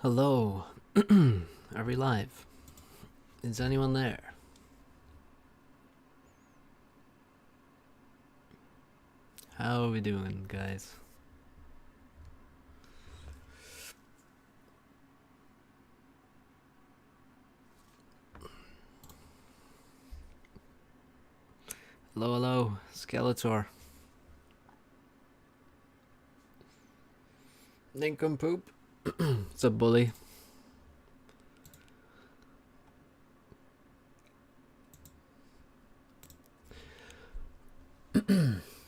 Hello. Are we live? Is anyone there? How are we doing, guys? Hello, hello, Skeletor. Nincompoop. It's a bully.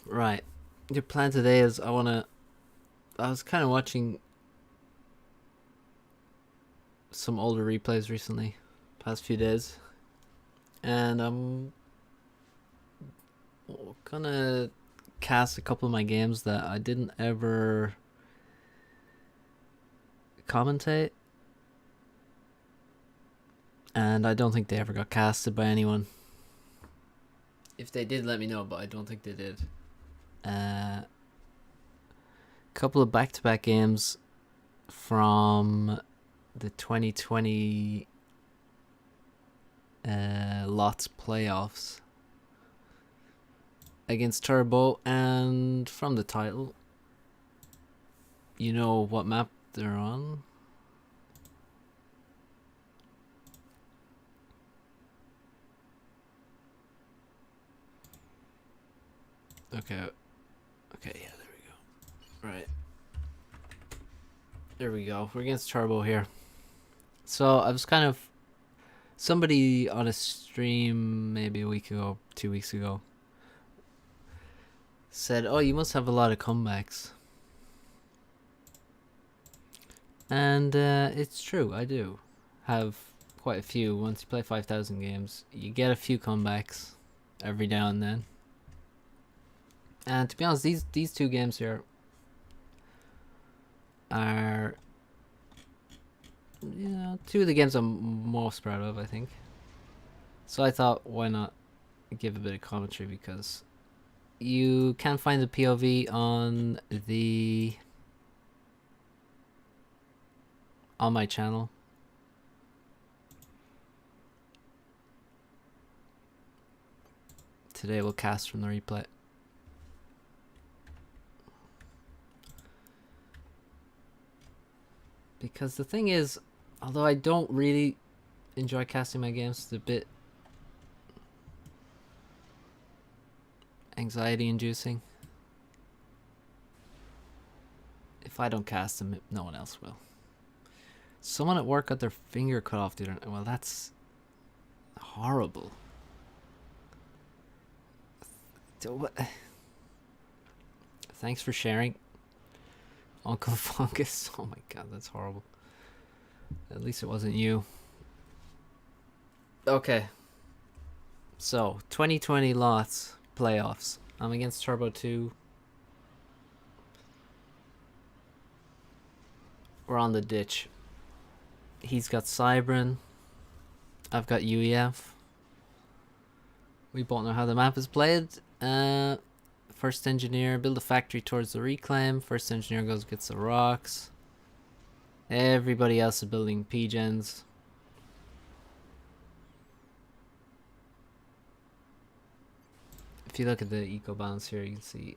Right. Your plan today is I was kind of watching some older replays recently, past few days, and I'm gonna cast a couple of my games that I didn't ever commentate, and I don't think they ever got casted by anyone. If they did, let me know, but I don't think they did. Couple of back-to-back games from the 2020 Lots playoffs against Turbo, and from the title, you know what map they're on. Okay, yeah, there we go. Right. There we go. We're against Turbo here. So I was kind of... Somebody on a stream maybe a week ago, 2 weeks ago, said, oh, you must have a lot of comebacks. And it's true, I do have quite a few. Once you play 5,000 games, you get a few comebacks every now and then. And to be honest, these two games here are, you know, two of the games I'm most proud of, I think. So I thought, why not give a bit of commentary, because you can find the POV on my channel. Today we'll cast from the replay. Because the thing is, although I don't really enjoy casting my games, it's a bit anxiety inducing. If I don't cast them, no one else will. Someone at work got their finger cut off, dude. Well, that's horrible. Thanks for sharing, Uncle Fungus. Oh my god, that's horrible. At least it wasn't you. Okay. So, 2020 Lots playoffs. I'm against Turbo 2. We're on the ditch. He's got Cybran. I've got UEF. We both know how the map is played. First engineer, build a factory towards the reclaim. First engineer goes gets the rocks. Everybody else is building P-gens. If you look at the eco balance here, you can see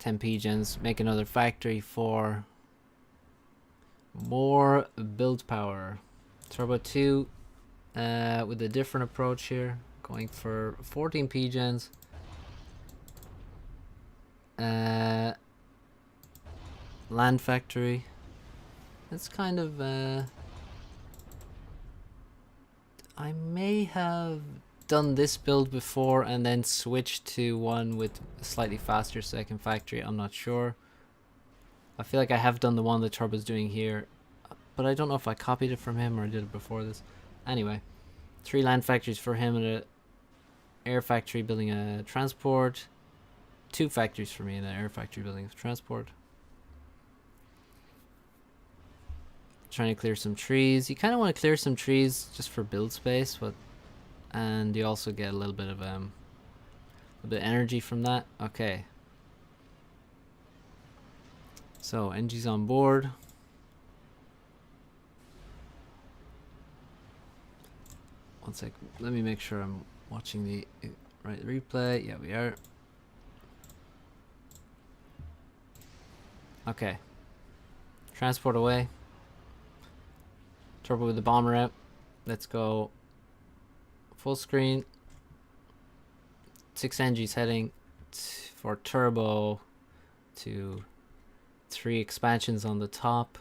10 P-gens. Make another factory for more build power. Turbo 2 with a different approach here, going for 14 P-gens. Land factory. It's kind of I may have done this build before and then switched to one with a slightly faster second factory. I'm not sure. I feel like I have done the one that Turbo's doing here, but I don't know if I copied it from him or did it before this. Anyway, 3 land factories for him and an air factory building a transport. 2 factories for me and an air factory building a transport. Trying to clear some trees. You kind of want to clear some trees just for build space, but and you also get a little bit of energy from that. Okay. So NG's on board. One sec. Let me make sure I'm watching the right replay. Yeah, we are. Okay. Transport away. Turbo with the bomber out. Let's go full screen. 6 NGs heading for turbo to 3 expansions on the top.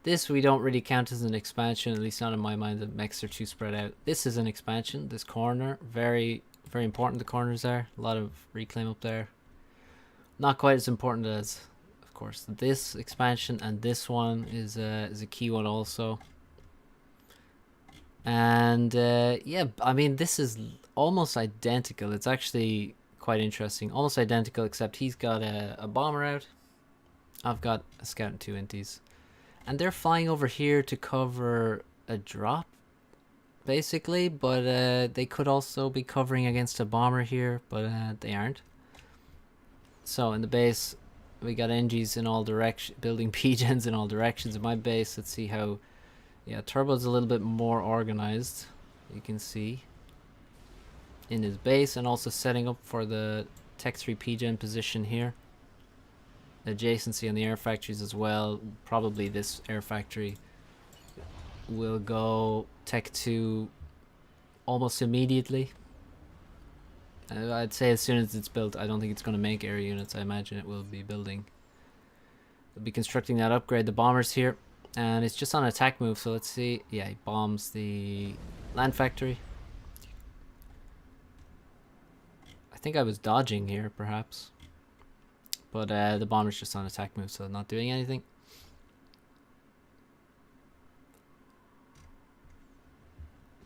This we don't really count as an expansion, at least not in my mind. The mechs are too spread out. This is an expansion. This corner, very, very important. The corners are a lot of reclaim up there. Not quite as important as, of course, this expansion, and this one is a key one also. And yeah, I mean, this is almost identical. It's actually quite interesting. Almost identical, except he's got a bomber out. I've got a scout and 2 inties. And they're flying over here to cover a drop, basically. But they could also be covering against a bomber here, but they aren't. So in the base, we got NGs in all directions, building PGens in all directions. In my base, let's see how... Yeah, Turbo's a little bit more organized, you can see, in his base, and also setting up for the Tech 3 PGen position here. Adjacency on the air factories as well. Probably this air factory will go Tech 2 almost immediately. I'd say as soon as it's built. I don't think it's going to make air units. I imagine it will be building. They'll be constructing that upgrade. The bombers here. And it's just on attack move, so let's see. Yeah, he bombs the land factory. I think I was dodging here, perhaps. But the bomber's just on attack move, so not doing anything.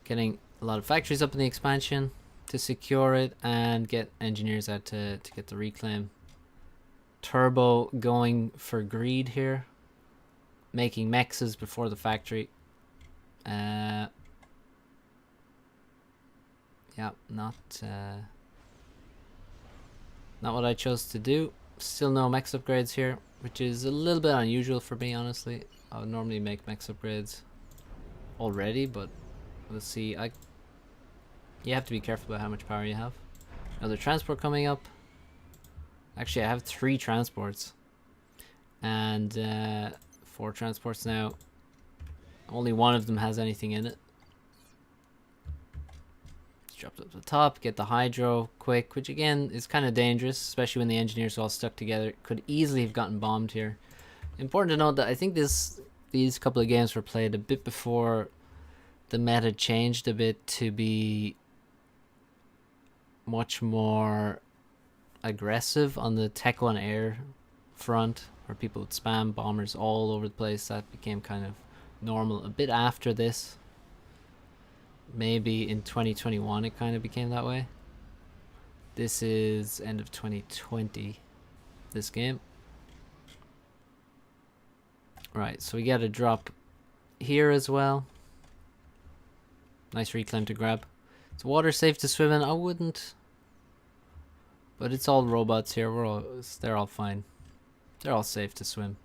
Getting a lot of factories up in the expansion to secure it and get engineers out to get the reclaim. Turbo going for greed here. Making mexes before the factory. Yeah, not what I chose to do. Still no mex upgrades here, which is a little bit unusual for me, honestly. I would normally make mex upgrades already, but we'll see. You have to be careful about how much power you have. Another transport coming up. Actually, I have 3 transports. And 4 transports now. Only one of them has anything in it. Dropped up the top, get the hydro quick, which again is kind of dangerous, especially when the engineers are all stuck together. Could easily have gotten bombed here. Important to note that I think these couple of games were played a bit before the meta changed a bit to be much more aggressive on the Tech 1 air front, where people would spam bombers all over the place. That became kind of normal a bit after this. Maybe in 2021 it kind of became that way. This is end of 2020, this game. Right, so we get a drop here as well. Nice reclaim to grab. Is water safe to swim in? I wouldn't. But it's all robots here. They're all fine. They're all safe to swim.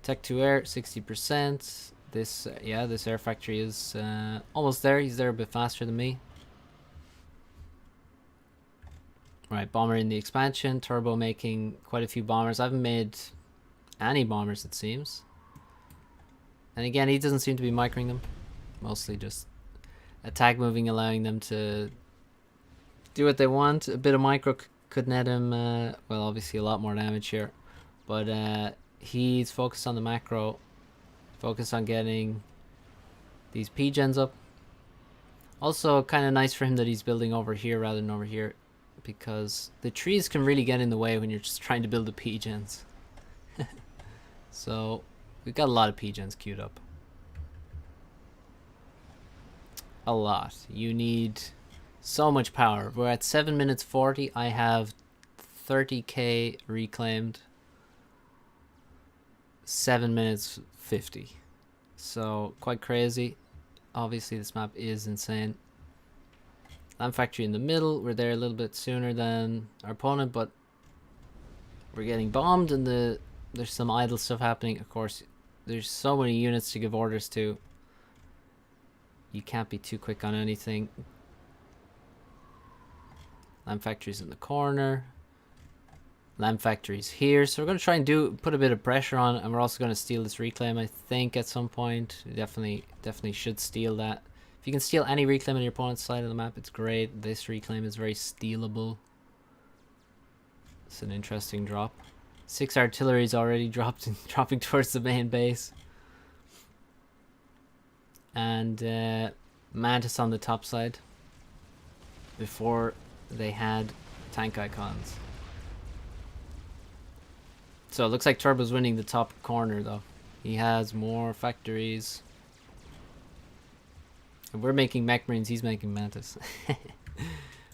Tech 2 air, 60%. This, yeah, this air factory is almost there. He's there a bit faster than me. Right, bomber in the expansion. Turbo making quite a few bombers. I haven't made any bombers, it seems. And again, he doesn't seem to be microing them. Mostly just attack moving, allowing them to do what they want. A bit of micro could net him, well, obviously a lot more damage here. But he's focused on the macro. Focus on getting these PGens up. Also, kind of nice for him that he's building over here rather than over here, because the trees can really get in the way when you're just trying to build the PGens. So, we've got a lot of PGens queued up. A lot. You need so much power. We're at 7 minutes 40. I have 30k reclaimed. 7 minutes 50. So quite crazy. Obviously this map is insane. Land factory in the middle. We're there a little bit sooner than our opponent, but we're getting bombed, and there's some idle stuff happening. Of course, there's so many units to give orders to. you can't be too quick on anything. Lamp Factory's in the corner. Lamp Factory's here, so we're going to try and put a bit of pressure on, and we're also going to steal this reclaim, I think, at some point. Definitely should steal that. If you can steal any reclaim on your opponent's side of the map, it's great. This reclaim is very stealable. It's an interesting drop. 6 artillery's already dropping towards the main base. And Mantis on the top side. Before they had tank icons. So it looks like Turbo's winning the top corner though. He has more factories. And we're making Mech Marines, he's making Mantis.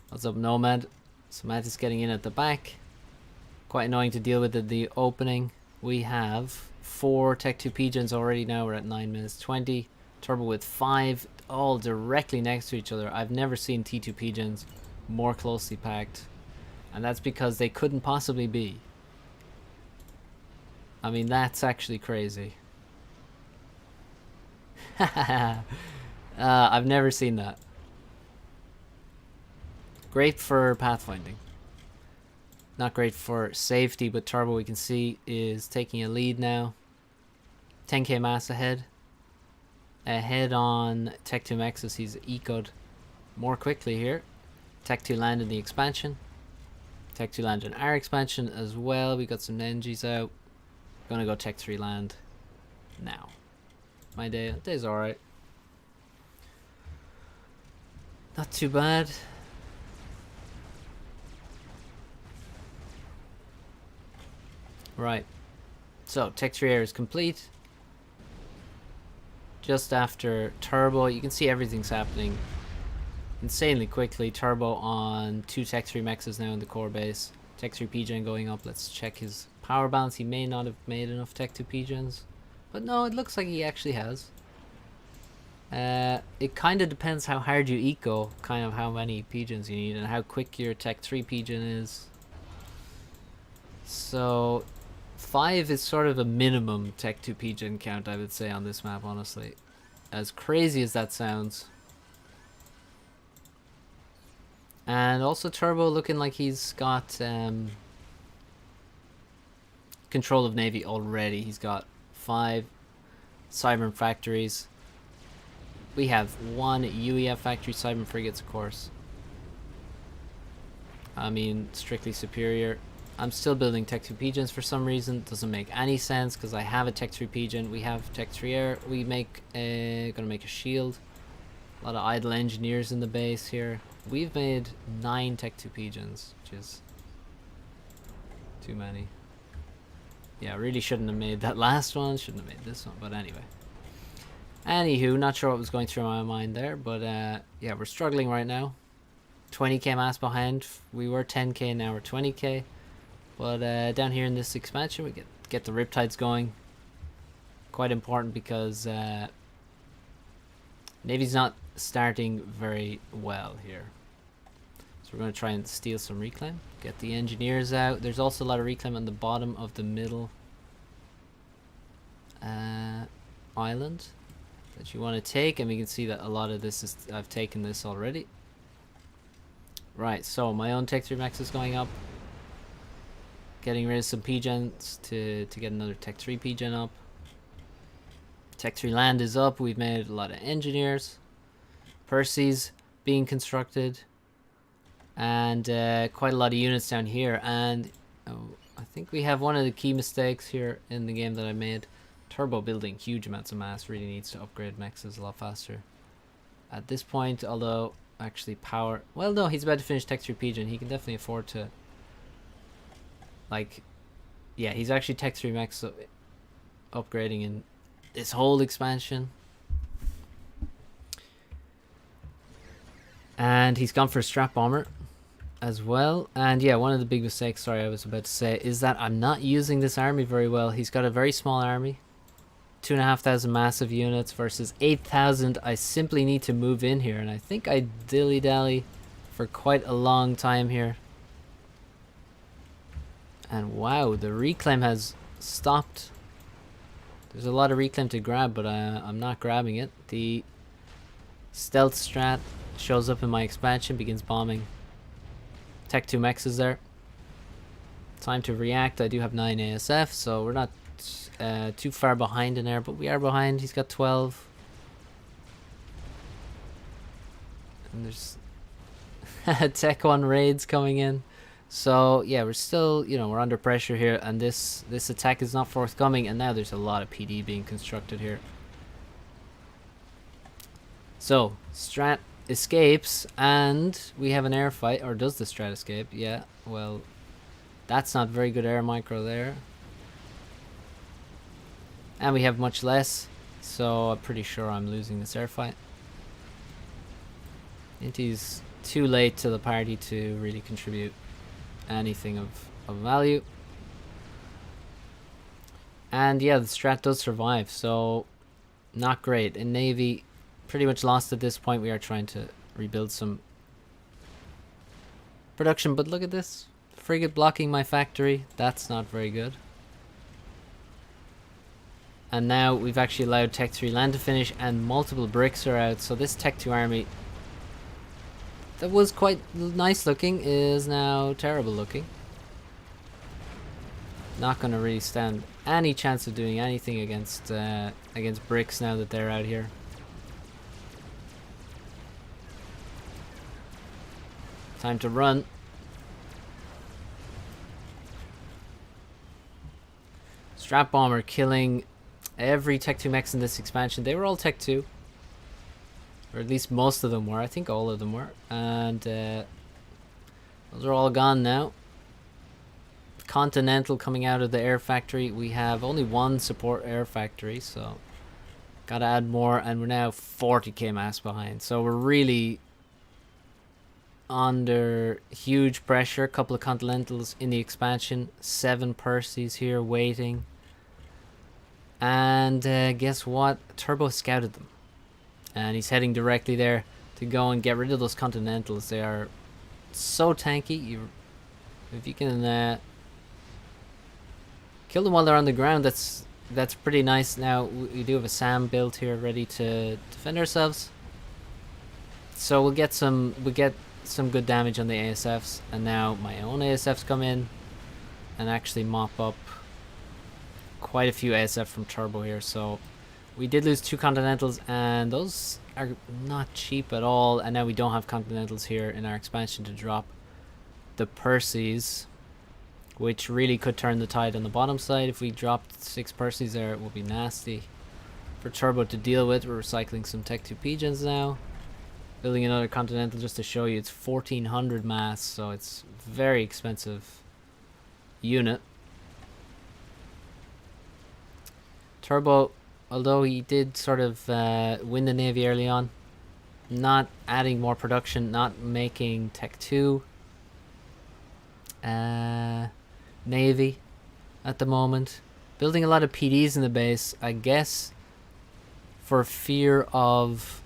What's up, Nomad? So Mantis getting in at the back. Quite annoying to deal with at the opening. We have 4 Tech 2 Pigeons already now. We're at 9 minutes 20. Turbo with 5, all directly next to each other. I've never seen T2 Pigeons more closely packed. And that's because they couldn't possibly be. I mean, that's actually crazy. I've never seen that. Great for pathfinding. Not great for safety, but Turbo, we can see, is taking a lead now. 10k mass ahead. Ahead on Tech 2 Mexus, he's ecoed more quickly here. Tech 2 land in the expansion. Tech 2 land in our expansion as well. We got some Nenjis out. Gonna go Tech 3 land now. My day's alright. Not too bad. Right. So, Tech 3 air is complete. Just after Turbo, you can see everything's happening insanely quickly. Turbo on 2 Tech 3 Mexes now in the core base. Tech 3 Pigeon going up. Let's check his power balance. He may not have made enough Tech 2 Pigeons. But no, it looks like he actually has. It kind of depends how hard you eco, kind of how many Pigeons you need, and how quick your Tech 3 Pigeon is. So 5 is sort of a minimum Tech 2 Pigeon count, I would say, on this map, honestly. As crazy as that sounds. And also Turbo looking like he's got control of Navy already. He's got 5 Cybern factories. We have 1 UEF factory, Cybern frigates, of course. I mean, strictly superior. I'm still building Tech 2 Pigeons for some reason. Doesn't make any sense because I have a Tech 3 Pigeon. We have Tech 3 Air. We gonna make a shield. A lot of idle engineers in the base here. We've made 9 Tech 2 Pigeons, which is too many. Yeah, really shouldn't have made that last one. Shouldn't have made this one, but anyway. Anywho, not sure what was going through my mind there, but yeah, we're struggling right now. 20k mass behind. We were 10k, now we're 20k. But down here in this expansion, we get the Riptides going. Quite important because Navy's not starting very well here. So we're going to try and steal some reclaim. Get the engineers out. There's also a lot of reclaim on the bottom of the middle island that you want to take. And we can see that a lot of this is... I've taken this already. Right, so my own Tech 3 Max is going up. Getting rid of some Pigeons to get another Tech 3 Pigeon up. Tech 3 land is up. We've made a lot of engineers. Percy's being constructed. And quite a lot of units down here. And I think we have one of the key mistakes here in the game that I made. Turbo building huge amounts of mass. Really needs to upgrade mexes a lot faster. At this point, although actually power... Well, no, he's about to finish Tech 3 Pigeon. He can definitely afford to... Like, yeah, he's actually Tech 3 Max upgrading in this whole expansion. And he's gone for a strap bomber as well. And yeah, one of the big mistakes, sorry, I was about to say, is that I'm not using this army very well. He's got a very small army. 2,500 massive units versus 8,000. I simply need to move in here. And I think I dilly-dally for quite a long time here. And wow, the reclaim has stopped. There's a lot of reclaim to grab, but I'm not grabbing it. The Stealth strat shows up in my expansion, begins bombing. Tech 2 mechs is there. Time to react. I do have 9 ASF, so we're not too far behind in there, but we are behind. He's got 12. And there's Tech 1 raids coming in. So yeah, we're still, you know, we're under pressure here, and this attack is not forthcoming, and now there's a lot of PD being constructed here. So Strat escapes, and we have an air fight. Or does the Strat escape? Yeah, well, that's not very good air micro there. And we have much less, so I'm pretty sure I'm losing this air fight. Inti's too late to the party to really contribute anything of value. And yeah, the strat does survive, so not great. In Navy, pretty much lost at this point. We are trying to rebuild some production, but look at this. Frigate blocking my factory. That's not very good. And now we've actually allowed Tech 3 land to finish, and multiple bricks are out, so this Tech 2 army that was quite nice looking is now terrible looking. Not going to really stand any chance of doing anything against bricks now that they're out here. Time to run. Strat Bomber killing every Tech 2 mechs in this expansion. They were all Tech 2. Or at least most of them were. I think all of them were. And those are all gone now. Continental coming out of the air factory. We have only one support air factory, so gotta add more, and we're now 40k mass behind. So we're really under huge pressure. A couple of Continentals in the expansion. 7 Percys here waiting. And guess what? Turbo scouted them. And he's heading directly there to go and get rid of those Continentals. They are so tanky. If you can kill them while they're on the ground, that's pretty nice. Now we do have a SAM built here ready to defend ourselves. So we'll get some good damage on the ASFs, and now my own ASFs come in and actually mop up quite a few ASF from Turbo here. So we did lose 2 Continentals, and those are not cheap at all. And now we don't have Continentals here in our expansion to drop the Percys, which really could turn the tide on the bottom side. If we dropped 6 Percys there, it will be nasty for Turbo to deal with. We're recycling some Tech 2 Pigeons now. Building another Continental just to show you. It's 1400 mass, so it's very expensive unit. Turbo, although he did sort of win the Navy early on, not adding more production, not making Tech 2 Navy at the moment. Building a lot of PDs in the base, I guess for fear of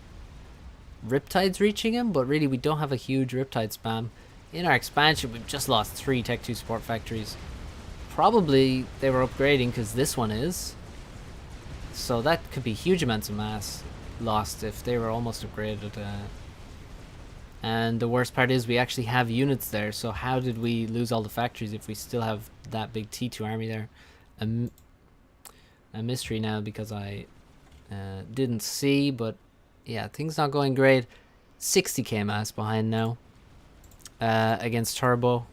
Riptides reaching him, but really we don't have a huge Riptide spam. In our expansion, we've just lost 3 Tech 2 support factories. Probably they were upgrading because this one is. So that could be huge amounts of mass lost if they were almost upgraded. And the worst part is we actually have units there. So how did we lose all the factories if we still have that big T2 army there? A mystery now because I didn't see, but yeah, things not going great. 60k mass behind now against Turbo.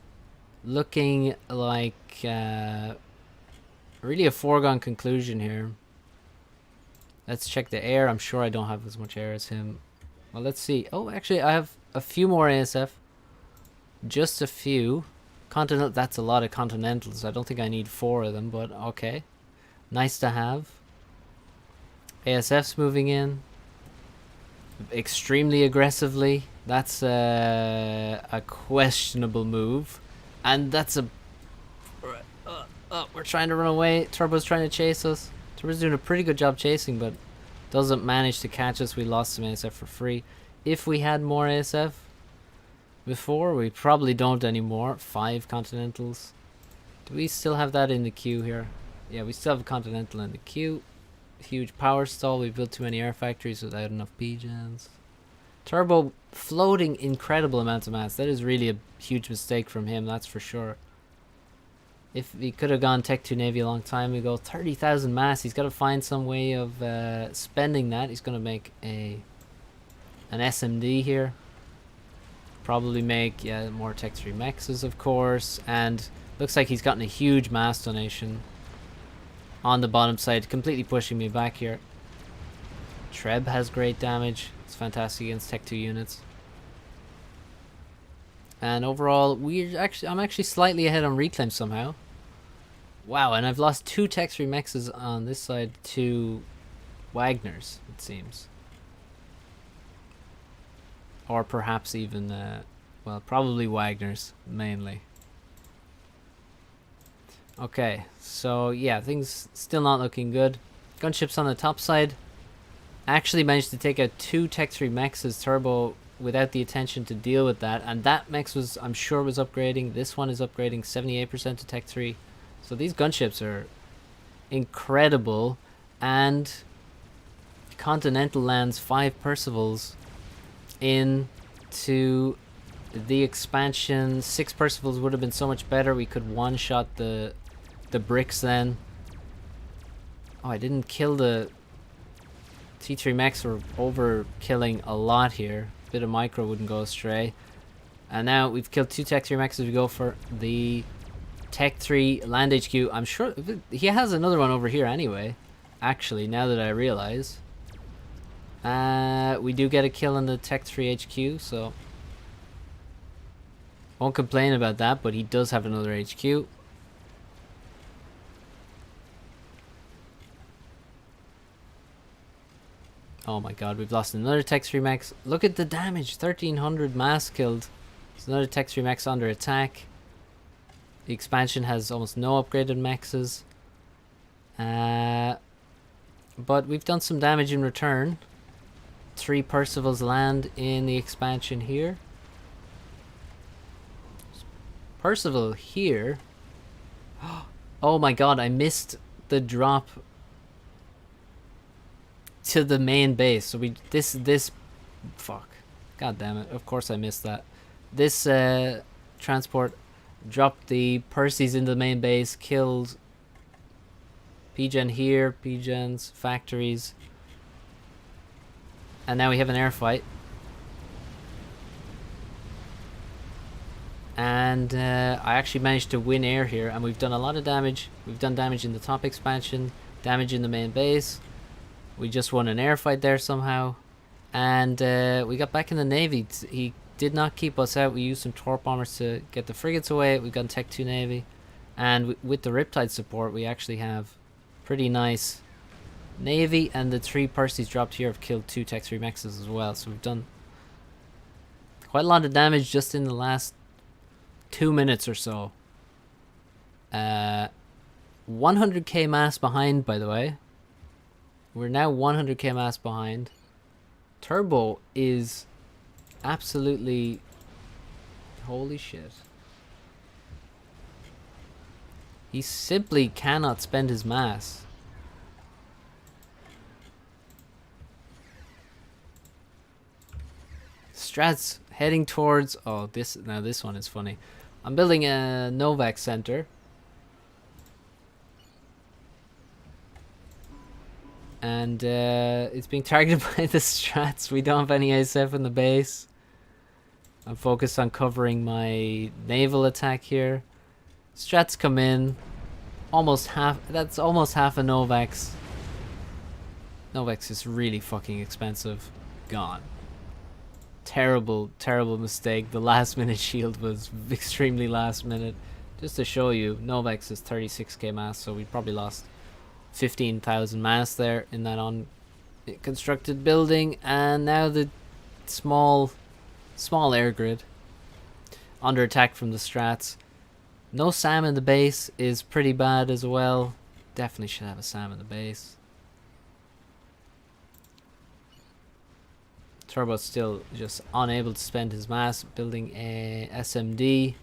Looking like really a foregone conclusion here. Let's check the air. I'm sure I don't have as much air as him. Well, let's see. Oh, actually, I have a few more ASF. Just a few. Continental. That's a lot of Continentals. I don't think I need 4 of them, but okay. Nice to have. ASF's moving in. Extremely aggressively. That's a questionable move. And that's a... we're trying to run away. Turbo's trying to chase us. Turbo's doing a pretty good job chasing, but doesn't manage to catch us. We lost some ASF for free. If we had more ASF before, we probably don't anymore. 5 Continentals. Do we still have that in the queue here? Yeah, we still have a Continental in the queue. Huge power stall. We built too many air factories without enough pigeons. Turbo floating incredible amounts of mass. That is really a huge mistake from him, that's for sure. If he could have gone Tech 2 Navy a long time ago, 30,000 mass. He's got to find some way of spending that. He's going to make an SMD here. Probably make more Tech 3 Mexes, of course. And looks like he's gotten a huge mass donation on the bottom side, completely pushing me back here. Treb has great damage. It's fantastic against Tech 2 units. And overall, I'm actually slightly ahead on reclaim somehow. Wow, and I've lost 2 Tech 3 Mexes on this side to Wagners, it seems. Or perhaps even, well, probably Wagners, mainly. Okay, so yeah, things still not looking good. Gunships on the top side. Actually managed to take out 2 Tech 3 Mexes Turbo without the attention to deal with that, and that Mex was, I'm sure, was upgrading. This one is upgrading 78% to Tech 3. So these gunships are incredible, and Continental lands 5 Percivals into the expansion. 6 Percivals would have been so much better. We could one-shot the bricks then. Oh, I didn't kill the T3 Mex. We're overkilling a lot here. Bit of micro wouldn't go astray. And now we've killed 2 Tech 3 Mexes. We go for the Tech 3 Land HQ. I'm sure he has another one over here anyway. Actually, now that I realize. We do get a kill on the Tech 3 HQ, so won't complain about that, but he does have another HQ. Oh my god, we've lost another Tech 3 Mex. Look at the damage, 1300 mass killed. There's another Tech 3 Mex under attack. The expansion has almost no upgraded Mexes. But we've done some damage in return. 3 Percivals land in the expansion here. Percival here. Oh my god, I missed the drop to the main base. So this fuck. God damn it. Of course I missed that. This transport dropped the Percys into the main base, killed PGen here, PGen's factories. And now we have an air fight. And I actually managed to win air here, and we've done a lot of damage. We've done damage in the top expansion, damage in the main base. We just won an air fight there somehow. And we got back in the Navy. He did not keep us out. We used some torp bombers to get the frigates away. We've got Tech 2 Navy. And with the Riptide support, we actually have pretty nice Navy. And the 3 Percys dropped here have killed 2 Tech 3 Mexes as well. So we've done quite a lot of damage just in the last 2 minutes or so. 100k mass behind, by the way. We're now 100k mass behind. Turbo is absolutely... holy shit. He simply cannot spend his mass. Strats heading towards... oh, this one is funny. I'm building a Novax center. And it's being targeted by the Strats. We don't have any ASF in the base. I'm focused on covering my naval attack here. Strats come in. Almost half. That's almost half a Novax. Novax is really fucking expensive. Gone. Terrible, terrible mistake. The last minute shield was extremely last minute. Just to show you, Novax is 36k mass, so we probably lost 15,000 mass there in that constructed building. And now the small air grid under attack from the Strats. No SAM in the base is pretty bad as well. Definitely should have a SAM in the base. Turbo's still just unable to spend his mass, building a SMD.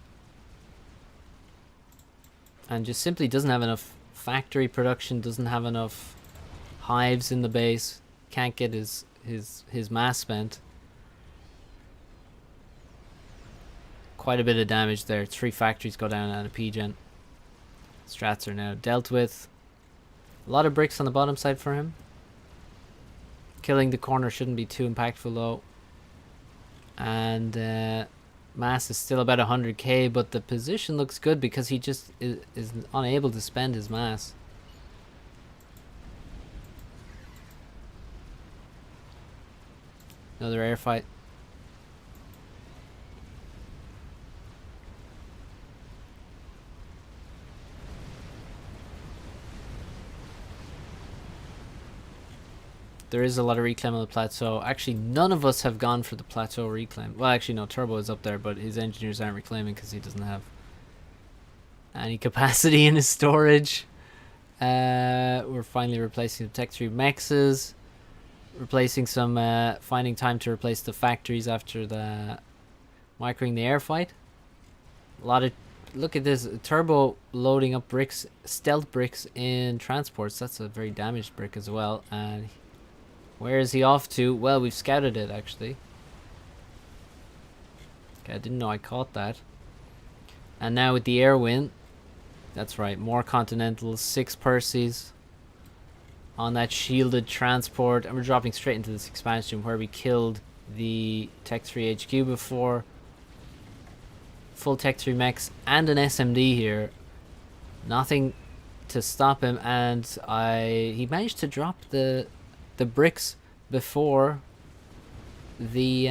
And just simply doesn't have enough factory production, doesn't have enough hives in the base, can't get his mass spent. quite a bit of damage there. 3 factories go down and a P-gen. Strats are now dealt with. A lot of bricks on the bottom side for him. Killing the corner shouldn't be too impactful though. And mass is still about 100k, but the position looks good because he just is unable to spend his mass. Another air fight. There is a lot of reclaim on the plateau. Actually, none of us have gone for the plateau reclaim. Well, actually, no, Turbo is up there, but his engineers aren't reclaiming because he doesn't have any capacity in his storage. We're finally replacing the Tech 3 mexes. Replacing some, finding time to replace the factories after the microing the air fight. A lot of, look at this, Turbo loading up bricks, stealth bricks in transports. That's a very damaged brick as well. And where is he off to? Well, we've scouted it actually. Okay, I didn't know I caught that. And now with the air win, that's right, more Continentals, 6 Percys on that shielded transport, and we're dropping straight into this expansion where we killed the Tech 3 HQ before. Full Tech 3 mechs and an SMD here. Nothing to stop him, and he managed to drop the bricks before the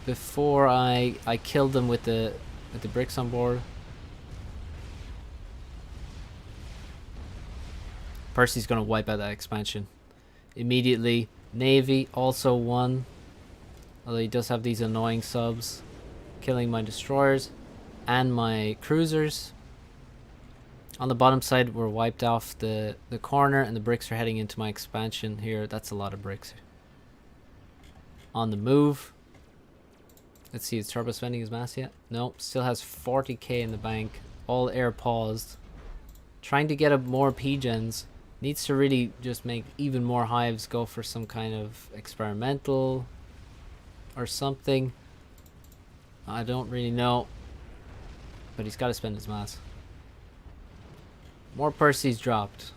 before I killed them with the bricks on board. Percy's gonna wipe out that expansion immediately. Navy also won, although he does have these annoying subs killing my destroyers and my cruisers. On the bottom side, we're wiped off the corner, and the bricks are heading into my expansion here. That's a lot of bricks. On the move. Let's see, is Turbo spending his mass yet? No, still has 40k in the bank. All air paused. Trying to get up more P-gens. Needs to really just make even more hives, go for some kind of experimental or something. I don't really know. But he's got to spend his mass. More Percys dropped.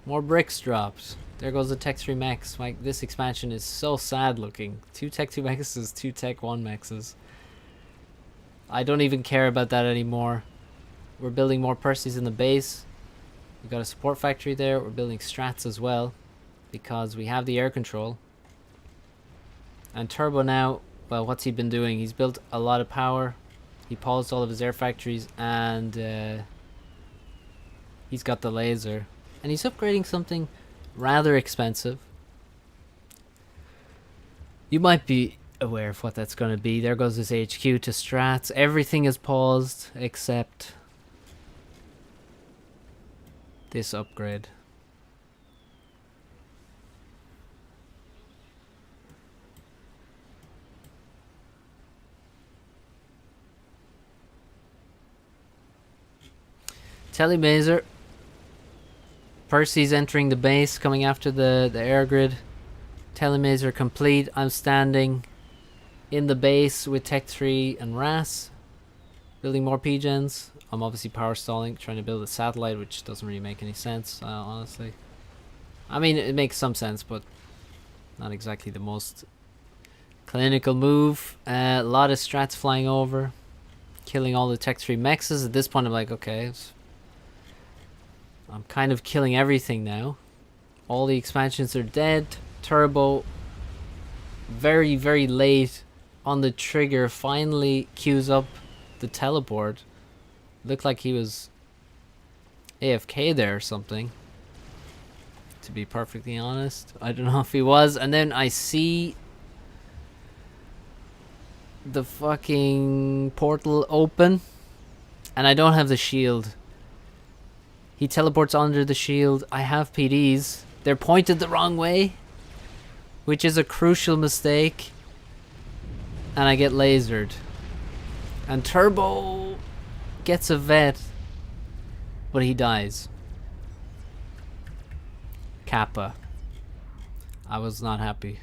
More bricks dropped. There goes the Tech 3 mechs. Like, this expansion is so sad looking. 2 Tech 2 mexes, 2 Tech 1 mexes. I don't even care about that anymore. We're building more Percys in the base. We've got a support factory there. We're building strats as well, because we have the air control. And Turbo now, well, what's he been doing? He's built a lot of power. He paused all of his air factories, and he's got the laser. And he's upgrading something rather expensive. You might be aware of what that's going to be. There goes his HQ to strats. Everything is paused except this upgrade. Telemaser. Percy's entering the base, coming after the air grid. Telemaser complete. I'm standing in the base with Tech 3 and RAS. Building more P-gens. I'm obviously power stalling, trying to build a satellite, which doesn't really make any sense, honestly. I mean, it makes some sense, but not exactly the most clinical move. A lot of strats flying over, killing all the Tech 3 mexes. At this point, I'm like, okay, I'm kind of killing everything now. All the expansions are dead. Turbo, very, very late on the trigger, finally queues up the teleport. Looked like he was AFK there or something, to be perfectly honest. I don't know if he was. And then I see the fucking portal open, and I don't have the shield. He teleports under the shield. I have PDs. They're pointed the wrong way, which is a crucial mistake. And I get lasered. And Turbo gets a vet, but he dies. Kappa. I was not happy.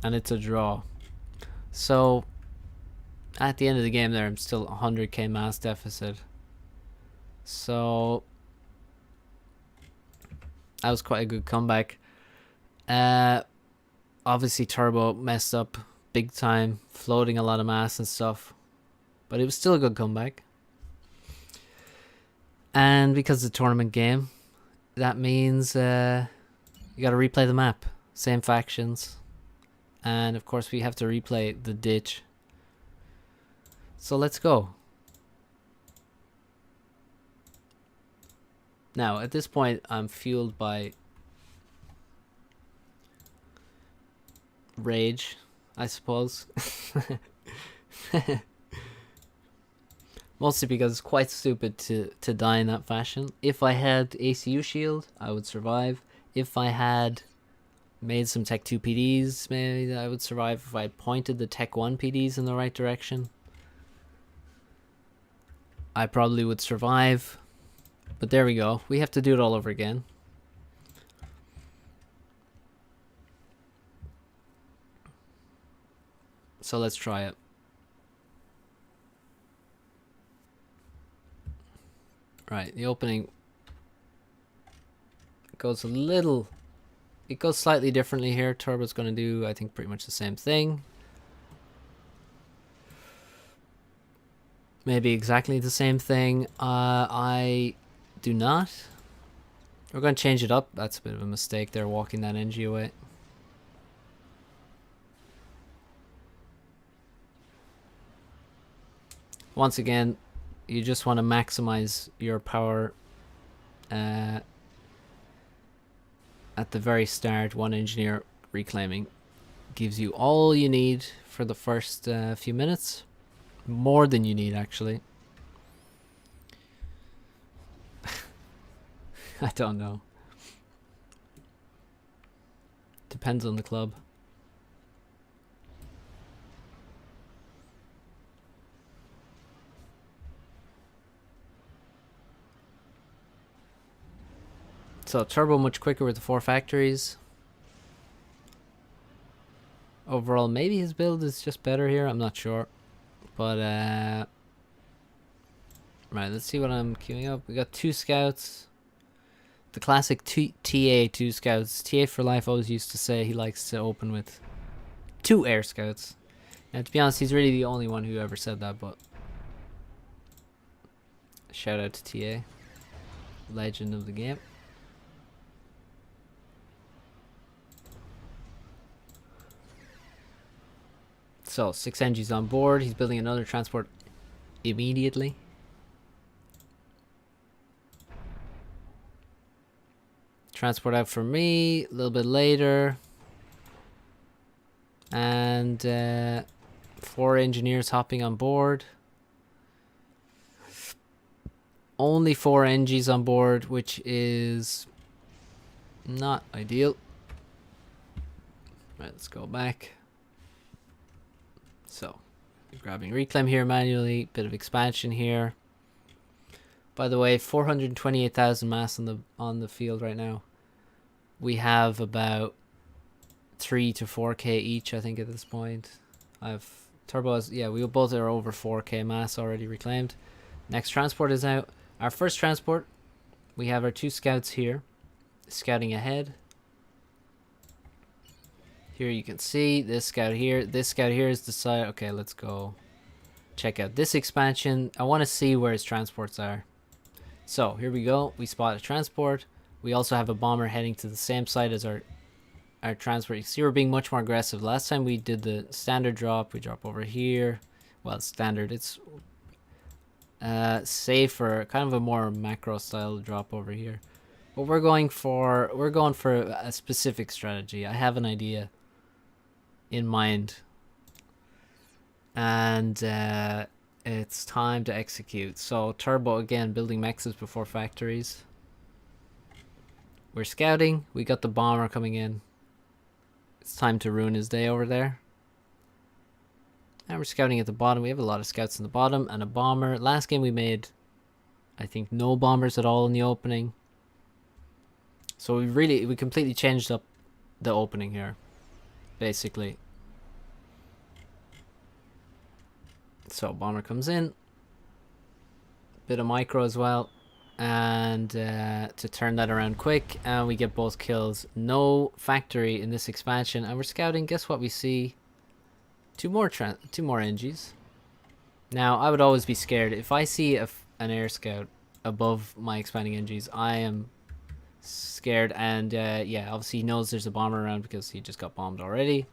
And it's a draw. So, at the end of the game there, I'm still 100k mass deficit. So, that was quite a good comeback. Obviously Turbo messed up big time, floating a lot of mass and stuff. But it was still a good comeback. And because it's a tournament game, that means you gotta replay the map. Same factions. And of course we have to replay the ditch. So let's go. Now, at this point, I'm fueled by rage, I suppose. Mostly because it's quite stupid to die in that fashion. If I had ACU shield, I would survive. If I had made some Tech 2 PDs, maybe I would survive. If I pointed the Tech 1 PDs in the right direction, I probably would survive. But there we go. We have to do it all over again. So let's try it. Right, the opening goes it goes slightly differently here. Turbo's going to do, I think, pretty much the same thing. Maybe exactly the same thing. I do not. We're going to change it up. That's a bit of a mistake there, walking that NG away. Once again, you just want to maximize your power at the very start. One engineer reclaiming gives you all you need for the first few minutes. More than you need, actually. I don't know. Depends on the club. So Turbo much quicker with the 4 factories. Overall, maybe his build is just better here. I'm not sure. But, right, let's see what I'm queuing up. We got 2 scouts. The classic TA 2 scouts. TA for life always used to say he likes to open with 2 air scouts. And to be honest, he's really the only one who ever said that, but shout out to TA. Legend of the game. So, 6 NGs on board. He's building another transport immediately. Transport out for me a little bit later. And 4 engineers hopping on board. Only 4 NGs on board, which is not ideal. Right, let's go back. So, grabbing reclaim here manually, bit of expansion here. By the way, 428,000 mass on the field right now. We have about 3 to 4k each, I think, at this point. Turbos, yeah, we both are over 4k mass already reclaimed. Next transport is out. Our first transport, we have our 2 scouts here, scouting ahead. Here you can see this scout here. This scout here is the side. Okay, let's go check out this expansion. I want to see where his transports are. So here we go. We spot a transport. We also have a bomber heading to the same side as our transport. You see we're being much more aggressive. Last time we did the standard drop. We drop over here. Well, it's standard. It's safer, kind of a more macro style drop over here. But we're going for a specific strategy. I have an idea in mind, and it's time to execute. So Turbo again building mexes before factories. We're scouting. We got the bomber coming in. It's time to ruin his day over there. And we're scouting at the bottom. We have a lot of scouts in the bottom and a bomber. Last game we made, I think, no bombers at all in the opening. So we completely changed up the opening here, basically. So bomber comes in, bit of micro as well, and to turn that around quick, and we get both kills. No factory in this expansion, and we're scouting. Guess what we see? Two more NGs. Now I would always be scared if I see an air scout above my expanding NGs. I am scared, and yeah, obviously he knows there's a bomber around because he just got bombed already.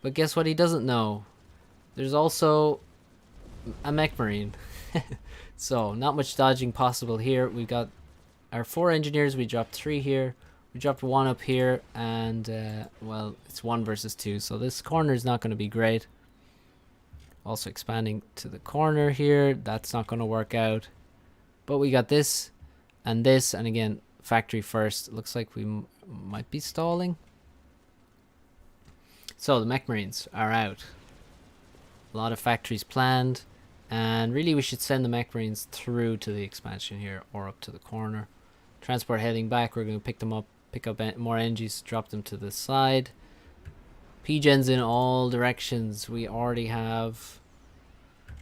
But guess what he doesn't know? There's also a mech marine. So not much dodging possible here. We got our 4 engineers. We dropped 3 here. We dropped 1 up here, and well, it's 1 versus 2, so this corner is not going to be great. Also expanding to the corner here. That's not going to work out. But we got this, and again, factory first. Looks like we might be stalling. So the mech marines are out. A lot of factories planned. And really we should send the mech marines through to the expansion here, or up to the corner. Transport heading back. We're going to pick them up, pick up more NGs, drop them to the side. P-gens in all directions. We already have...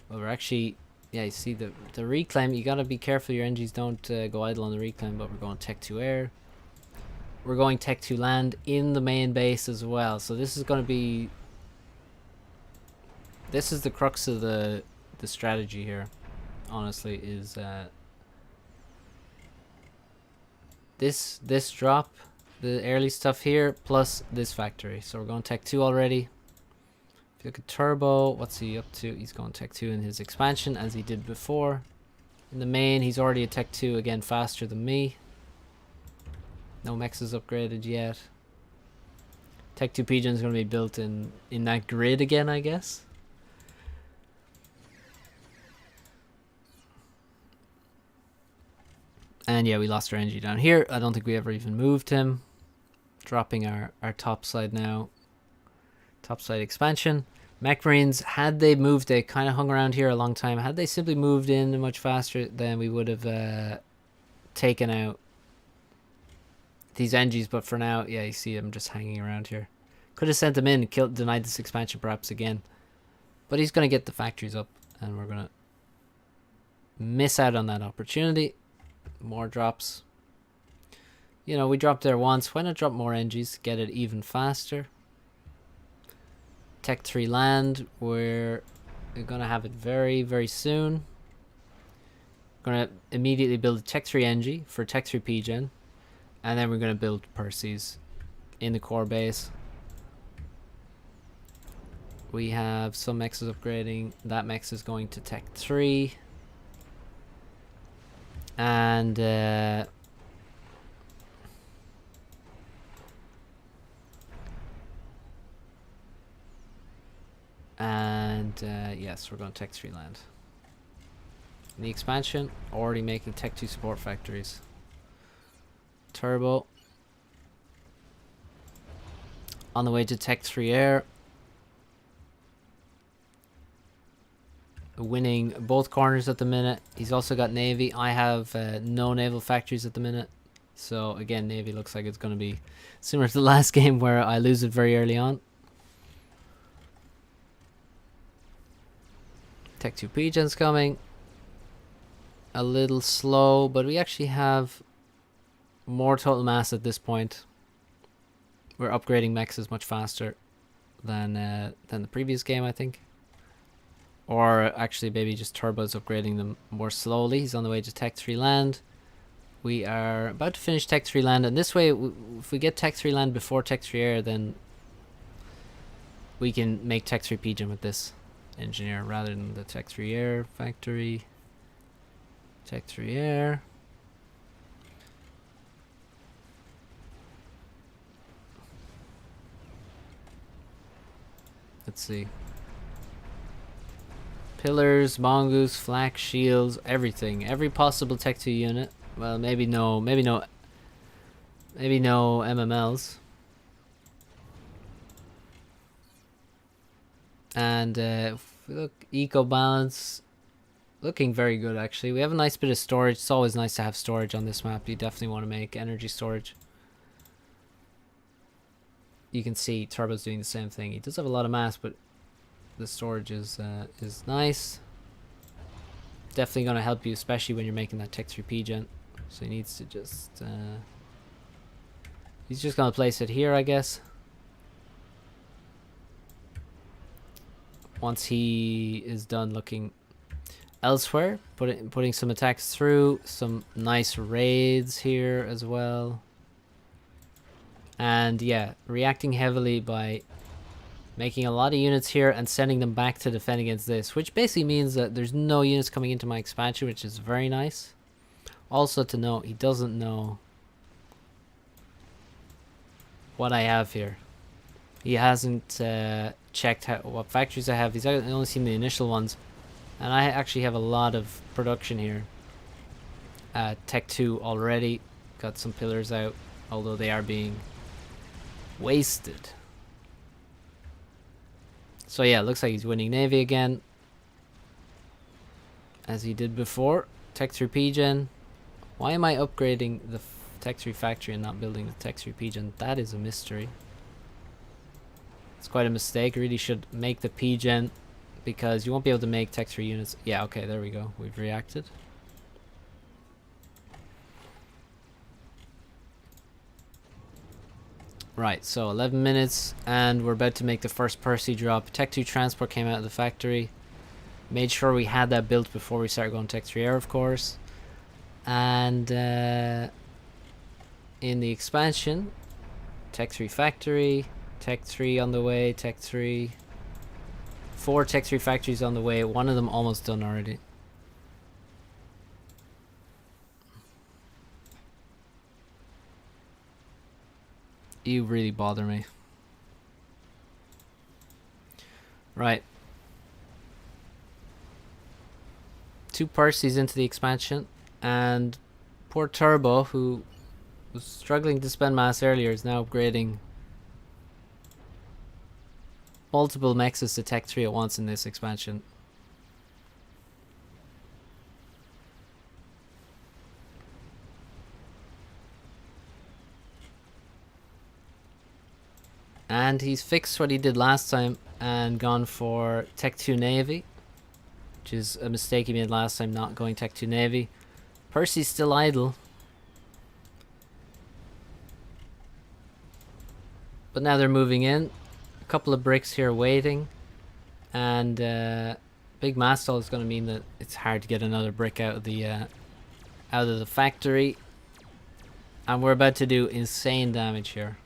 Well, we're actually... Yeah, you see the reclaim. You got to be careful your NGs don't go idle on the reclaim, but we're going Tech 2 air. We're going Tech 2 land in the main base as well. So this is going to be... This is the crux of the strategy here, honestly, is this drop, the early stuff here, plus this factory. So we're going Tech 2 already. If you look at Turbo, what's he up to? He's going Tech 2 in his expansion, as he did before. In the main, he's already at Tech 2, again, faster than me. No mechs is upgraded yet. Tech 2 Pigeon is going to be built in that grid again, I guess. And yeah, we lost our energy down here. I don't think we ever even moved him. Dropping our top side now. Top side expansion. Mech Marines, had they moved, they kind of hung around here a long time. Had they simply moved in much faster, then we would have taken out these NGs. But for now, yeah, you see them just hanging around here. Could have sent them in, denied this expansion perhaps again. But he's going to get the factories up, and we're going to miss out on that opportunity. More drops. You know, we dropped there once. Why not drop more NGs? Get it even faster. Tech 3 land. We're going to have it very, very soon. We're going to immediately build a Tech 3 NG for Tech 3 PGen. And then we're going to build Percy's in the core base. We have some mechs upgrading. That mech is going to Tech 3. And yes, we're going Tech 3 land. In the expansion, already making Tech 2 support factories. Turbo. On the way to Tech 3 air. Winning both corners at the minute. He's also got Navy. I have no naval factories at the minute. So again, Navy looks like it's going to be similar to the last game where I lose it very early on. Tech 2 Pigeons coming. A little slow, but we actually have more total mass at this point. We're upgrading mechs much faster than the previous game, I think. Or actually maybe just Turbo's upgrading them more slowly. He's on the way to Tech 3 land. We are about to finish Tech 3 land, and this way, if we get Tech 3 land before Tech 3 air, then we can make Tech 3 Pigeon with this engineer rather than the Tech 3 air factory. Tech 3 air. Let's see. Pillars, mongoose, flak, shields, everything. Every possible Tech 2 unit. Well, maybe no MMLs. And if we look, eco balance, looking very good actually. We have a nice bit of storage. It's always nice to have storage on this map. You definitely want to make energy storage. you can see Turbo's doing the same thing. He does have a lot of mass, but the storage is nice. Definitely going to help you, especially when you're making that Tech 3 P-Gen. So he needs to just... he's just going to place it here, I guess. Once he is done looking elsewhere, putting some attacks through, some nice raids here as well. And yeah, reacting heavily by making a lot of units here and sending them back to defend against this, which basically means that there's no units coming into my expansion, which is very nice. Also to note, he doesn't know what I have here. He hasn't checked what factories I have. He's only seen the initial ones. And I actually have a lot of production here. Tech 2 already. Got some pillars out, although they are being wasted. So yeah, it looks like he's winning Navy again, as he did before. Tech 3 P-Gen. Why am I upgrading the Tech 3 factory and not building the Tech 3 P-Gen? That is a mystery. It's quite a mistake. Really should make the P-Gen, because you won't be able to make Tech 3 units. Yeah, okay, there we go. We've reacted. Right, so 11 minutes, and we're about to make the first Percy drop. Tech 2 transport came out of the factory. Made sure we had that built before we started going Tech 3 air, of course. And in the expansion, Tech 3 factory, Tech 3 on the way, Tech 3. 4 Tech 3 factories on the way. One of them almost done already. You really bother me. Right. 2 Percys into the expansion, and poor Turbo, who was struggling to spend mass earlier, is now upgrading multiple mexes to Tech 3 at once in this expansion. And he's fixed what he did last time and gone for Tech 2 Navy, which is a mistake he made last time, not going Tech 2 Navy. Percy's still idle. But now they're moving in. A couple of bricks here waiting. And big mass stall is going to mean that it's hard to get another brick out of the factory. And we're about to do insane damage here.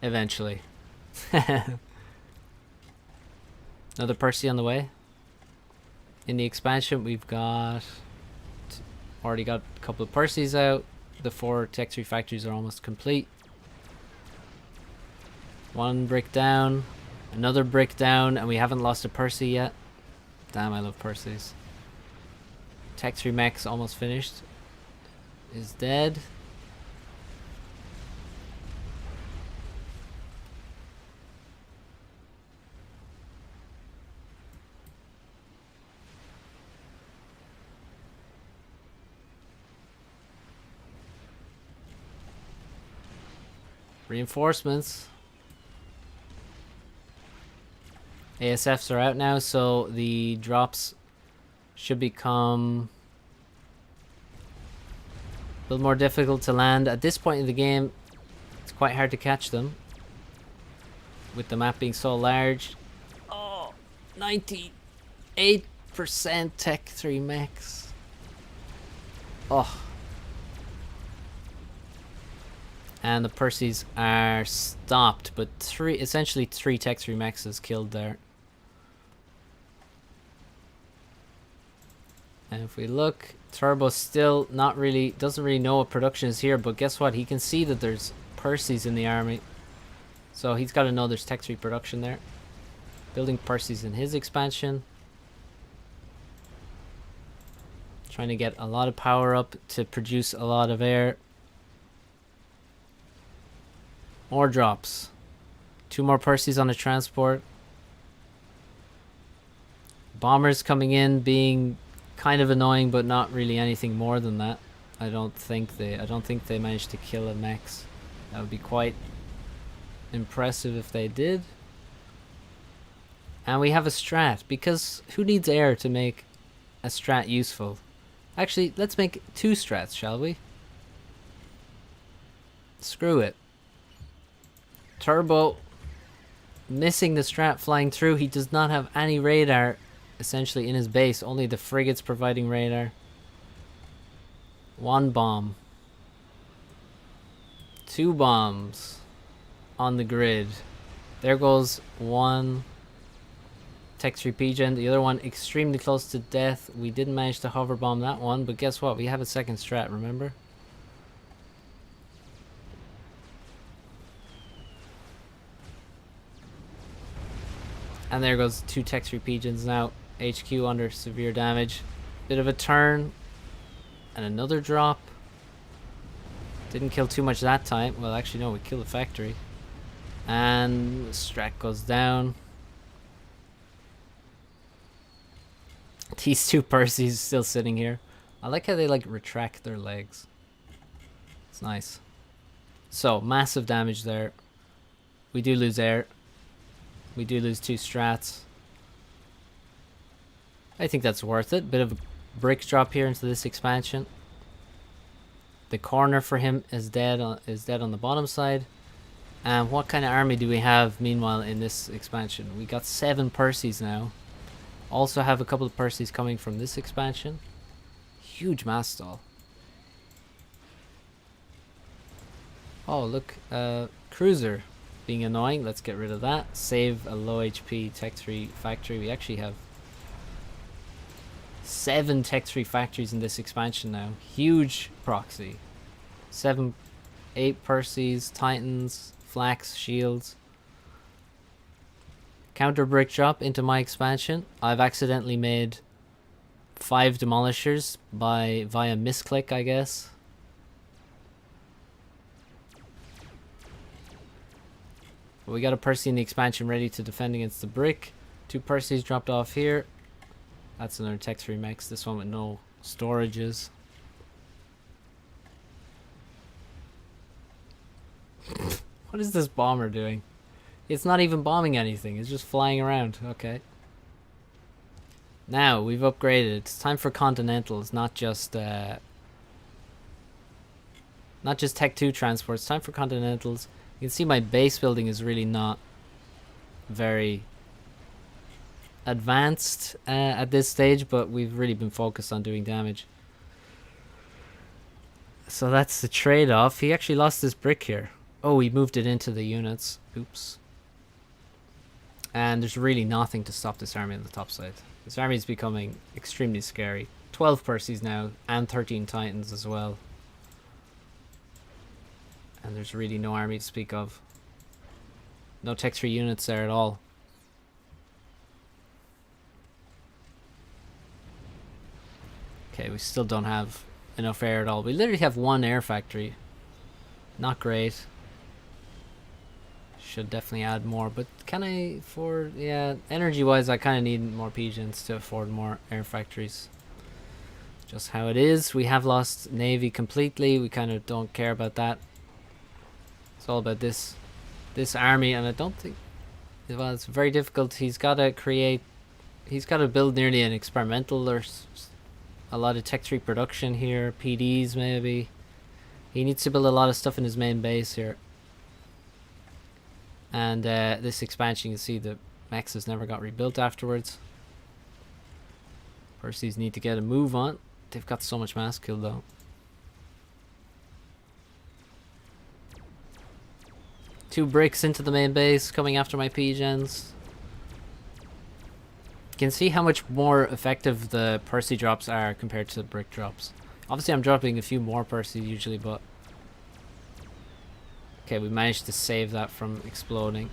Eventually. Another Percy on the way. In the expansion, we've got already got a couple of Percys out. The 4 Tech 3 factories are almost complete. 1 brick down, another brick down, and we haven't lost a Percy yet. Damn, I love Percys. Tech 3 mechs almost finished. Is dead. Reinforcements. ASFs are out now, so the drops should become a little more difficult to land. At this point in the game, it's quite hard to catch them, with the map being so large. Oh, 98% Tech 3 mechs. Oh. And the Percys are stopped, but essentially three Tech 3 mechs is killed there. And if we look, Turbo still doesn't really know what production is here, but guess what? He can see that there's Percys in the army. So he's got to know there's Tech 3 production there. Building Percys in his expansion. Trying to get a lot of power up to produce a lot of air. More drops. 2 more Percys on the transport. Bombers coming in, being Kind of annoying, but not really anything more than that. I don't think they managed to kill a Mex. That would be quite impressive if they did. And we have a strat, because who needs air to make a strat useful? Actually, let's make 2 strats, shall we? Screw it. Turbo missing the strat, flying through. He does not have any radar essentially in his base, only the frigates providing radar. 1 bomb. 2 bombs on the grid. There goes 1 Tech 3 P-Gen, the other one extremely close to death. We didn't manage to hover bomb that one, but guess what? We have a second strat, remember? And there goes 2 Tech 3 P-Gens now. HQ under severe damage. Bit of a turn. And another drop. Didn't kill too much that time. Well, actually, no, we killed the factory. And strat goes down. These 2 Percys still sitting here. I like how they like retract their legs. It's nice. So, massive damage there. We do lose air. We do lose 2 strats. I think that's worth it. Bit of a brick drop here into this expansion. The corner for him is dead on the bottom side. And what kind of army do we have meanwhile in this expansion? We got 7 Percys now. Also have a couple of Percys coming from this expansion. Huge mass stall. Oh look, cruiser being annoying. Let's get rid of that. Save a low HP Tech 3 factory. We actually have 7 Tech 3 factories in this expansion now. Huge proxy. 8 Percys, Titans, Flax, Shields. Counter brick drop into my expansion. I've accidentally made 5 demolishers via misclick, I guess. But we got a Percy in the expansion ready to defend against the brick. 2 Percys dropped off here. That's another Tech 3 Mex. This one with no storages. What is this bomber doing? It's not even bombing anything. It's just flying around. Okay. Now, we've upgraded. It's time for Continentals, not just Tech 2 transports. Time for Continentals. You can see my base building is really not very advanced at this stage, but we've really been focused on doing damage. So that's the trade-off. He actually lost this brick here. Oh, he moved it into the units. Oops. And there's really nothing to stop this army on the top side. This army is becoming extremely scary. 12 Percys now, and 13 Titans as well. And there's really no army to speak of. No Tech 3 units there at all. Okay, we still don't have enough air at all. We literally have 1 air factory. Not great. Should definitely add more, but can I afford... Yeah, energy-wise, I kind of need more P-Gens to afford more air factories. Just how it is. We have lost Navy completely. We kind of don't care about that. It's all about this army, and I don't think... Well, it's very difficult. He's got to create... He's got to build nearly an experimental. There's a lot of Tech 3 production here. PDs, maybe. He needs to build a lot of stuff in his main base here. And this expansion, you can see the Mexes never got rebuilt afterwards. Percys need to get a move on. They've got so much mass kill though. Two bricks into the main base, coming after my P-Gens. You can see how much more effective the Percy drops are compared to the brick drops. Obviously I'm dropping a few more Percy usually, but... Okay, we managed to save that from exploding.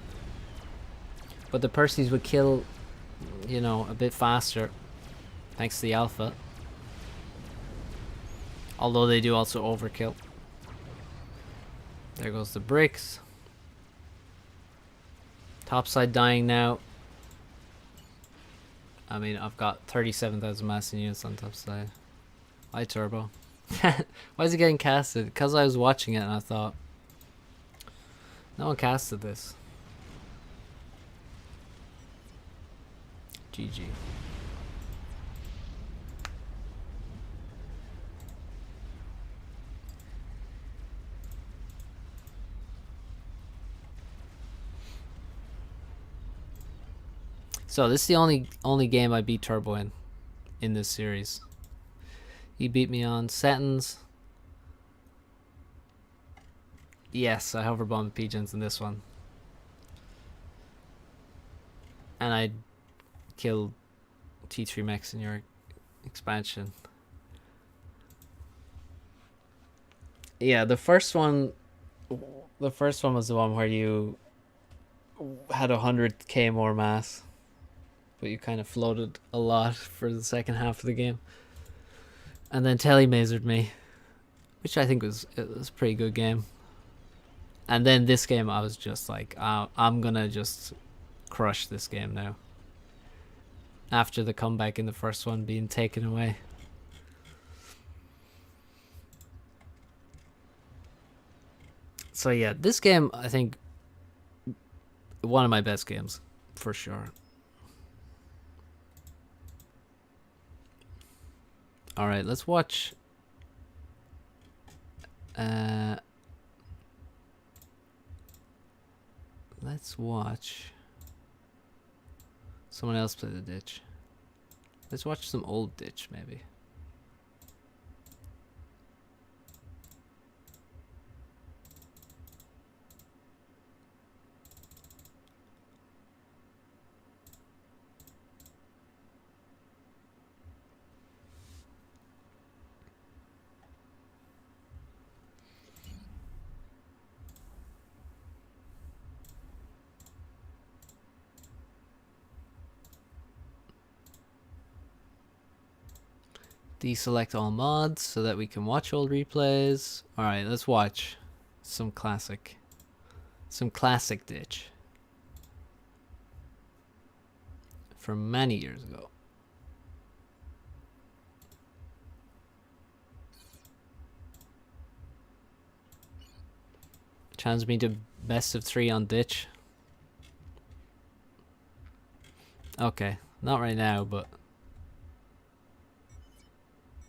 But the Percys would kill, you know, a bit faster. Thanks to the alpha. Although they do also overkill. There goes the bricks. Topside dying now. I mean, I've got 37,000 mass in units on top side. Hi, Turbo. Why is it getting casted? Because I was watching it and I thought, no one casted this. GG. So this is the only game I beat Turbo in this series. He beat me on settings. Yes, I hoverbombed pigeons in this one. And I killed T3 mechs in your expansion. Yeah, the first one was the one where you had 100k more mass, but you kind of floated a lot for the second half of the game. And then telemasered me, which I think was a pretty good game. And then this game, I was just like, I'm gonna just crush this game now. After the comeback in the first one being taken away. So yeah, this game, I think, one of my best games, for sure. Alright, let's watch... let's watch... someone else play the ditch. Let's watch some old ditch, maybe. Deselect all mods so that we can watch old replays. Alright, let's watch some classic ditch from many years ago. Challenge me to best of 3 on ditch. Okay, not right now, but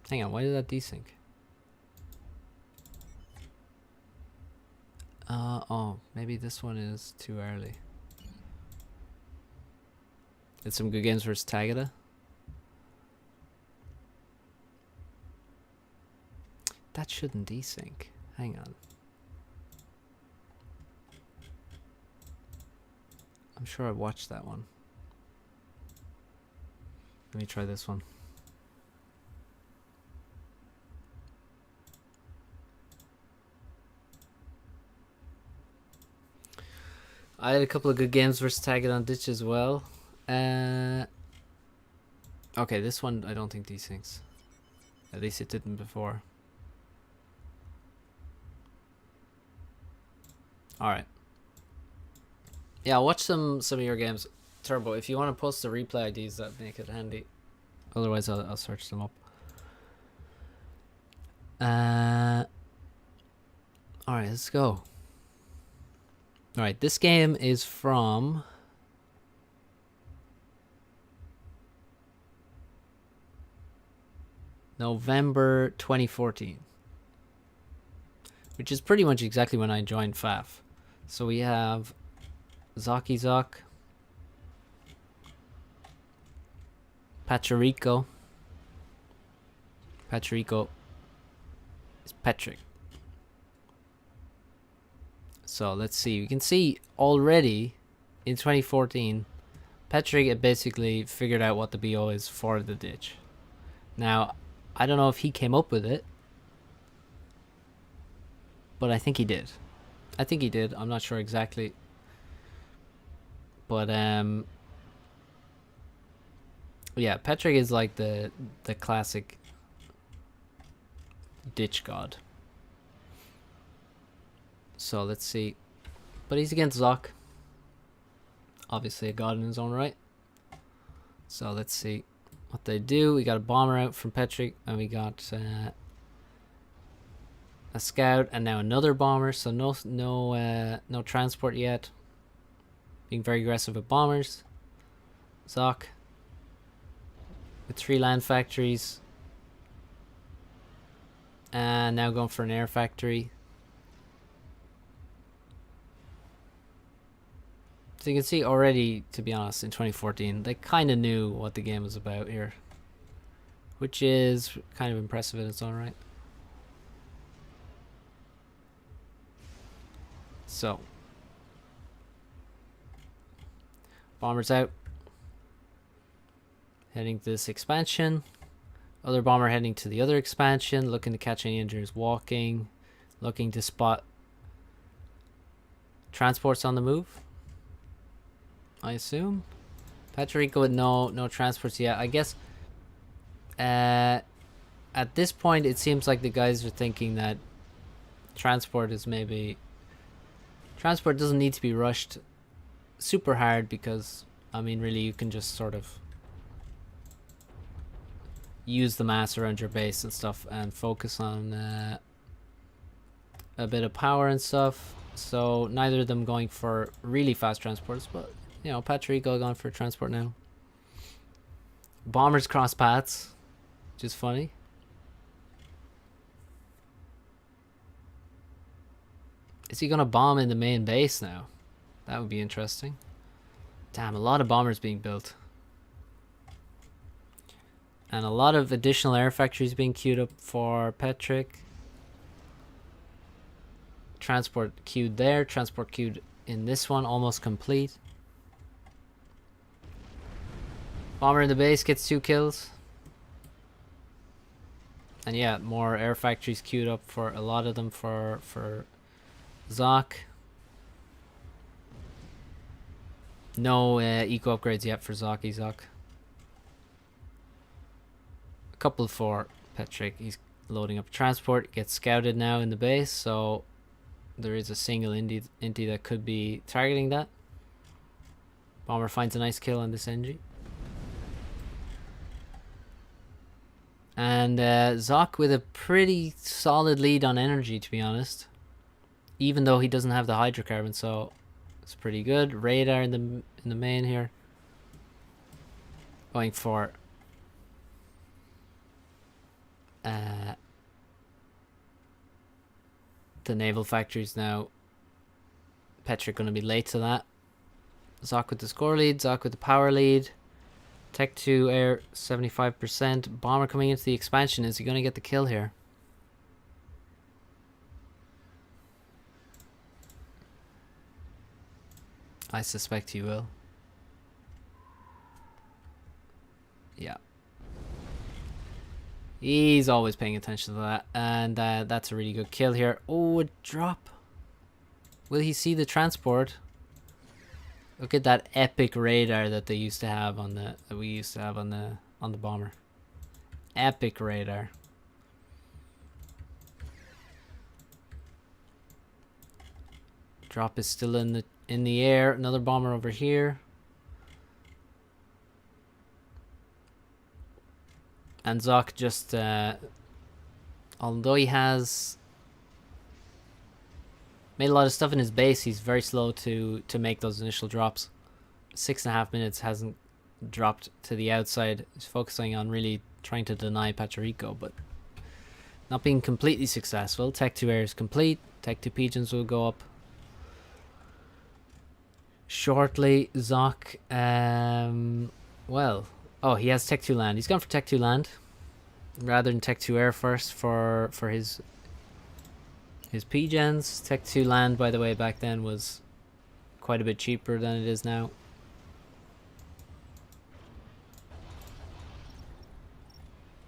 hang on, why did that desync? Oh, maybe this one is too early. It's some good games versus Tagada. That shouldn't desync. Hang on. I'm sure I watched that one. Let me try this one. I had a couple of good games versus Tagada on ditch as well. Okay, this one I don't think desyncs. At least it didn't before. Alright. Yeah, I'll watch some of your games. Turbo, if you want to post the replay IDs, that make it handy. Otherwise, I'll search them up. Alright, let's go. Alright, this game is from... November 2014. Which is pretty much exactly when I joined FAF. So we have Zaki Zok, Pachirico. Pachirico is Patrick. So let's see. We can see already in 2014, Patrick had basically figured out what the BO is for the ditch. Now, I don't know if he came up with it, but I think he did. I think he did. I'm not sure exactly. But yeah, Patrick is like the classic ditch god. So let's see. But he's against Zok. Obviously a god in his own right. So let's see what they do. We got a bomber out from Petric, and we got a scout, and now another bomber. So no transport yet. Being very aggressive with bombers. Zoc with 3 land factories, and now going for an air factory. So you can see already, to be honest, in 2014, they kind of knew what the game was about here, which is kind of impressive in its own right. So, bombers out, heading to this expansion. Other bomber heading to the other expansion, looking to catch any engineers walking, looking to spot transports on the move, I assume. Patrico with no transports yet. I guess at this point it seems like the guys are thinking that transport doesn't need to be rushed super hard, because I mean really you can just sort of use the mass around your base and stuff and focus on a bit of power and stuff. So neither of them going for really fast transports, but you know, Patrico going for transport now. Bombers cross paths, which is funny. Is he gonna bomb in the main base now? That would be interesting. Damn, a lot of bombers being built. And a lot of additional air factories being queued up for Petric. Transport queued there. Transport queued in this one. Almost complete. Bomber in the base gets 2 kills. And yeah, more air factories queued up for a lot of them for Zoc. No eco upgrades yet for Zoc. A couple for Petric. He's loading up transport. Gets scouted now in the base, so there is a single Indy that could be targeting that. Bomber finds a nice kill on this Engie. And Zoc with a pretty solid lead on energy, to be honest. Even though he doesn't have the hydrocarbon, so it's pretty good. Radar in the main here. Going for the naval factories now. Petric going to be late to that. Zoc with the score lead. Zoc with the power lead. Tech 2 air 75%. Bomber coming into the expansion. Is he going to get the kill here? I suspect he will. Yeah. He's always paying attention to that. And that's a really good kill here. Oh, a drop. Will he see the transport? Look at that epic radar that we used to have on the bomber. Epic radar. Drop is still in the air. Another bomber over here. And Zoc just although he has made a lot of stuff in his base, he's very slow to make those initial drops. 6.5 minutes, hasn't dropped to the outside. He's focusing on really trying to deny Patrico, but not being completely successful. Tech 2 air is complete. Tech 2 pigeons will go up shortly. Zoc, well, oh, he has Tech 2 land. He's gone for Tech 2 land rather than Tech 2 air first for his P-gens. Tech 2 land, by the way, back then was quite a bit cheaper than it is now.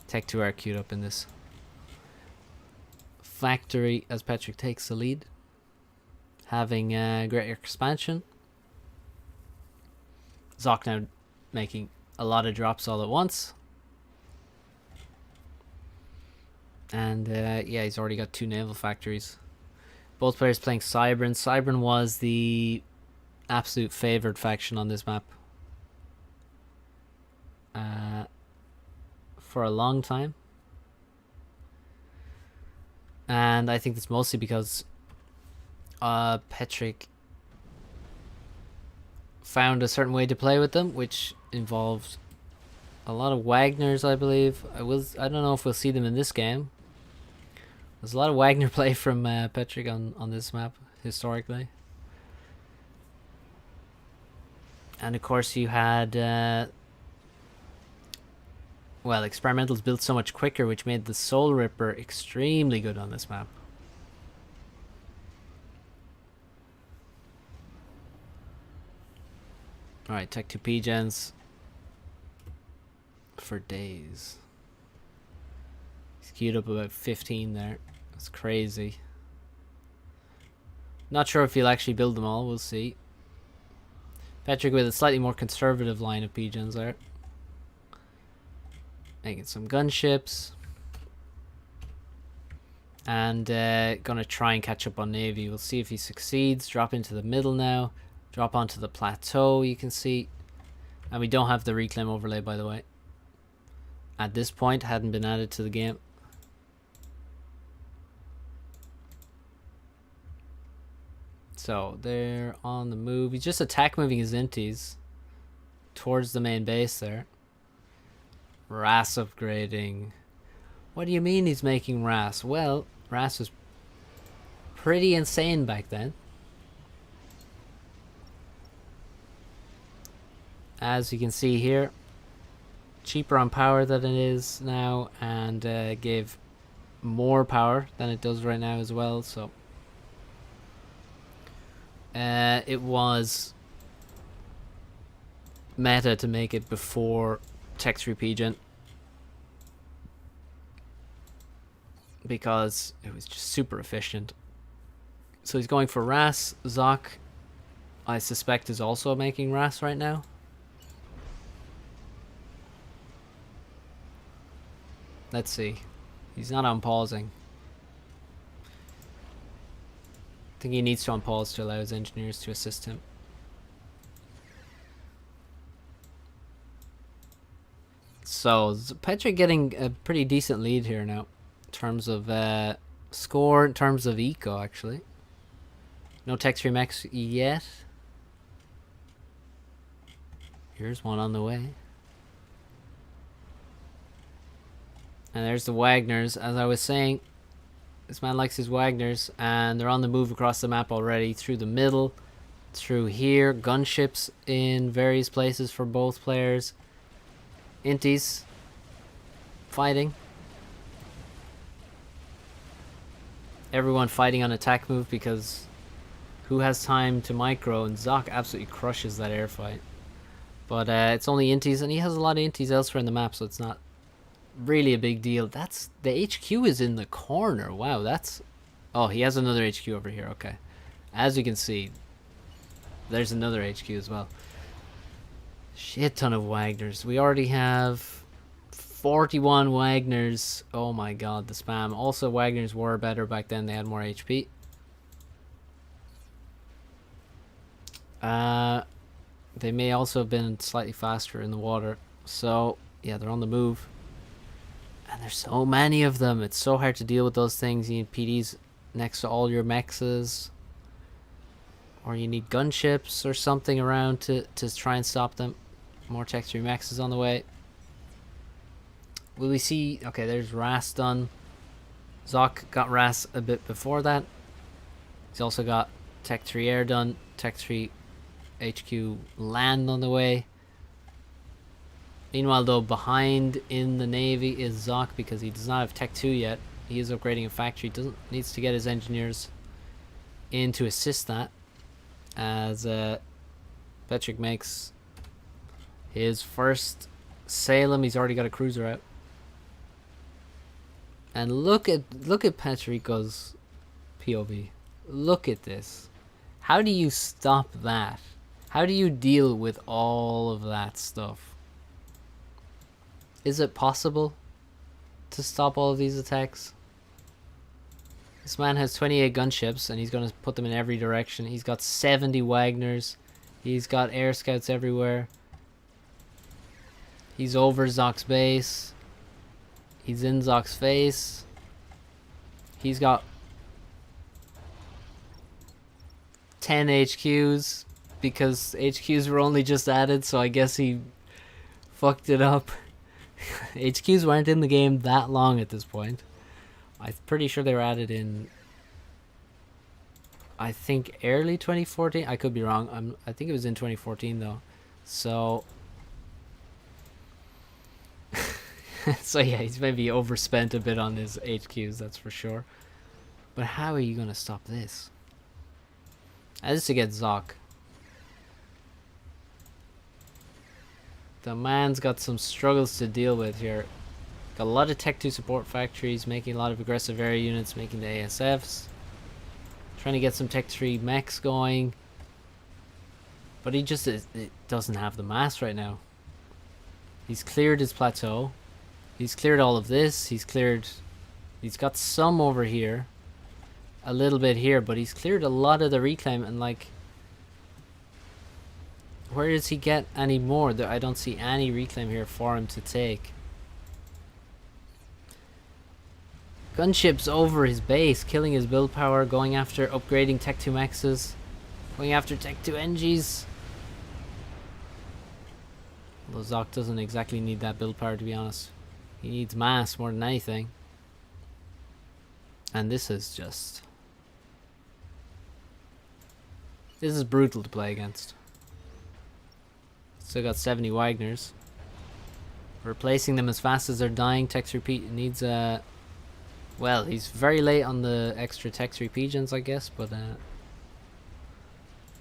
Tech 2 air queued up in this factory as Petric takes the lead, having a great expansion. Zoc now making a lot of drops all at once. And yeah, he's already got 2 naval factories. Both players playing Cybran. Cybran was the absolute favored faction on this map. for a long time. And I think that's mostly because Petric found a certain way to play with them, which involved a lot of Wagners, I believe. I don't know if we'll see them in this game. There's a lot of Wagner play from Petric on this map, historically. And of course you had... well, Experimentals built so much quicker, which made the Soul Ripper extremely good on this map. Alright, Tech 2 P-Gens for days. He's queued up about 15 there. That's crazy. Not sure if he'll actually build them all, we'll see. Petric with a slightly more conservative line of P-Gens there. Making some gunships. And gonna try and catch up on Navy. We'll see if he succeeds. Drop into the middle now. Drop onto the plateau, you can see. And we don't have the reclaim overlay, by the way. At this point, hadn't been added to the game. So they're on the move. He's just attack moving his inties towards the main base there. RAS upgrading. What do you mean he's making RAS? Well, RAS was pretty insane back then. As you can see here, cheaper on power than it is now, and gave more power than it does right now as well. So it was meta to make it before Tech 3 P-Gen, because it was just super efficient. So he's going for RAS. Zoc, I suspect, is also making RAS right now. Let's see. He's not unpausing. I think he needs to unpause to allow his engineers to assist him. So, Petric getting a pretty decent lead here now. In terms of score, in terms of eco, actually. No Tech 3 mechs yet. Here's one on the way. And there's the Wagners. As I was saying, this man likes his Wagners, and they're on the move across the map already, through the middle, through here. Gunships in various places for both players. Inties fighting. Everyone fighting on attack move, because who has time to micro? And Zoc absolutely crushes that air fight. But it's only Inties, and he has a lot of Inties elsewhere in the map, so it's not really a big deal. That's the HQ is in the corner. Wow, that's... Oh, he has another HQ over here. Okay. As you can see, there's another HQ as well. Shit ton of Wagners. We already have 41 Wagners. Oh my god, the spam. Also, Wagners were better back then. They had more HP. They may also have been slightly faster in the water. So, yeah, they're on the move. And there's so many of them. It's so hard to deal with those things. You need PDs next to all your mexes. Or you need gunships or something around to try and stop them. More Tech 3 mexes on the way. Will we see... Okay, there's RAS done. Zoc got RAS a bit before that. He's also got Tech 3 air done. Tech 3 HQ land on the way. Meanwhile, though, behind in the Navy is Zoc, because he does not have Tech 2 yet. He is upgrading a factory. Needs to get his engineers in to assist that. As Petric makes his first Salem. He's already got a cruiser out. And look at Petrico's POV. Look at this. How do you stop that? How do you deal with all of that stuff? Is it possible to stop all of these attacks? This man has 28 gunships, and he's going to put them in every direction. He's got 70 Wagners. He's got air scouts everywhere. He's over Zoc's base. He's in Zock's face. He's got 10 HQs because HQs were only just added, so I guess he fucked it up. HQs weren't in the game that long at this point. I'm pretty sure they were added in, I think, early 2014. I could be wrong. I think it was in 2014 though. So so yeah, he's maybe overspent a bit on his HQs, that's for sure. But how are you gonna stop this? As to get Zoc. The man's got some struggles to deal with here. Got a lot of Tech 2 support factories, making a lot of aggressive area units, making the ASFs. Trying to get some Tech 3 mechs going. But he just it doesn't have the mass right now. He's cleared his plateau. He's cleared all of this. He's got some over here. A little bit here, but he's cleared a lot of the reclaim, and like, where does he get any more? I don't see any reclaim here for him to take. Gunships over his base, killing his build power, going after upgrading Tech 2 mexes, going after Tech 2 NGs. Although Zoc doesn't exactly need that build power, to be honest. He needs mass more than anything. And this is just... this is brutal to play against. Still got 70 Wagners. Replacing them as fast as they're dying. Text repeat needs a... well, he's very late on the extra text repeats, I guess, but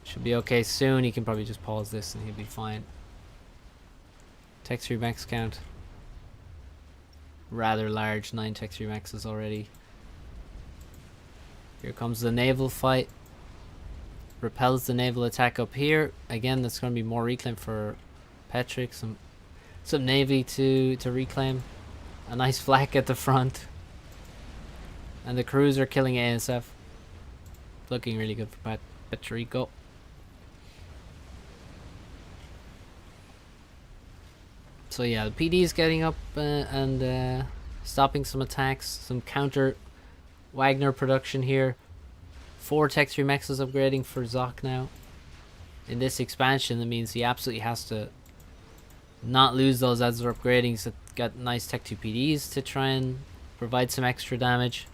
should be okay soon. He can probably just pause this and he'll be fine. Text max count. Rather large, 9 text maxes already. Here comes the naval fight. Repels the naval attack up here. Again, that's going to be more reclaim for Petric. Some navy to reclaim. A nice flak at the front. And the cruiser killing ASF. Looking really good for Petrico. So yeah, the PD is getting up and stopping some attacks. Some counter Wagner production here. 4 Tech 3 mexes upgrading for Zoc now. In this expansion, that means he absolutely has to not lose those as they're upgrading. He's got nice Tech 2 PDs to try and provide some extra damage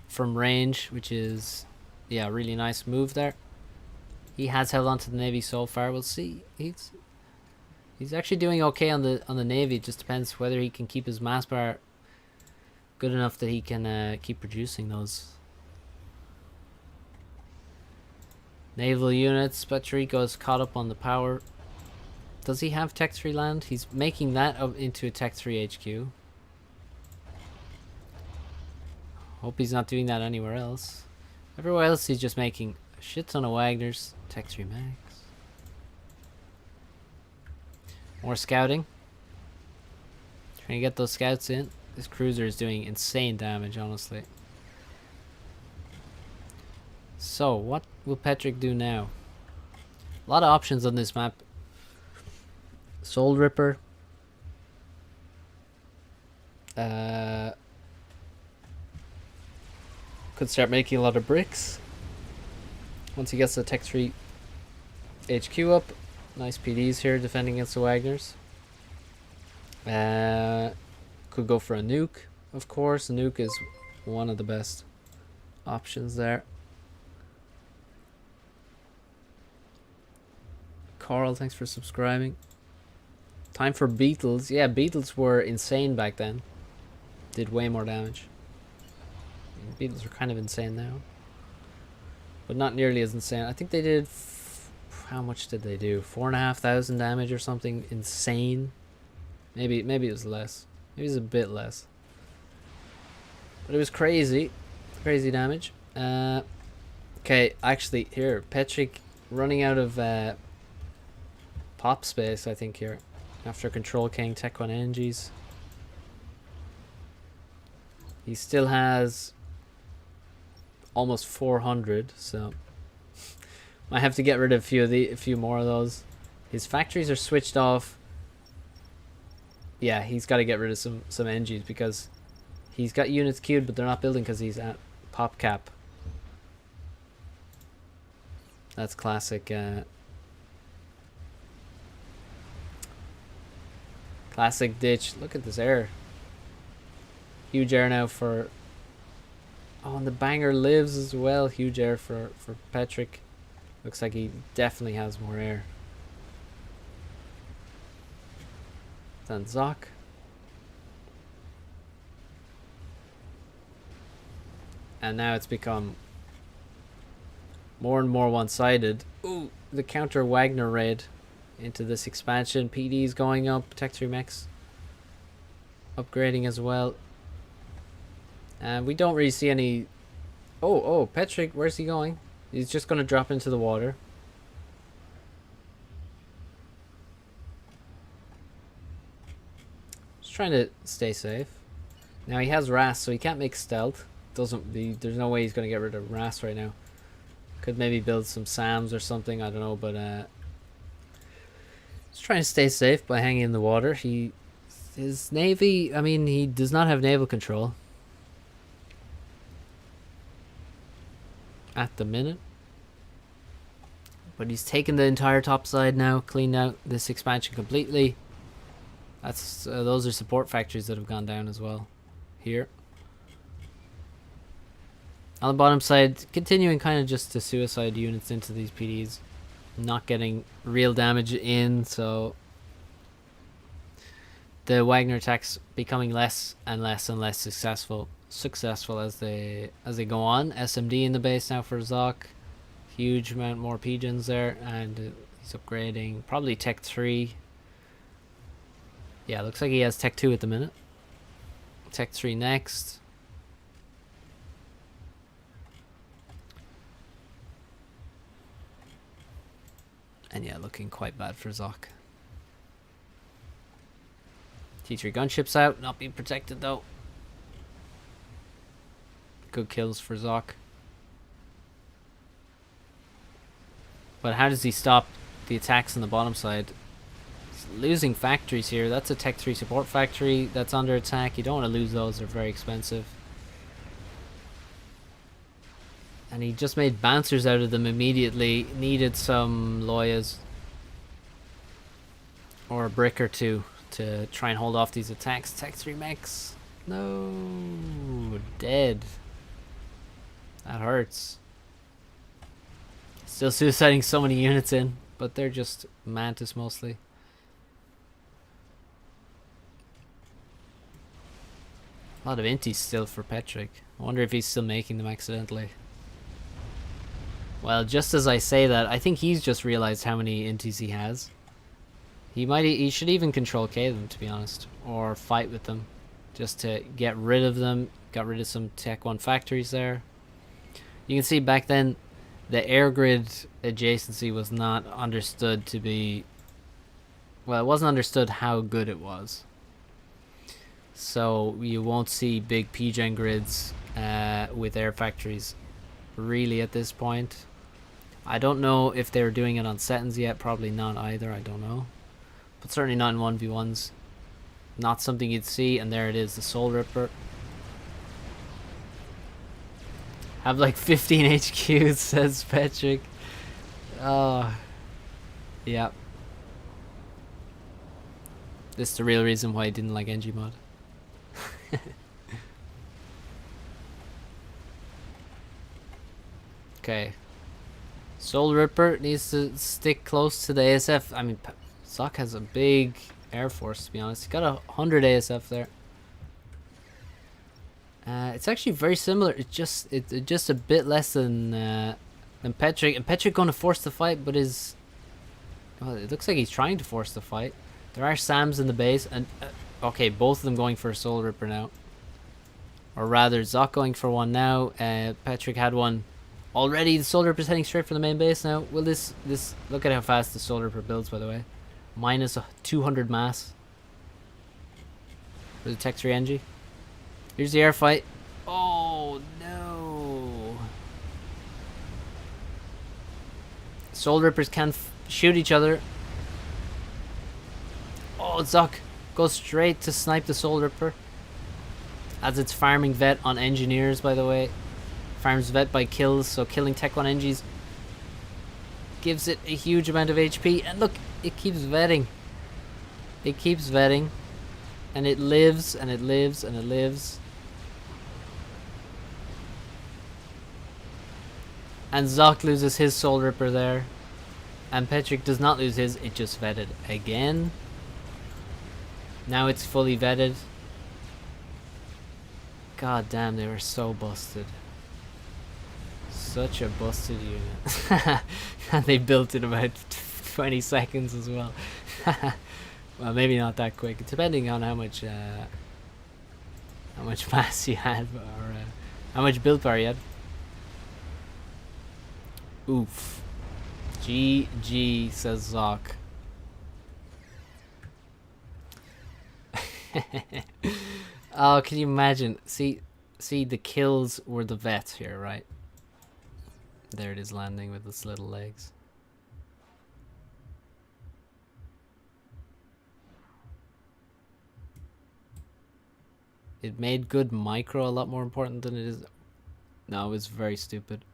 from range, which is, yeah, really nice move there. He has held on to the Navy so far. We'll see. He's actually doing okay on the Navy. It just depends whether he can keep his mass bar good enough that he can keep producing those. Naval units. Petrico's caught up on the power. Does he have Tech 3 land? He's making that up into a Tech 3 HQ. Hope he's not doing that anywhere else. Everywhere else he's just making a shit ton of Wagners. Tech 3 max. More scouting. Trying to get those scouts in. This cruiser is doing insane damage, honestly. So, what will Petric do now? A lot of options on this map. Soul Ripper. Could start making a lot of bricks. Once he gets the Tech 3 HQ up. Nice PDs here defending against the Wagners. Could go for a nuke, of course. A nuke is one of the best options there. Carl, thanks for subscribing. Time for Beetles. Yeah, Beetles were insane back then. Did way more damage. Beetles are kind of insane now, but not nearly as insane. I think they did... how much did they do? 4,500 damage or something insane. Maybe it was less. Maybe it was a bit less. But it was crazy. Crazy damage. Okay, actually here, Petric running out of pop space, I think, here. After Control King, Tech 1 energies. He still has almost 400, so I have to get rid of a few more of those. His factories are switched off. Yeah, he's got to get rid of some NGs because he's got units queued, but they're not building because he's at pop cap. That's classic. Classic ditch. Look at this air. Huge air now for... Oh, and the banger lives as well. Huge air for Petric. Looks like he definitely has more air than Zoc. And now it's become more and more one-sided. Ooh, the counter Wagner raid into this expansion. PD's going up. Tech 3 mechs upgrading as well. And we don't really see any... Oh, Petric, where's he going? He's just going to drop into the water. Just trying to stay safe. Now he has Ras, so he can't make stealth. There's no way he's going to get rid of Ras right now. Could maybe build some SAMs or something, I don't know, but he's trying to stay safe by hanging in the water. His navy, I mean, he does not have naval control at the minute, but he's taken the entire top side now, cleaned out this expansion completely. That's those are support factories that have gone down as well here. On the bottom side, continuing kind of just to suicide units into these PDs, not getting real damage in, so the Wagner attacks becoming less and less and less successful as they go on. SMD in the base now for Zoc. Huge amount more pigeons there, and he's upgrading probably Tech 3. Yeah, looks like he has Tech 2 at the minute. Tech 3 next. And yeah, looking quite bad for Zoc. T3 gunships out, not being protected though. Good kills for Zoc. But how does he stop the attacks on the bottom side? He's losing factories here. That's a Tech 3 support factory that's under attack. You don't want to lose those, they're very expensive. And he just made bouncers out of them immediately. Needed some Loyas or a brick or two to try and hold off these attacks. Tech 3 mechs. No. Dead. That hurts. Still suiciding so many units in, but they're just Mantis mostly. A lot of inties still for Petric. I wonder if he's still making them accidentally. Well, just as I say that, I think he's just realized how many inties he has. He should even control K them, to be honest, or fight with them, just to get rid of them. Got rid of some Tech 1 factories there. You can see back then, the air grid adjacency was not understood to be... Well, it wasn't understood how good it was. So you won't see big PGen grids with air factories really at this point. I don't know if they were doing it on Settins yet. Probably not either. I don't know. But certainly not in 1v1s. Not something you'd see. And there it is, the Soul Ripper. Have like 15 HQs, says Petric. Oh. Yeah. This is the real reason why I didn't like NGMod. Okay. Soul Ripper needs to stick close to the ASF. I mean, Zoc has a big air force, to be honest. He's got 100 ASF there. It's actually very similar. It's just a bit less than Petric. And Petric going to force the fight, but is... Well, it looks like he's trying to force the fight. There are SAMs in the base, and okay, both of them going for a Soul Ripper now. Or rather, Zoc going for one now. Petric had one already. The Soul Ripper's heading straight for the main base now. Will this look at how fast the Soul Ripper builds, by the way. Minus 200 mass for the Tech 3 NG. Here's the air fight. Oh no! Soul Rippers can shoot each other. Oh, Zoc Go straight to snipe the Soul Ripper. As it's farming vet on engineers, by the way. Farms vet by kills, so killing Tech 1 Engies gives it a huge amount of HP. And look, it keeps vetting. It keeps vetting. And it lives, and it lives, and it lives. And Zoc loses his Soul Ripper there. And Petric does not lose his, it just vetted again. Now it's fully vetted. God damn, they were so busted. Such a busted unit. And they built in about 20 seconds as well. Well, maybe not that quick, depending on how much mass you had, or how much build power you had. Oof. GG, says Zoc. Oh, can you imagine? See, the kills were the vets here, right? There it is landing with its little legs. It made good micro a lot more important than it is. No, it was very stupid.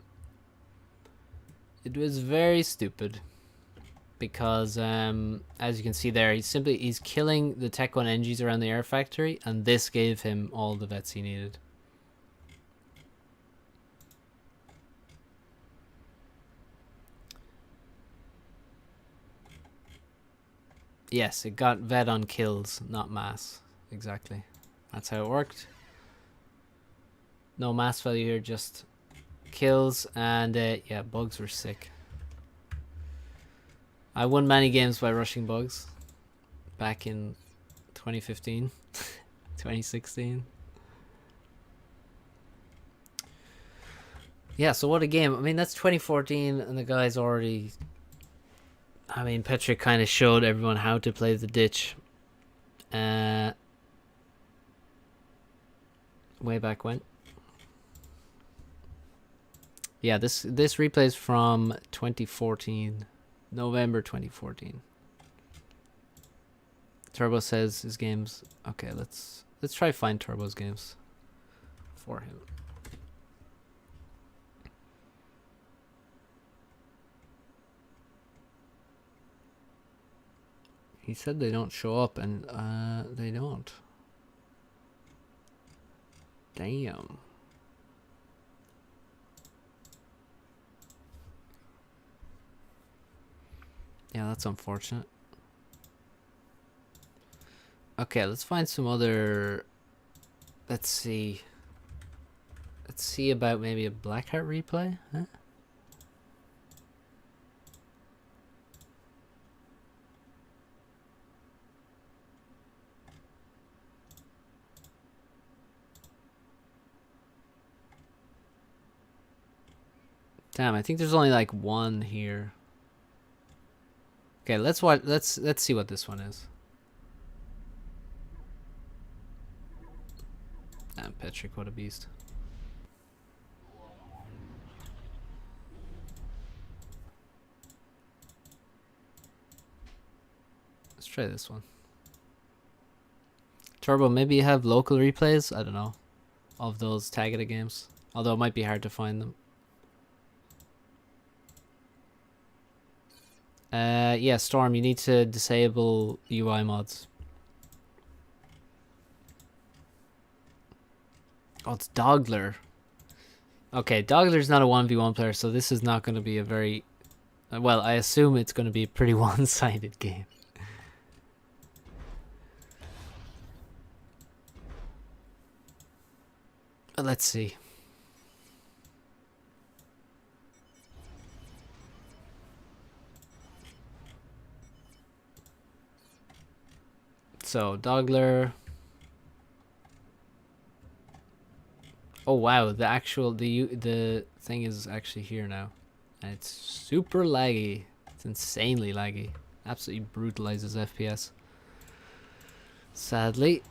It was very stupid. Because, as you can see there, he's killing the Tech 1 Engies around the air factory, and this gave him all the vets he needed. Yes, it got vet on kills, not mass. Exactly. That's how it worked. No mass value here, just kills, and yeah, bugs were sick. I won many games by rushing bugs back in 2015, 2016. Yeah, so what a game. I mean, that's 2014, and the guy's already... I mean, Petric kind of showed everyone how to play the ditch. Way back when. Yeah, this replay is from 2014. November 2014. Turbo says his games. Okay, let's try find Turbo's games for him. He said they don't show up, and they don't. Damn. Yeah, that's unfortunate. Okay, let's find some other... Let's see. Let's see about maybe a Blackheart replay, huh? Damn, I think there's only like one here. Okay, let's watch. Let's see what this one is. Damn, Petric, what a beast. Let's try this one. Turbo, maybe you have local replays? I don't know. Of those Tagada games. Although it might be hard to find them. Yeah, Storm, you need to disable UI mods. Oh, it's Dogler. Okay, Dogler's not a 1v1 player, so this is not going to be a very... Well, I assume it's going to be a pretty one-sided game. But let's see. So, Dogler... Oh wow, the thing is actually here now. And it's super laggy. It's insanely laggy. Absolutely brutalizes FPS. Sadly.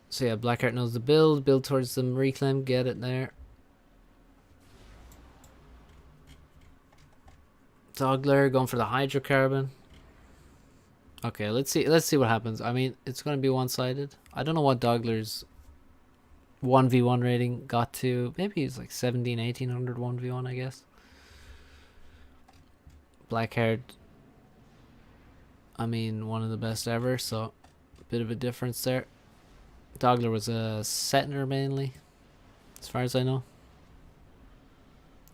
So yeah, Blackheart knows the build. Build towards the reclaim. Get it there. Dogler going for the hydrocarbon. Okay, let's see what happens. I mean, it's gonna be one-sided. I don't know what Dogler's 1v1 rating got to. Maybe it's like 17, 1800 1v1, I guess. Blackheart, I mean, one of the best ever, so a bit of a difference there. Dogler was a Setner mainly, as far as I know.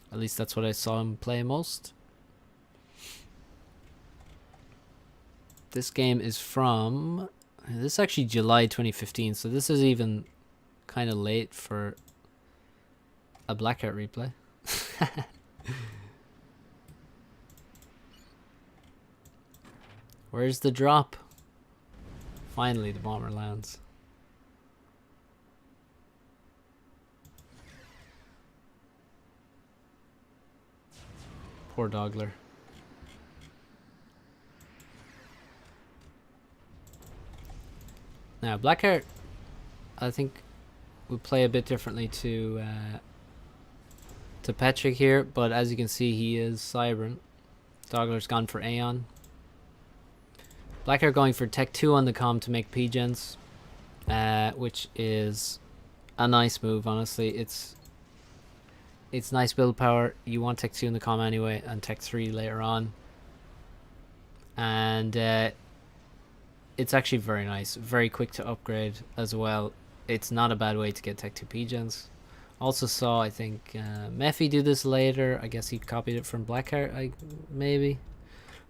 At least that's what I saw him play most. This game is from... This is actually July 2015, so this is even kind of late for a Blackheart replay. Where's the drop? Finally, the bomber lands. Poor Dogler. Now, Blackheart, I think, would play a bit differently to Petric here, but as you can see, he is Cybran. Dogler's gone for Aeon. Blackheart going for Tech 2 on the com to make P-Gens, which is a nice move, honestly. It's nice build power. You want Tech 2 in the com anyway, and Tech 3 later on. And it's actually very nice. Very quick to upgrade as well. It's not a bad way to get Tech 2 P-Gens. Also saw, I think, Mephi do this later. I guess he copied it from Blackheart, maybe.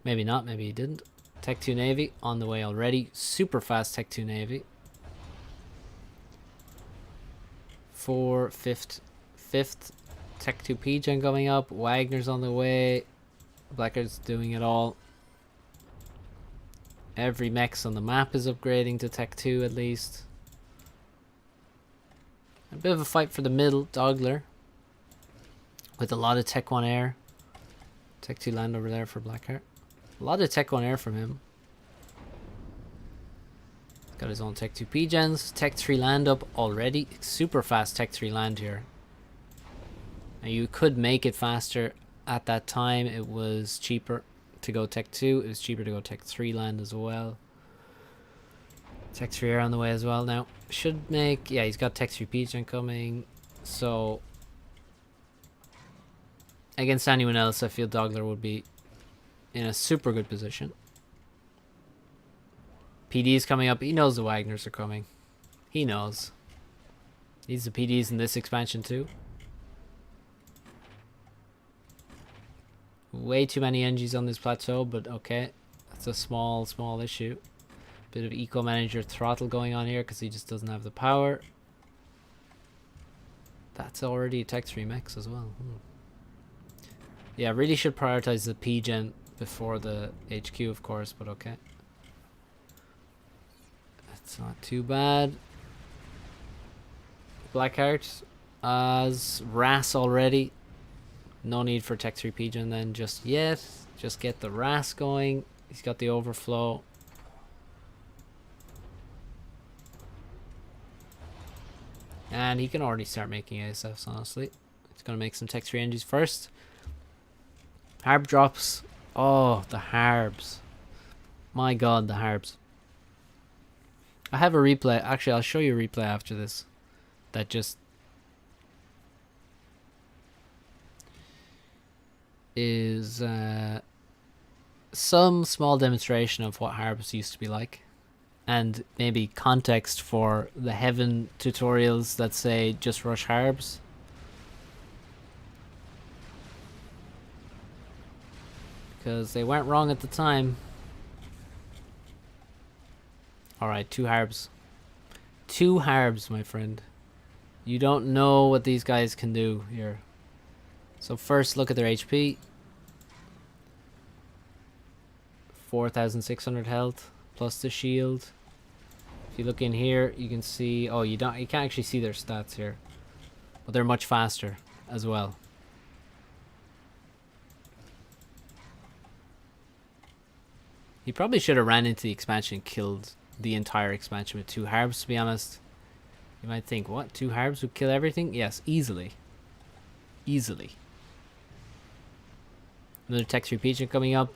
Maybe not, maybe he didn't. Tech 2 Navy on the way already. Super fast Tech 2 Navy. 4th, 5th Tech 2 P-Gen going up. Wagner's on the way. Blackheart's doing it all. Every mechs on the map is upgrading to Tech 2 at least. A bit of a fight for the middle. Dogler with a lot of Tech 1 air. Tech 2 land over there for Blackheart. A lot of Tech 1 air from him. Got his own Tech 2 P-Gens. Tech 3 land up already. Super fast Tech 3 land here. Now you could make it faster. At that time it was cheaper to go Tech 2. It was cheaper to go Tech 3 land as well. Tech 3 air on the way as well now. Should make... Yeah, he's got Tech 3 P-Gen coming. So against anyone else, I feel Dogler would be in a super good position. PD's coming up. He knows the Wagners are coming. He knows. Needs the PDs in this expansion too. Way too many NGs on this plateau, but okay. That's a small issue. Bit of Eco Manager throttle going on here because he just doesn't have the power. That's already a Tech 3 mechs as well. Yeah, really should prioritize the P-Gen before the HQ, of course, but okay. That's not too bad. Blackheart as RAS already. No need for Tech 3 P-Gen then just yet. Just get the RAS going. He's got the overflow. And he can already start making ASFs, honestly. He's going to make some Tech 3 NGs first. Harb drops. Oh, the Harbs. My god, the Harbs. I have a replay. Actually, I'll show you a replay after this. That just is some small demonstration of what Harbs used to be like. And maybe context for the Heaven tutorials that say just rush Harbs. Because they weren't wrong at the time. Alright, 2 Harbs. 2 Harbs, my friend. You don't know what these guys can do here. So first, look at their HP. 4,600 health plus the shield. If you look in here, you can see. Oh, you can't actually see their stats here, but they're much faster as well. He probably should have ran into the expansion and killed the entire expansion with 2 Harbs, to be honest. You might think, what? 2 Harbs would kill everything? Yes, easily. Easily. Another Tech 3 P-Gen coming up.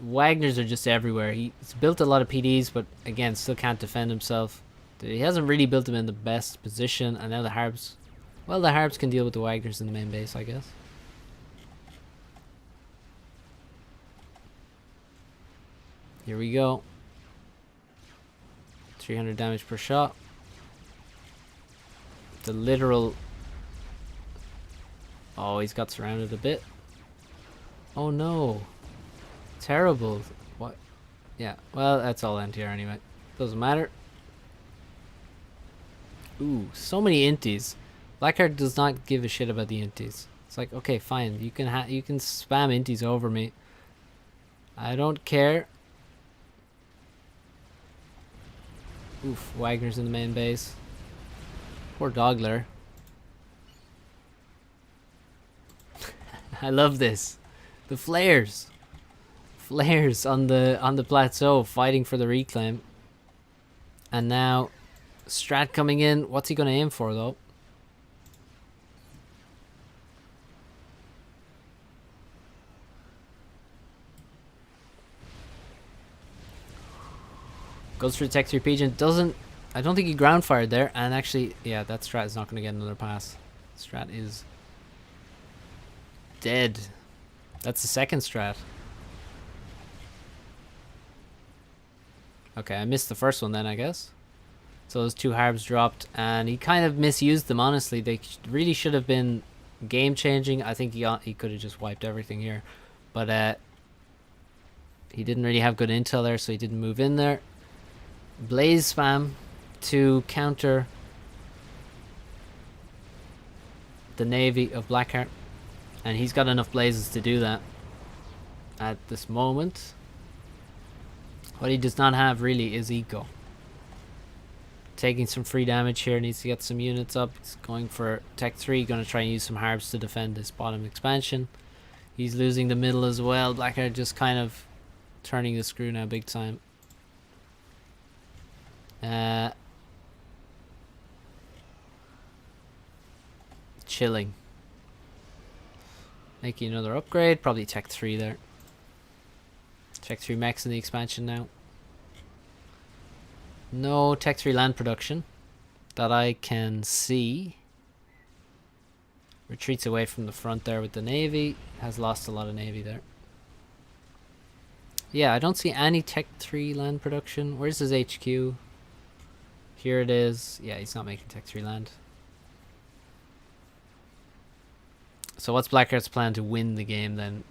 Wagners are just everywhere. He's built a lot of PDs, but again, still can't defend himself. He hasn't really built them in the best position, and now the Harbs. Well, the Harbs can deal with the Wagners in the main base, I guess. Here we go. 300 damage per shot. The literal... Oh, he's got surrounded a bit. Oh no. Terrible. What? Yeah, well, that's all end here anyway. Doesn't matter. Ooh, so many inties. Blackheart does not give a shit about the inties. It's like, okay, fine. You can spam inties over me. I don't care. Oof, Wagner's in the main base. Poor Dogler. I love this. The flares. Flares on the plateau fighting for the reclaim. And now Strat coming in. What's he gonna aim for though? Goes for the Tech 3 Pigeon. Doesn't... I don't think he ground fired there. And actually, yeah, that Strat is not going to get another pass. Strat is dead. That's the second Strat. Okay, I missed the first one then, I guess. So those two Harbs dropped. And he kind of misused them, honestly. They really should have been game-changing. I think he could have just wiped everything here. But he didn't really have good intel there, so he didn't move in there. Blaze spam to counter the navy of Blackheart, and he's got enough blazes to do that at this moment. What he does not have really is eco. Taking some free damage here, needs to get some units up. He's going for Tech 3, going to try and use some Harbs to defend this bottom expansion. He's losing the middle as well. Blackheart just kind of turning the screw now big time. Chilling. Making another upgrade. Probably Tech 3 there. Tech 3 mechs in the expansion now. No Tech 3 land production that I can see. Retreats away from the front there with the navy. Has lost a lot of navy there. Yeah, I don't see any Tech 3 land production. Where's his HQ? Here it is. Yeah, he's not making Tech 3 land. So what's Blackheart's plan to win the game then?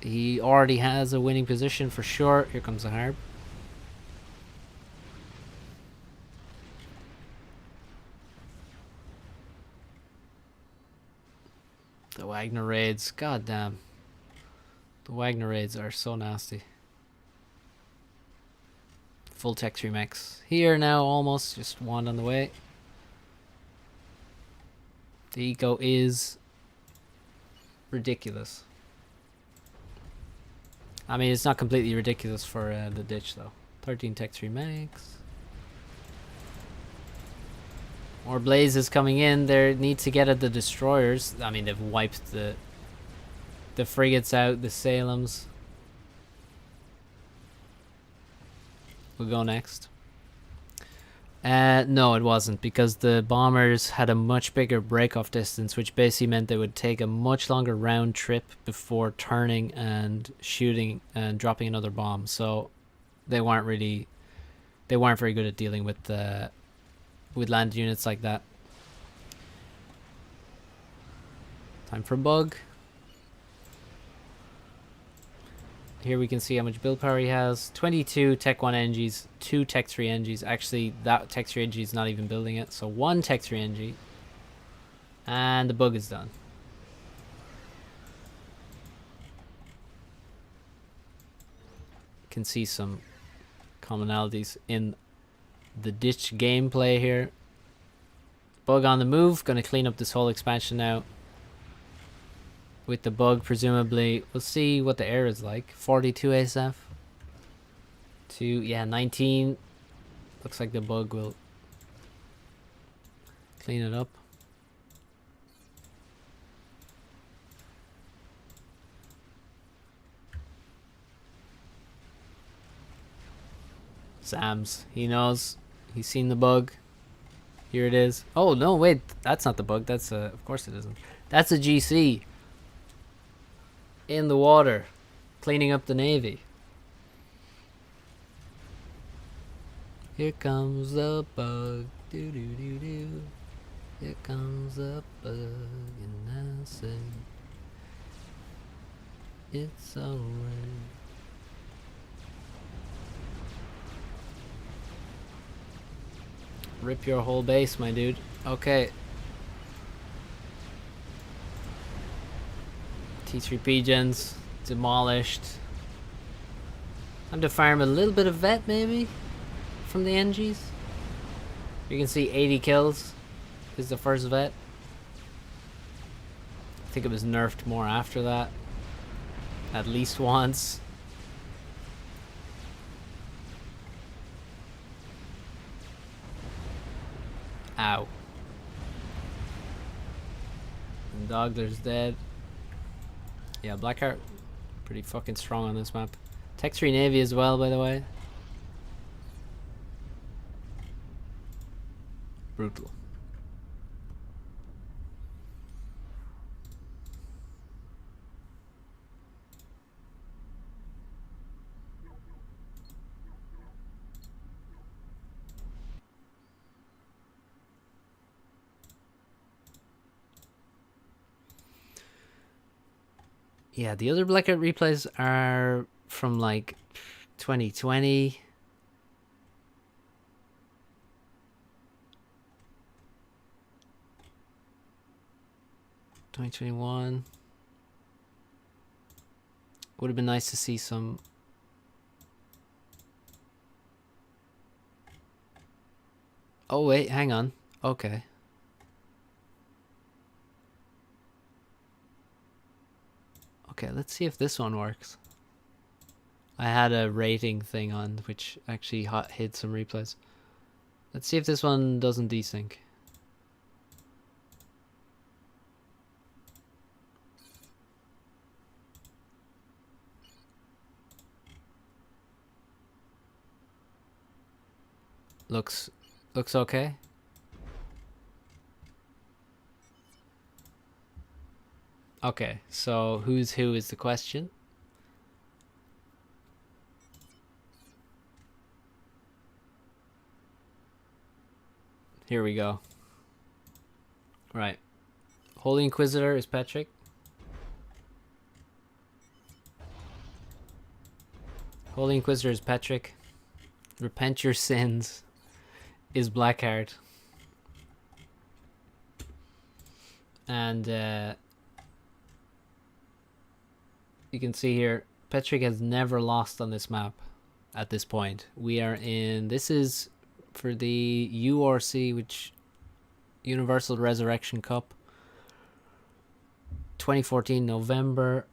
He already has a winning position for sure. Here comes the Harb. The Wagner raids. God damn. The Wagner raids are so nasty. Full Tech 3 mechs. Here now almost. Just one on the way. The eco is ridiculous. I mean, it's not completely ridiculous for the ditch though. 13 Tech 3 mechs. More blazes coming in. They need to get at the destroyers. I mean, they've wiped the frigates out, the Salems. We'll go next. No, it wasn't, because the bombers had a much bigger break-off distance, which basically meant they would take a much longer round trip before turning and shooting and dropping another bomb. So they weren't very good at dealing with land units like that. Time for bug. Here we can see how much build power he has. 22 Tech 1 NGs, 2 Tech 3 NGs. Actually, that Tech 3 NG is not even building it. So 1 Tech 3 NG. And the bug is done. Can see some commonalities in the ditch gameplay here. Bug on the move. Going to clean up this whole expansion now. With the bug, presumably. We'll see what the air is like. 42 ASF. Yeah, 19. Looks like the bug will clean it up. Sam's. He knows. He's seen the bug. Here it is. Oh, no, wait. That's not the bug. That's a... Of course it isn't. That's a GC. In the water. Cleaning up the Navy. Here comes the bug. Do do do do. Here comes the bug. And I say... It's alright. Rip your whole base, my dude. Okay. T3P gens demolished. Time to farm a little bit of vet, maybe? From the NGs. You can see 80 kills is the first vet. I think it was nerfed more after that. At least once. Ow. And Dogler's dead. Yeah, Blackheart pretty fucking strong on this map. Tech 3 Navy as well, by the way. Brutal. Yeah, the other Blackout replays are from like 2020. ...2021. Would have been nice to see some... Oh wait, hang on. Okay. Okay, let's see if this one works. I had a rating thing on which actually hid some replays. Let's see if this one doesn't desync. Looks okay. Okay, so who's who is the question? Here we go. Right. Holy Inquisitor is Patrick. Holy Inquisitor is Patrick. Repent your sins is Blackheart. And you can see here, Patrick has never lost on this map at this point. We are in, this is for the URC, which Universal Resurrection Cup. 2014 November.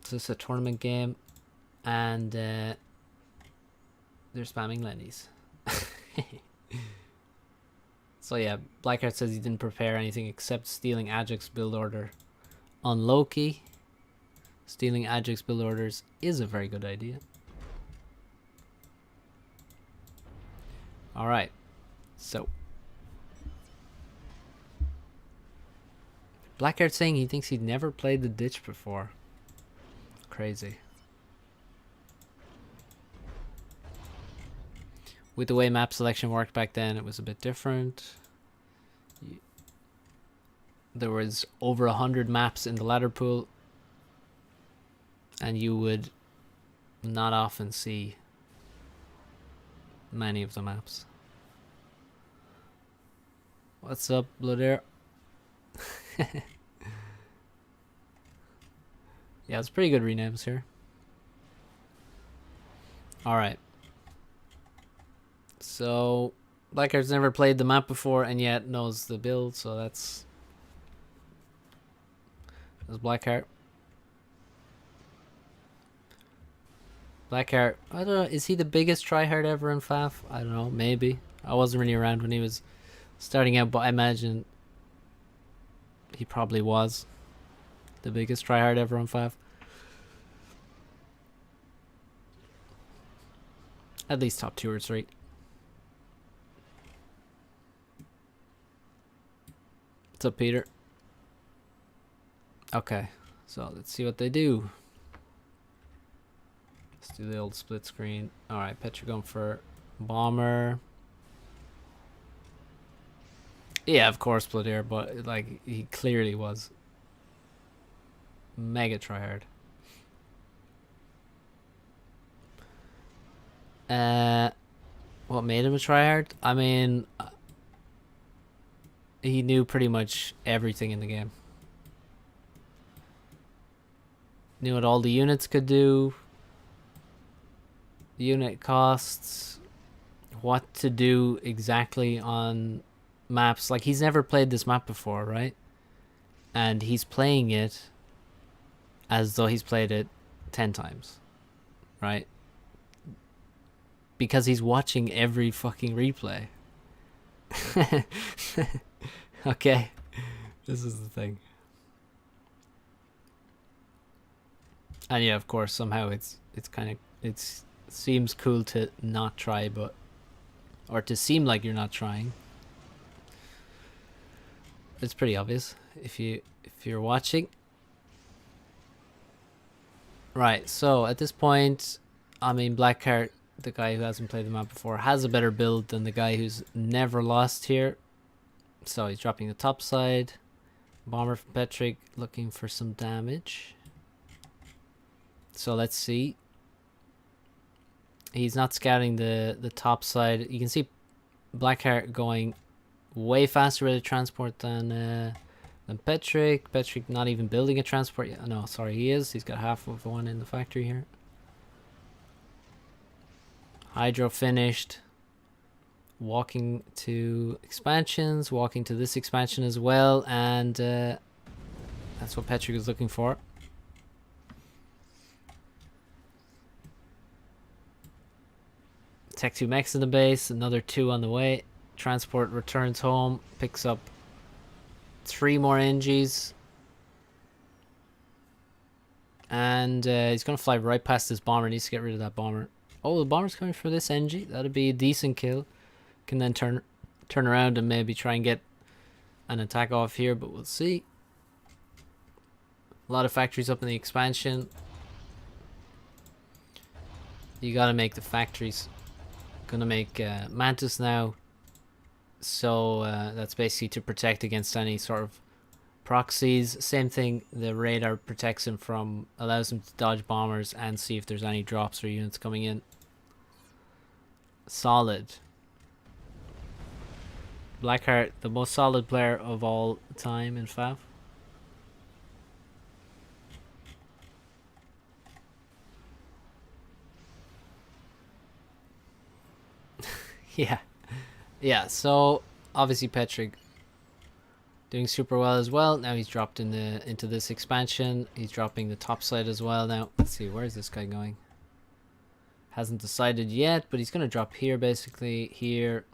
So this is a tournament game. And they're spamming Lenny's. So yeah, Blackheart says he didn't prepare anything except stealing Ajax build order on Loki. Stealing Ajax build orders is a very good idea. Alright, so Blackheart saying he thinks he'd never played the ditch before. Crazy. With the way map selection worked back then, it was a bit different. There was over 100 maps in the ladder pool, and you would not often see many of the maps. What's up, Bloodair? Yeah, it's pretty good renames here. Alright. So, Blackheart's never played the map before and yet knows the build, so that's Blackheart. Blackheart, I don't know, is he the biggest tryhard ever in FAF? I don't know, maybe. I wasn't really around when he was starting out, but I imagine he probably was the biggest tryhard ever on FAF. At least top 2 or 3. What's up, Peter? Okay, so let's see what they do. Let's do the old split screen. Alright, Petra going for bomber. Yeah, of course, Bloodier, but like he clearly was mega tryhard. What made him a tryhard? I mean, he knew pretty much everything in the game. Knew what all the units could do, unit costs, what to do exactly on maps. Like, he's never played this map before, right? And he's playing it as though he's played it 10 times, right? Because he's watching every fucking replay. Okay, this is the thing. And yeah, of course, somehow it seems cool to not try, but or to seem like you're not trying. It's pretty obvious if you're watching. Right, so at this point, I mean, Blackheart, the guy who hasn't played the map before, has a better build than the guy who's never lost here. So he's dropping the top side. Bomber from Petric looking for some damage. So let's see. He's not scouting the top side. You can see Blackheart going way faster with a transport than Petric. Petric not even building a transport yet. No, sorry, he is. He's got half of one in the factory here. Hydro finished. Walking to expansions. Walking to this expansion as well. And that's what Petric is looking for. Tech 2 mechs in the base. Another 2 on the way. Transport returns home. Picks up 3 more NGs. And he's going to fly right past this bomber. Needs to get rid of that bomber. Oh, the bomber's coming for this NG. That'd be a decent kill. Can then turn around and maybe try and get an attack off here, but we'll see. A lot of factories up in the expansion. You gotta make the factories. Gonna make Mantis now. So that's basically to protect against any sort of proxies. Same thing, the radar protects him from, allows him to dodge bombers and see if there's any drops or units coming in. Solid. Blackheart, the most solid player of all time in FAF. Yeah, so obviously Petric doing super well as well. Now he's dropped into this expansion. He's dropping the top side as well now. Let's see, where is this guy going? Hasn't decided yet, but he's going to drop here basically, here.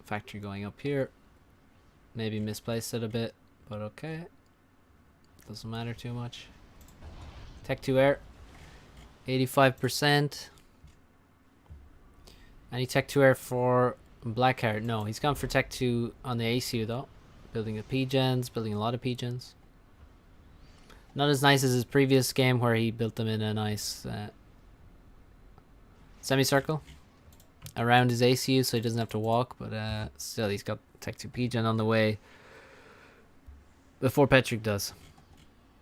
Factory going up here. Maybe misplaced it a bit, but okay. Doesn't matter too much. Tech 2 air. 85%. Any Tech 2 air for Blackheart? No, he's gone for Tech 2 on the ACU though. Building the P-gens, building a lot of P-gens. Not as nice as his previous game where he built them in a nice semicircle around his ACU so he doesn't have to walk, but still he's got Tech 2 P-gen on the way before Petric does.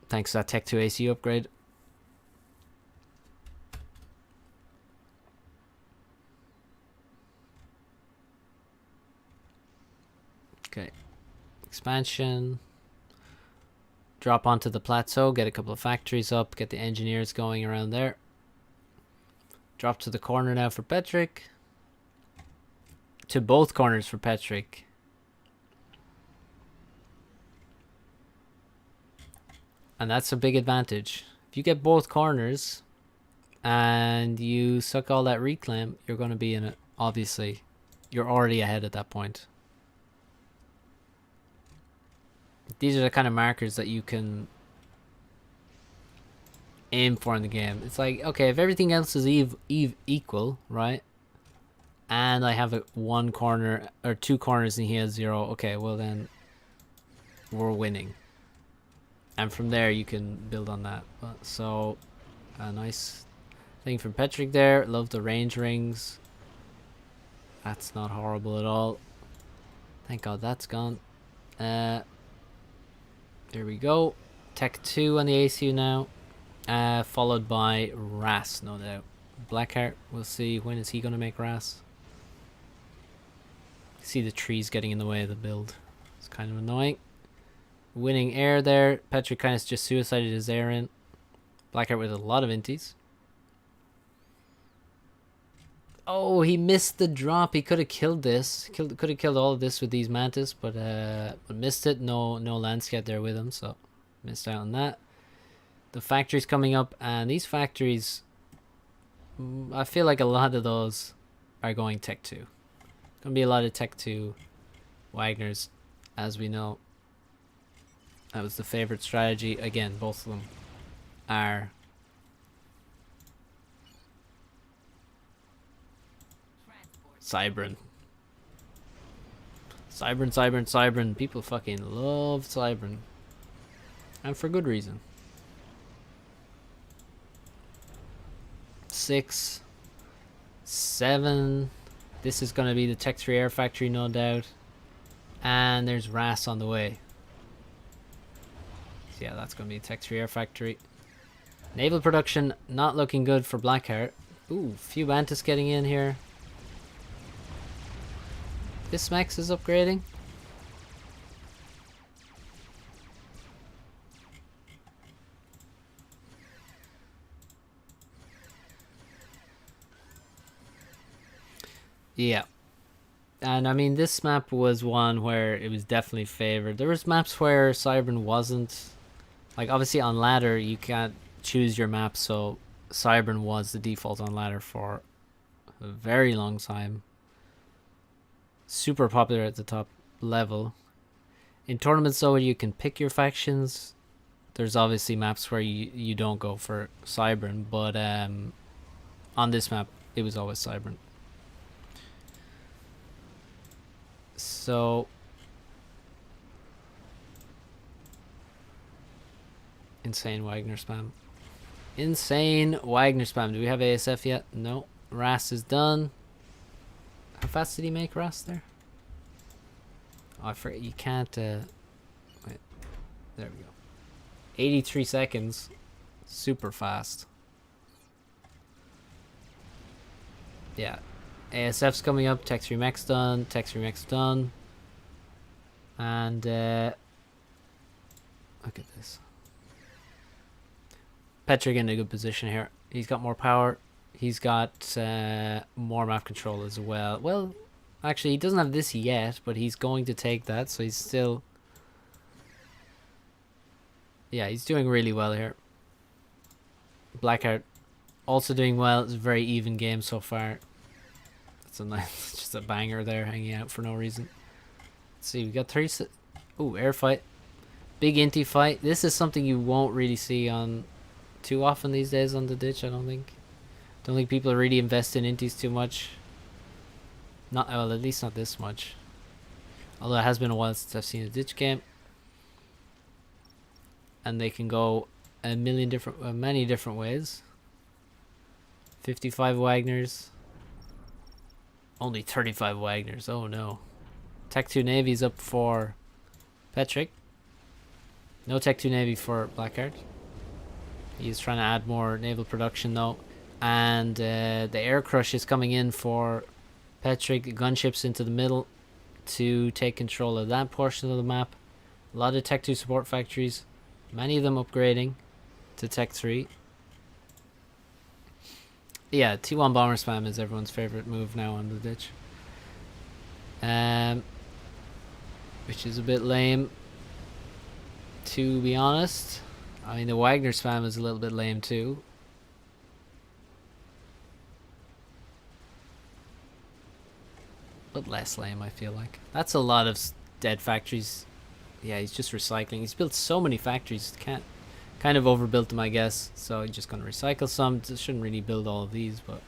Thanks to that Tech 2 ACU upgrade. Okay, expansion, drop onto the plateau, get a couple of factories up, get the engineers going around there. Drop to the corner now for Petric, to both corners for Petric. And that's a big advantage. If you get both corners and you suck all that reclaim, you're going to be in it. Obviously, you're already ahead at that point. These are the kind of markers that you can aim for in the game. It's like, okay, if everything else is equal, right? And I have one corner or two corners and he has 0. Okay, well then we're winning. And from there you can build on that. So a nice thing from Petric there. Love the range rings. That's not horrible at all. Thank God that's gone. There we go. Tech 2 on the ACU now. Followed by Ras, no doubt. Blackheart, we'll see. When is he going to make Ras? See the trees getting in the way of the build. It's kind of annoying. Winning air there. Petric kind of just suicided his air in. Blackheart with a lot of inties. Oh, he missed the drop. He could have killed this. Could have killed all of this with these mantis, but missed it. No landscape there with him, so missed out on that. The factory's coming up, and these factories, I feel like a lot of those are going Tech 2. Gonna be a lot of Tech 2 Wagners, as we know. That was the favorite strategy. Again, both of them are Cybran. Cybran. People fucking love Cybran. And for good reason. 6, 7. This is going to be the Tech 3 Air Factory, no doubt. And there's Ras on the way. So yeah, that's going to be Tech 3 Air Factory. Naval production not looking good for Blackheart. Ooh, few Mantis getting in here. This Max is upgrading. Yeah. And I mean, this map was one where it was definitely favored. There was maps where Cybran wasn't. Like, obviously on ladder, you can't choose your map, so Cybran was the default on ladder for a very long time. Super popular at the top level. In tournaments, though, you can pick your factions. There's obviously maps where you don't go for Cybran, but on this map, it was always Cybran. So insane Wagner spam. Insane Wagner spam. Do we have ASF yet? No. Ras is done. How fast did he make Ras there? Oh, I forget. You can't. Wait. There we go. 83 seconds. Super fast. Yeah. ASF's coming up. Tech 3 Mech's done. Tech 3 Mech's done. And look at this. Petric in a good position here. He's got more power. He's got more map control as well. Well, actually, he doesn't have this yet, but he's going to take that, so he's still... Yeah, he's doing really well here. Blackheart also doing well. It's a very even game so far. That's a nice, just a banger there, hanging out for no reason. Let's see, we got 3... Ooh, air fight. Big inty fight. This is something you won't really see on too often these days on the ditch, I don't think. Don't think people really invest in inties too much. Not, well, at least not this much. Although it has been a while since I've seen a ditch game. And they can go a million different, many different ways. 55 Wagners. Only 35 Wagners. Oh no. Tech 2 Navy's up for Petric. No Tech 2 Navy for Blackheart. He's trying to add more naval production though. And the air crush is coming in for Petric. Gunships into the middle to take control of that portion of the map. A lot of Tech 2 support factories. Many of them upgrading to Tech 3. Yeah, T1 bomber spam is everyone's favorite move now on the ditch. Which is a bit lame, to be honest. I mean, the Wagner spam is a little bit lame too. But less lame, I feel like. That's a lot of dead factories. Yeah, he's just recycling. He's built so many factories. Can't Kind of overbuilt them, I guess. So I'm just gonna recycle some. Shouldn't really build all of these, but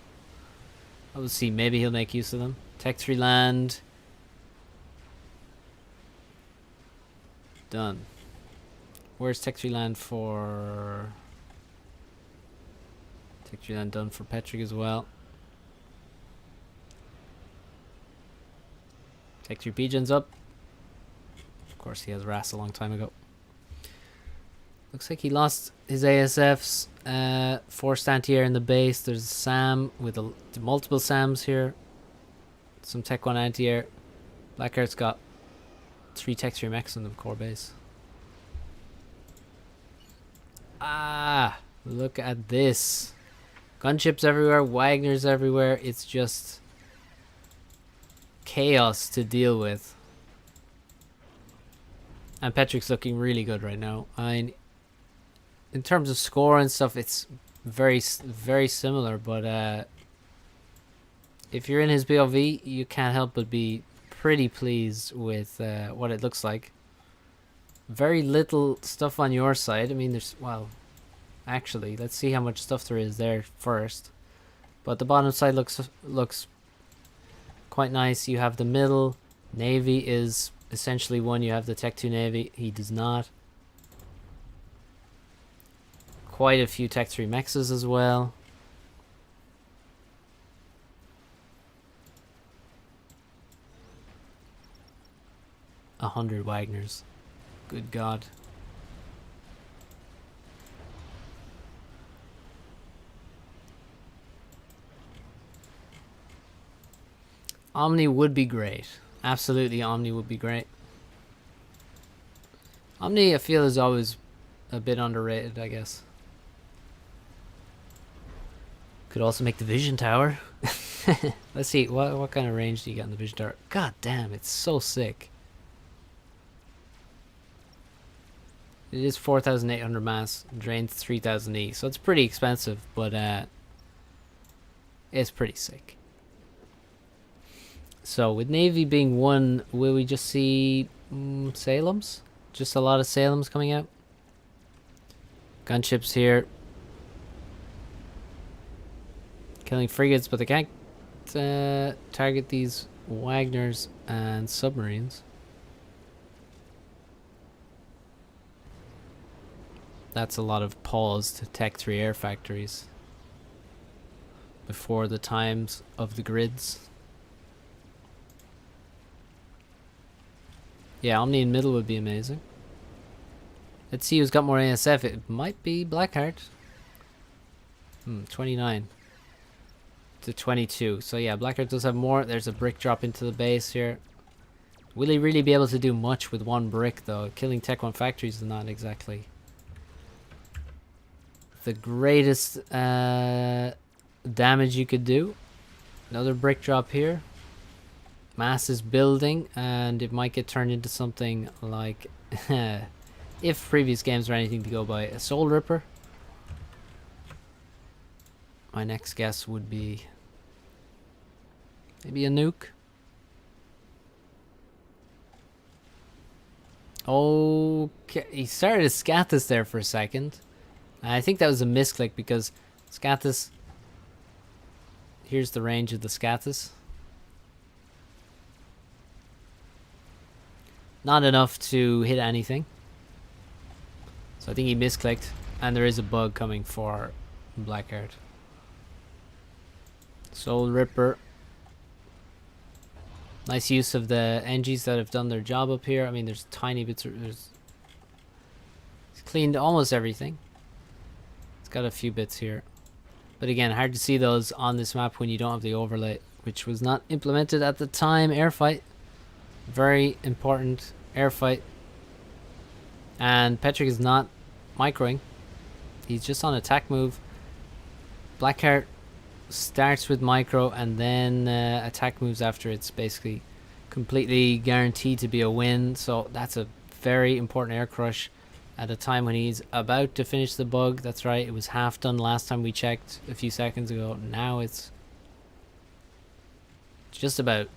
I will see. Maybe he'll make use of them. Tech 3 land. Done. Where's Tech 3 land for... Tech 3 land done for Petrick as well. Tech 3 pigeons up. Of course he has Ras a long time ago. Looks like he lost his ASFs. 4th anti-air in the base. There's a Sam with multiple Sams here. Some Tech 1 anti-air. Blackheart's got 3 Tech 3 mechs on the core base. Ah, look at this. Gunships everywhere, Wagners everywhere. It's just chaos to deal with. And Petrick's looking really good right now. In terms of score and stuff, it's very similar. But if you're in his BOV, you can't help but be pretty pleased with what it looks like. Very little stuff on your side. I mean, there's, well, actually, let's see how much stuff there is there first. But the bottom side looks quite nice. You have the middle. Navy is essentially one. You have the Tech 2 Navy. He does not. Quite a few Tech 3 mexes as well. A 100 Wagners. Good God. Omni would be great. Absolutely, Omni would be great. Omni, I feel, is always a bit underrated, I guess. Could also make the Vision Tower. Let's see, what kind of range do you get in the Vision Tower? God damn, it's so sick. It is 4,800 mass, drains 3,000 E, so it's pretty expensive, but it's pretty sick. So with Navy being one, will we just see Salems? Just a lot of Salems coming out. Gunships here. Killing frigates, but they can't target these Wagners and submarines. That's a lot of paused Tech 3 air factories before the times of the grids. Yeah, Omni in middle would be amazing. Let's see who's got more ASF. It might be Blackheart. 29 to 22. So yeah, Blackheart does have more. There's a brick drop into the base here. Will he really be able to do much with one brick though? Killing Tech 1 factories is not exactly the greatest damage you could do. Another brick drop here. Mass is building, and it might get turned into something like, if previous games are anything to go by, a Soul Ripper. My next guess would be maybe a nuke. Okay, he started a Scathis there for a second. I think that was a misclick because Scathis, here's the range of the Scathis. Not enough to hit anything. So I think he misclicked, and there is a bug coming for Blackheart. Soul Ripper. Nice use of the NGs that have done their job up here. I mean, there's tiny bits. He's cleaned almost everything. It's got a few bits here. But again, hard to see those on this map when you don't have the overlay, which was not implemented at the time. Airfight. Very important airfight. And Petrick is not microing. He's just on attack move. Blackheart starts with micro and then attack moves after. It's basically completely guaranteed to be a win. So that's a very important air crush at a time when he's about to finish the bug. That's right, it was half done last time we checked a few seconds ago. Now it's just about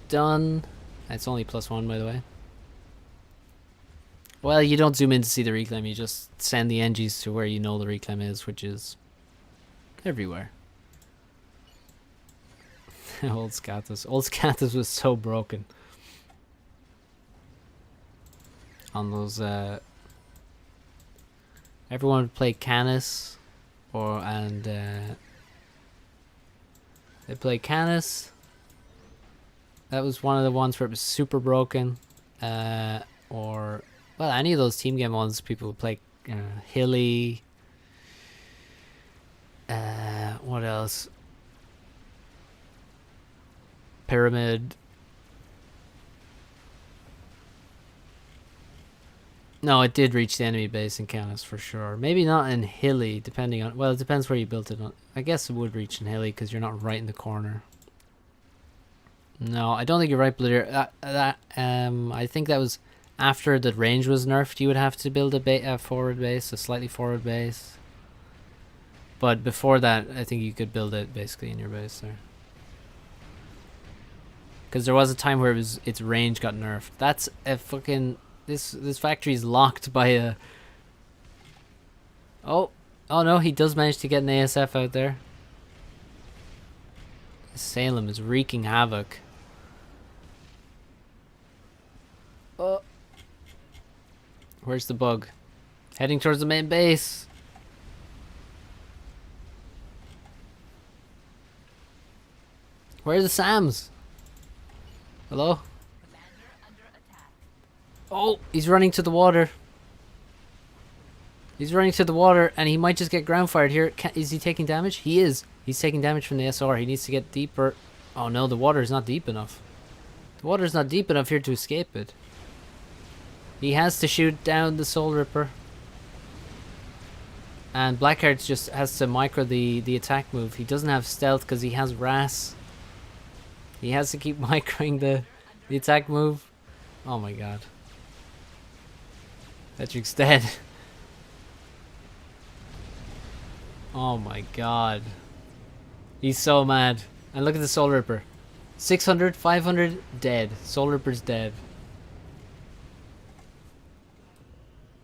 done. It's only +1, by the way. Well, you don't zoom in to see the reclaim. You just send the NGs to where you know the reclaim is, which is everywhere. Old Scathus. Old Scathus was so broken on those. Everyone would play Canis, they play Canis. That was one of the ones where it was super broken. Or well, any of those team game ones, people would play Hilly. What else? Pyramid. No, it did reach the enemy base in Canis for sure. Maybe not in Hilly, depending on... Well, it depends where you built it on. I guess it would reach in Hilly because you're not right in the corner. No, I don't think you're right, Blitter. I think that was after the range was nerfed. You would have to build a forward base, a slightly forward base. But before that, I think you could build it basically in your base there. Because there was a time where its range got nerfed. That's a fucking... This factory is locked by a... Oh no, he does manage to get an ASF out there. Salem is wreaking havoc. Oh. Where's the bug? Heading towards the main base. Where are the Sams? Hello? Oh, he's running to the water. He's running to the water, and he might just get ground fired here. Is he taking damage? He is. He's taking damage from the SR. He needs to get deeper. Oh no, the water is not deep enough. The water is not deep enough here to escape it. He has to shoot down the Soul Ripper. And Blackheart just has to micro the attack move. He doesn't have stealth because he has Ras. He has to keep microing the attack move. Oh my god. Petric's dead. Oh my god. He's so mad. And look at the Soul Ripper. 600, 500, dead. Soul Ripper's dead.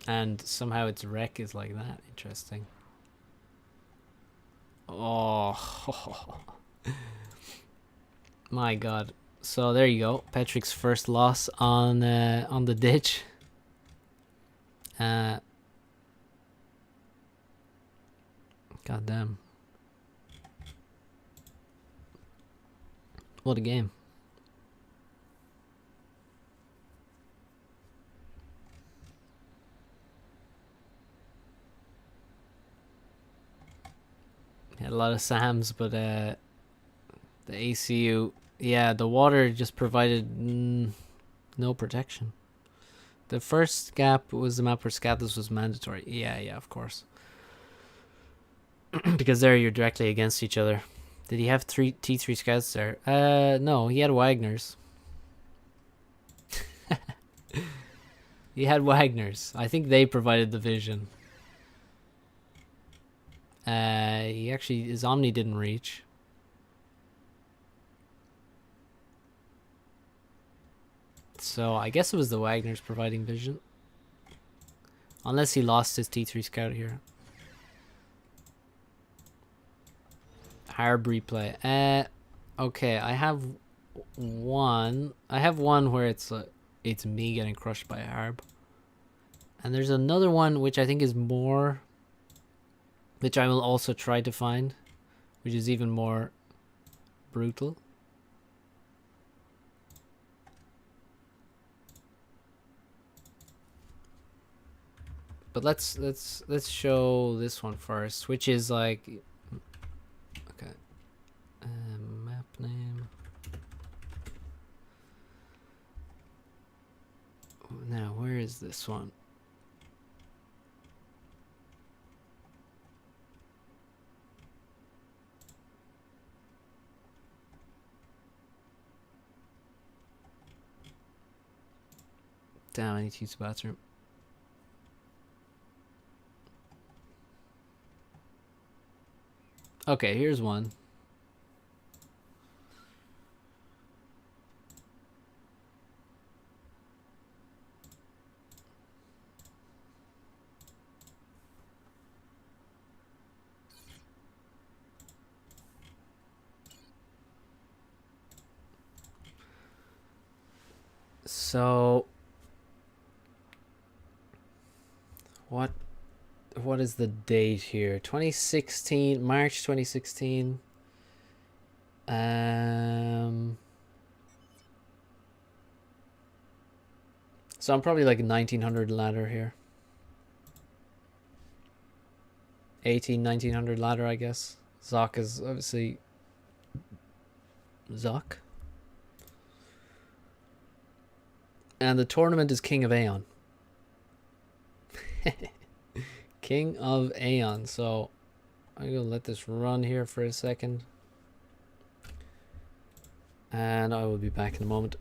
And somehow its wreck is like that. Interesting. Oh. My god. So there you go. Petric's first loss on the ditch. God damn. What a game. Had a lot of SAMs, but the ACU, yeah, the water just provided no protection. The first gap was the map where Scathus was mandatory. Yeah, of course. Because there you're directly against each other. Did he have T3 scouts there? No, he had Wagner's. He had Wagner's. I think they provided the vision. He actually, his Omni didn't reach. So I guess it was the Wagner's providing vision. Unless he lost his T3 scout here. Harb replay. Okay, I have one. I have one where it's me getting crushed by a Harb. And there's another one which I think is more, which I will also try to find, which is even more brutal. But let's show this one first, which is like, okay, map name. Now where is this one? Damn, I need to use the bathroom. Okay, here's one. So what is the date here? 2016, March 2016. So I'm probably like 1900 ladder here. 1900 ladder, I guess. Zoc is obviously Zoc. And the tournament is King of Aeon. King of Aeon. So I'm going to let this run here for a second. And I will be back in a moment.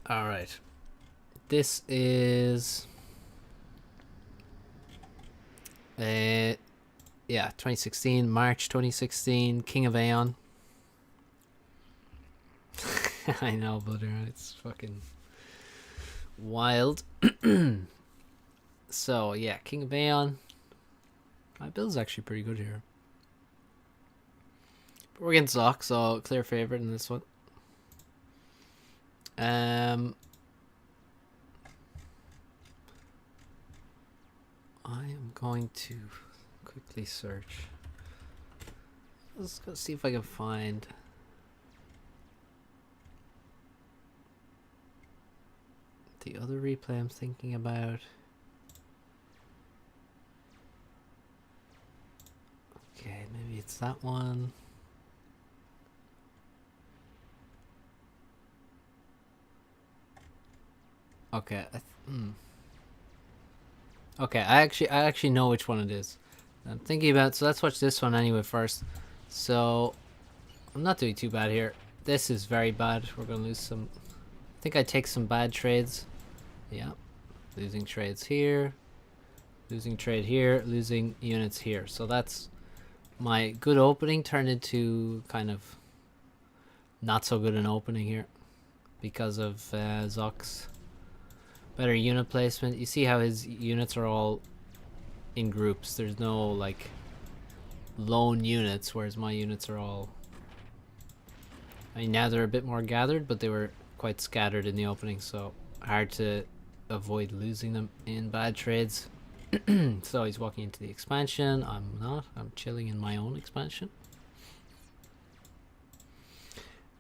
All right. This is yeah, 2016, March 2016, King of Aeon. I know, but it's fucking wild. So yeah, King of Aeon. My build's actually pretty good here. But we're against Zoc, so clear favorite in this one. I am going to quickly search. Let's go see if I can find the other replay I'm thinking about. Okay, maybe it's that one. Okay, okay, I actually know which one it is. I'm thinking about, so let's watch this one anyway first. So I'm not doing too bad here. This is very bad. We're gonna lose some. I think I take some bad trades. Yeah, losing trades here, losing trade here, losing units here. So that's my good opening turned into kind of not so good an opening here because of Zoc's better unit placement. You see how his units are all in groups. There's no like lone units, whereas my units are all, I mean, now they're a bit more gathered, but they were quite scattered in the opening, so hard to avoid losing them in bad trades. So he's walking into the expansion. I'm not. I'm chilling in my own expansion.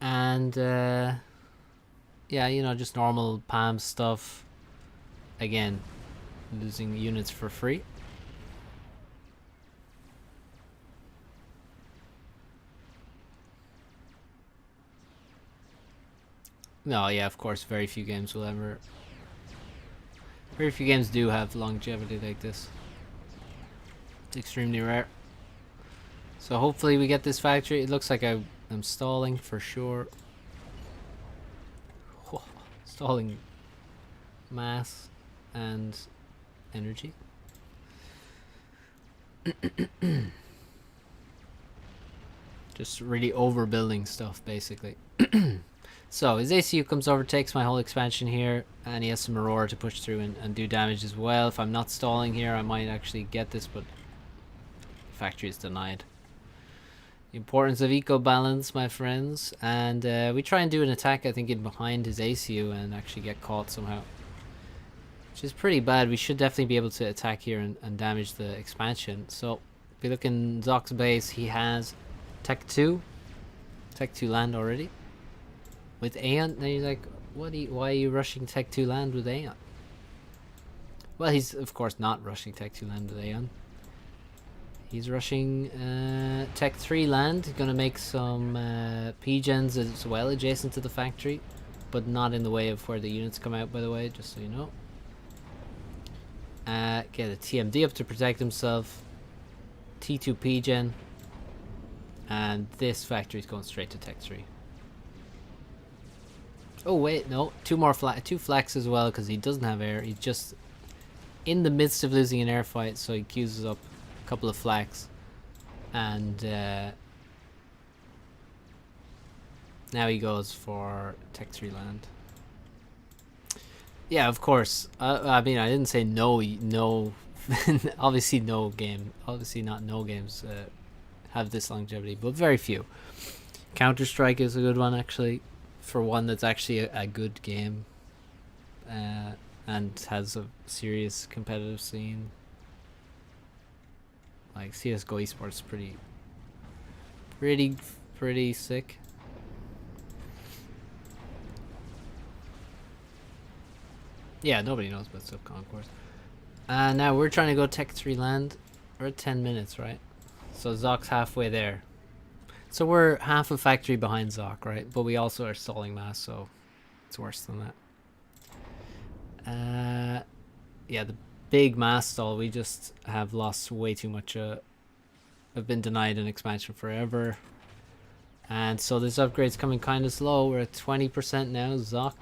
And yeah, you know, just normal PAM stuff. Again, losing units for free. No, yeah, of course, very few games will ever. Very few games do have longevity like this. It's extremely rare. So hopefully we get this factory. It looks like I'm stalling for sure. Whoa, stalling mass and energy. Just really overbuilding stuff, basically. So his ACU comes over, takes my whole expansion here, and he has some Aurora to push through and do damage as well. If I'm not stalling here, I might actually get this, but factory is denied. The importance of eco balance, my friends. And we try and do an attack, I think, in behind his ACU and actually get caught somehow, which is pretty bad. We should definitely be able to attack here and damage the expansion. So if you look in Zoc's base, he has Tech 2 land already with Aeon. Now you're like, why are you rushing Tech 2 land with Aeon? Well, he's of course not rushing Tech 2 land with Aeon. He's rushing Tech 3 land, gonna make some P-gens as well adjacent to the factory, but not in the way of where the units come out, by the way, just so you know. Get a TMD up to protect himself. T2 P-gen. And this factory is going straight to Tech 3. Oh wait, no, two flax as well, because he doesn't have air. He's just in the midst of losing an air fight, so he queues up a couple of flax, and now he goes for Tech 3 land. Yeah, of course. I mean, I didn't say no. Obviously, not no games have this longevity, but very few. Counter-Strike is a good one, actually, for one that's actually a good game and has a serious competitive scene. Like CS:GO esports, pretty sick. Yeah, nobody knows about Subconcourse. Now we're trying to go Tech 3 land. We're at 10 minutes, right? So Zoc's halfway there. So we're half a factory behind Zoc, right? But we also are stalling mass, so it's worse than that. Yeah, the big mass stall, we just have lost way too much. I've been denied an expansion forever. And so this upgrade's coming kind of slow. We're at 20% now. Zoc.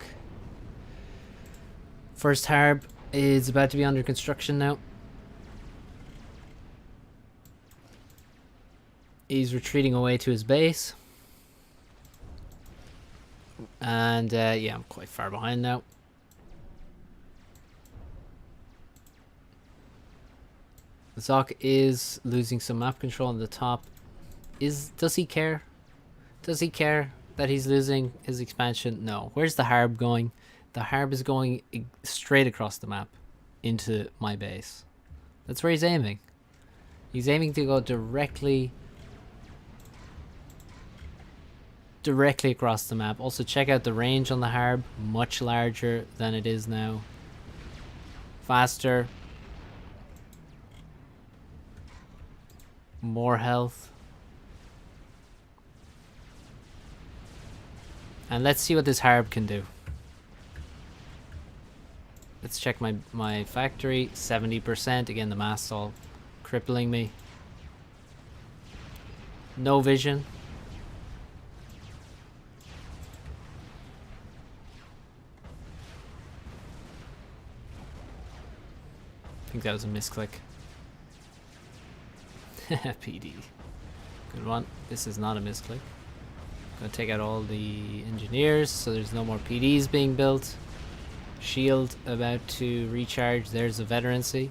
First Harb is about to be under construction now. He's retreating away to his base. And yeah, I'm quite far behind now. Zoc is losing some map control on the top. Does he care? Does he care that he's losing his expansion? No. Where's the Harb going? The Harb is going straight across the map into my base. That's where he's aiming. He's aiming to go directly across the map. Also, check out the range on the Harb. Much larger than it is now. Faster. More health. And let's see what this Harb can do. Let's check my factory. 70%. Again, the mass all crippling me. No vision. I think that was a misclick. PD. Good one. This is not a misclick. Gonna take out all the engineers so there's no more PDs being built. Shield about to recharge. There's a veterancy.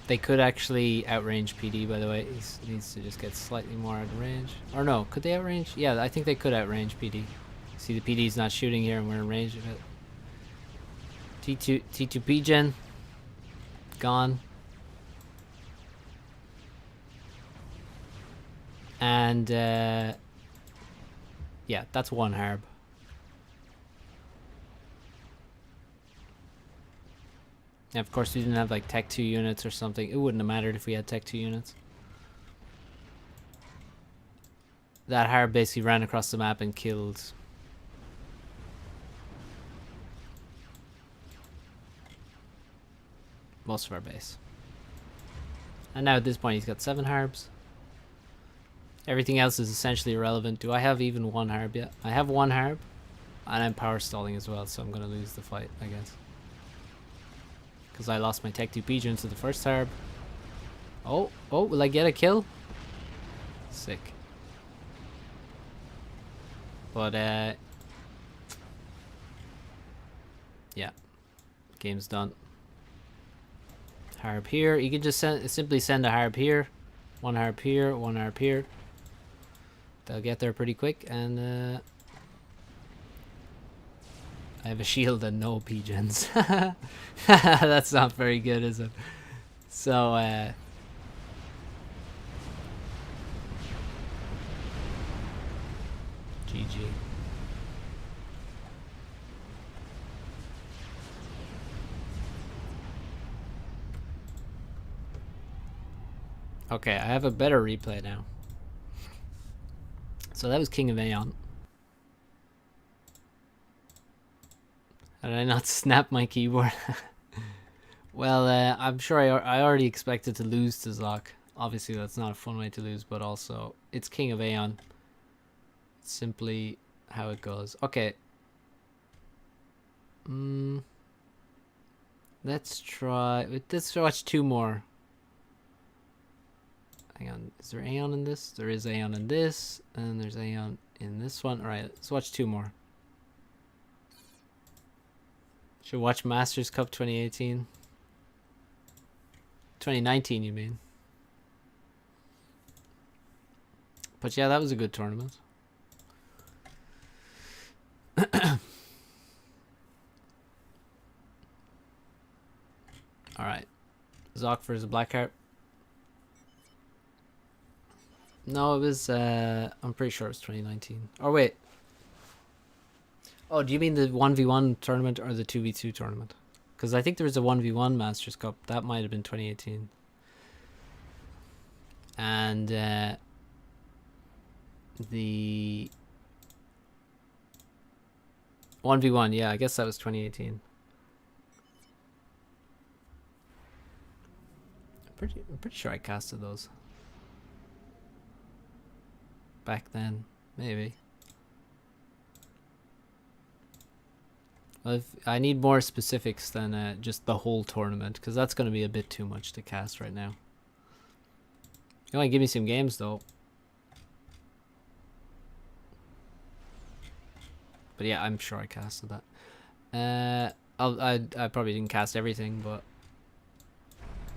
They could actually outrange PD, by the way. He needs to just get slightly more out of range. Or no, could they outrange? Yeah, I think they could outrange PD. See, the PD's not shooting here and we're in range of it. T2 P-gen. Gone. And, yeah, that's one Harb. And of course, we didn't have like Tech 2 units or something. It wouldn't have mattered if we had Tech 2 units. That Harb basically ran across the map and killed most of our base. And now at this point, he's got 7 Harbs. Everything else is essentially irrelevant. Do I have even 1 Harb yet? I have 1 Harb. And I'm power stalling as well, so I'm going to lose the fight, I guess. Because I lost my Tech 2 Pigeon to the first Harb. Oh, will I get a kill? Sick. But, yeah. Game's done. Harb here. You can just simply send a Harb here. 1 Harb here, 1 Harb here. They'll get there pretty quick, and, I have a shield and no pigeons. That's not very good, is it? So, GG. Okay, I have a better replay now. So that was King of Aeon. How did I not snap my keyboard? Well, I'm sure I already expected to lose to Zoc. Obviously, that's not a fun way to lose, but also, it's King of Aeon. It's simply how it goes. Okay. Let's try... Let's watch 2 more. Hang on. Is there Aeon in this? There is Aeon in this, and there's Aeon in this one. Alright, let's watch 2 more. Should watch Masters Cup 2018. 2019, you mean? But yeah, that was a good tournament. Alright. Zoc versus Blackheart. No, it was, I'm pretty sure it was 2019. Oh, wait. Oh, do you mean the 1v1 tournament or the 2v2 tournament? Because I think there was a 1v1 Masters Cup. That might have been 2018. And the 1v1, yeah, I guess that was 2018. I'm pretty sure I casted those. Back then, maybe. Well, I need more specifics than just the whole tournament, because that's going to be a bit too much to cast right now. You want to give me some games, though. But yeah, I'm sure I casted that. I probably didn't cast everything, but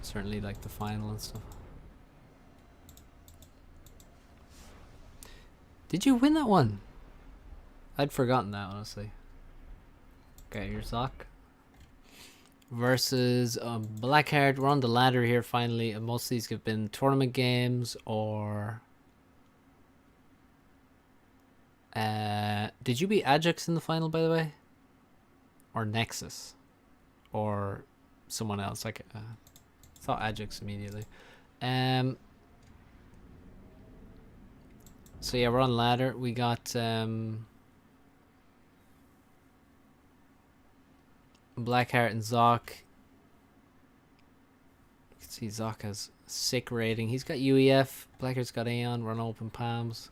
certainly like the final and stuff. Did you win that one? I'd forgotten that, honestly. Okay, here's Zoc. Versus Blackheart. We're on the ladder here finally. And most of these have been tournament games or... did you beat Ajax in the final, by the way? Or Nexus? Or someone else? Like, thought Ajax immediately. So yeah, we're on ladder. We got Blackheart and Zoc. You can see Zoc has sick rating. He's got UEF. Blackheart's got Aeon. We're on open palms.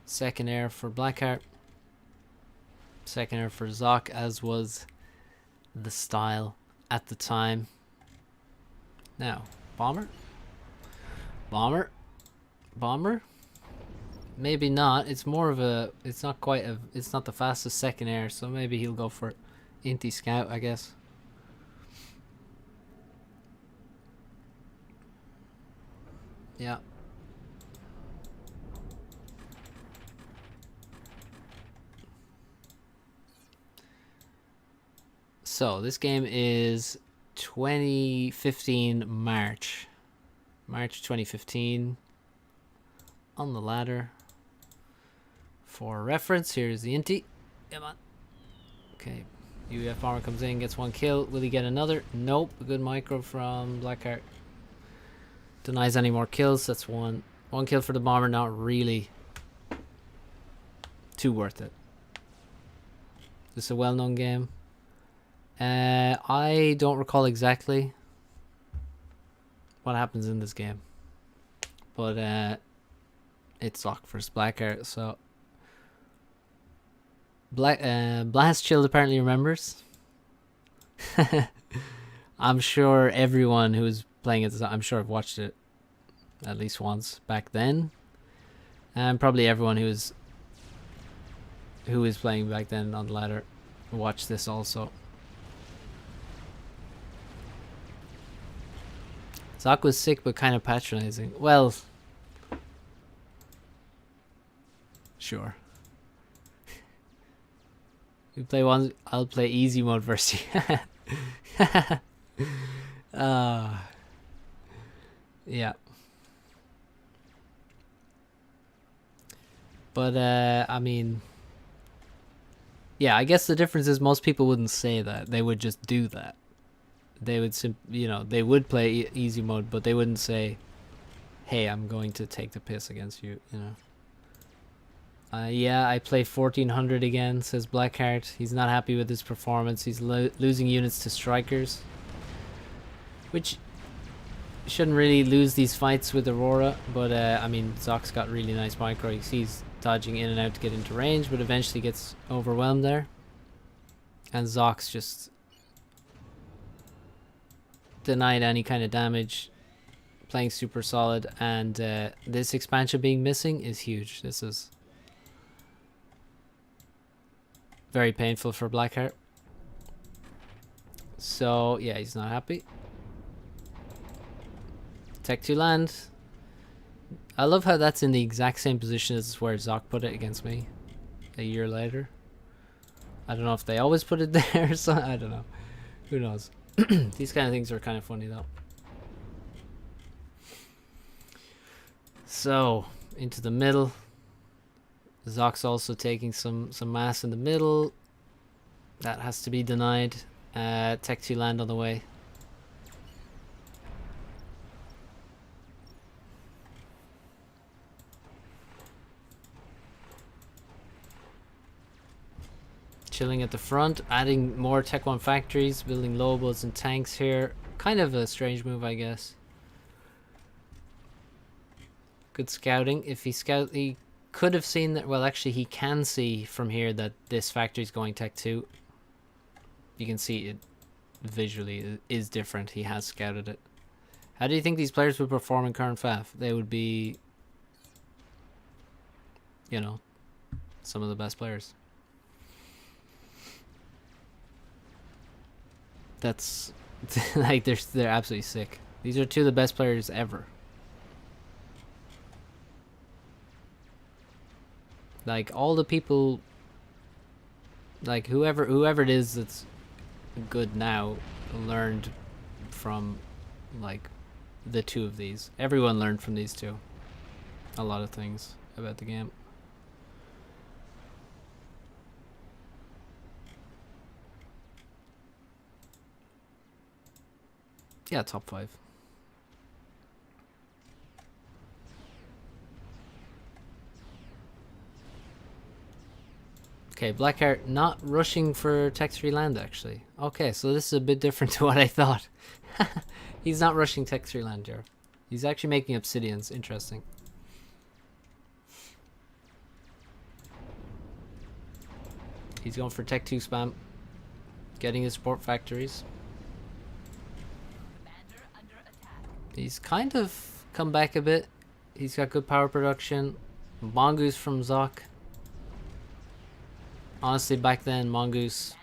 Second air for Blackheart. Second air for Zoc, as was the style at the time. Now, Bomber. Bomber. Bomber. Maybe not. It's more of a... It's not quite a... It's not the fastest second air, so maybe he'll go for Inti Scout, I guess. Yeah. So, this game is 2015 March. March 2015. On the ladder. For reference, here's the Inti. Come on. Okay. UEF armor comes in, gets 1 kill. Will he get another? Nope. A good micro from Blackheart. Denies any more kills. That's 1 kill for the bomber. Not really too worth it. This is a well-known game. I don't recall exactly what happens in this game, but it's Zoc versus Blackheart. So Blast Shield apparently remembers. I'm sure everyone who's playing it, I'm sure I've watched it at least once back then, and probably everyone who is playing back then on the ladder watched this also. Zoc was sick but kind of patronizing. Well, sure. You play one, I'll play easy mode versus you. Yeah. But I mean, yeah, I guess the difference is most people wouldn't say that. They would just do that. They would they would play easy mode, but they wouldn't say, "Hey, I'm going to take the piss against you," you know. Yeah, I play 1400 again, says Blackheart. He's not happy with his performance. He's losing units to strikers, which shouldn't really lose these fights with Aurora, but I mean, Zoc's got really nice micro. You see he's dodging in and out to get into range, but eventually gets overwhelmed there. And Zoc's just denied any kind of damage, playing super solid, and this expansion being missing is huge. This is very painful for Blackheart. So yeah, he's not happy. Tech 2 land. I love how that's in the exact same position as where Zoc put it against me a year later. I don't know if they always put it there, so I don't know. Who knows? These kind of things are kind of funny though. So, into the middle. Zoc's also taking some mass in the middle. That has to be denied. Tech 2 land on the way. Chilling at the front, adding more Tech 1 factories, building Lobos and tanks here. Kind of a strange move, I guess. Good scouting. If he he could have seen that. Well, actually, he can see from here that this factory is going Tech 2. You can see it visually. It is different. He has scouted it. How do you think these players would perform in current FAF? They would be, you know, some of the best players. That's like they're absolutely sick. These are two of the best players ever. Like all the people, like whoever it is that's good now learned from like the two of these. Everyone learned from these two a lot of things about the game. Yeah, top 5. Okay, Blackheart not rushing for Tech 3 land, actually. Okay, so this is a bit different to what I thought. He's not rushing Tech 3 land here. He's actually making obsidians. Interesting. He's going for Tech 2 spam. Getting his support factories. He's kind of come back a bit. He's got good power production. Mongoose from Zoc. Honestly, back then, Mongoose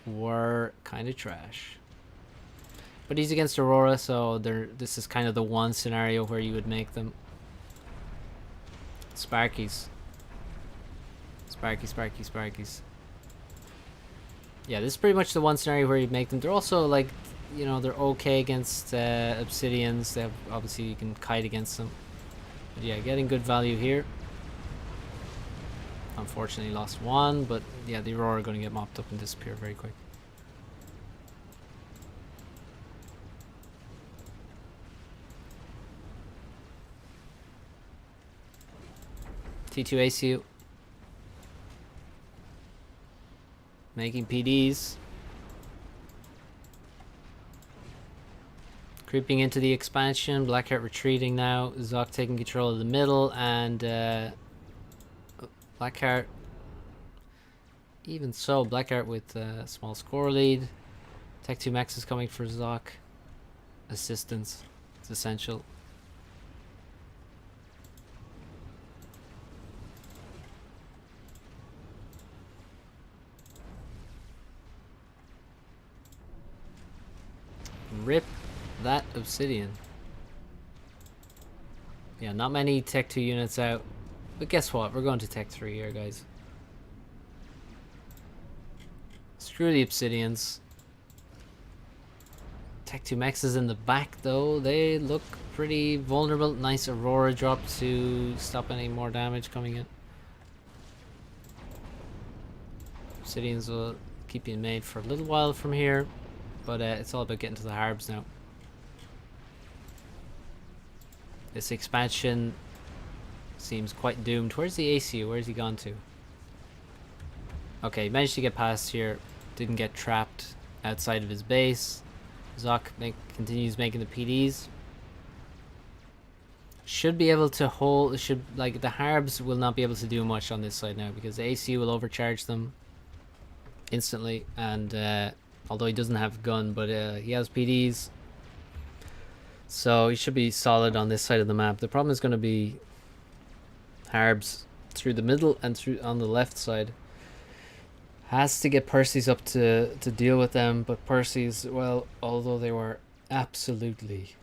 were kind of trash. But he's against Aurora, so this is kind of the one scenario where you would make them. Sparkies. Sparkies. Yeah, this is pretty much the one scenario where you make them. They're also like, you know, they're okay against obsidians. They have, obviously you can kite against them. But yeah, getting good value here. Unfortunately lost one, but yeah, the Aurora are going to get mopped up and disappear very quick. T2 ACU. Making PDs. Creeping into the expansion. Blackheart retreating now. Zoc taking control of the middle, and Blackheart. Even so, Blackheart with a small score lead. Tech 2 Max is coming for Zoc. Assistance. It's essential. Rip that Obsidian. Yeah, not many Tech 2 units out. But guess what? We're going to Tech 3 here, guys. Screw the Obsidians. Tech 2 Mechs is in the back, though. They look pretty vulnerable. Nice Aurora drop to stop any more damage coming in. Obsidians will keep being made for a little while from here. But it's all about getting to the Harbs now. This expansion seems quite doomed. Where's the ACU? Where's he gone to? Okay, he managed to get past here. Didn't get trapped outside of his base. Zoc continues making the PDs. Should be able to hold. Like the Harbs will not be able to do much on this side now because the ACU will overcharge them instantly. And although he doesn't have a gun, but he has PDs. So he should be solid on this side of the map. The problem is going to be Harbs through the middle and through on the left side. Has to get Percy's up to deal with them, but Percy's, well, although they were absolutely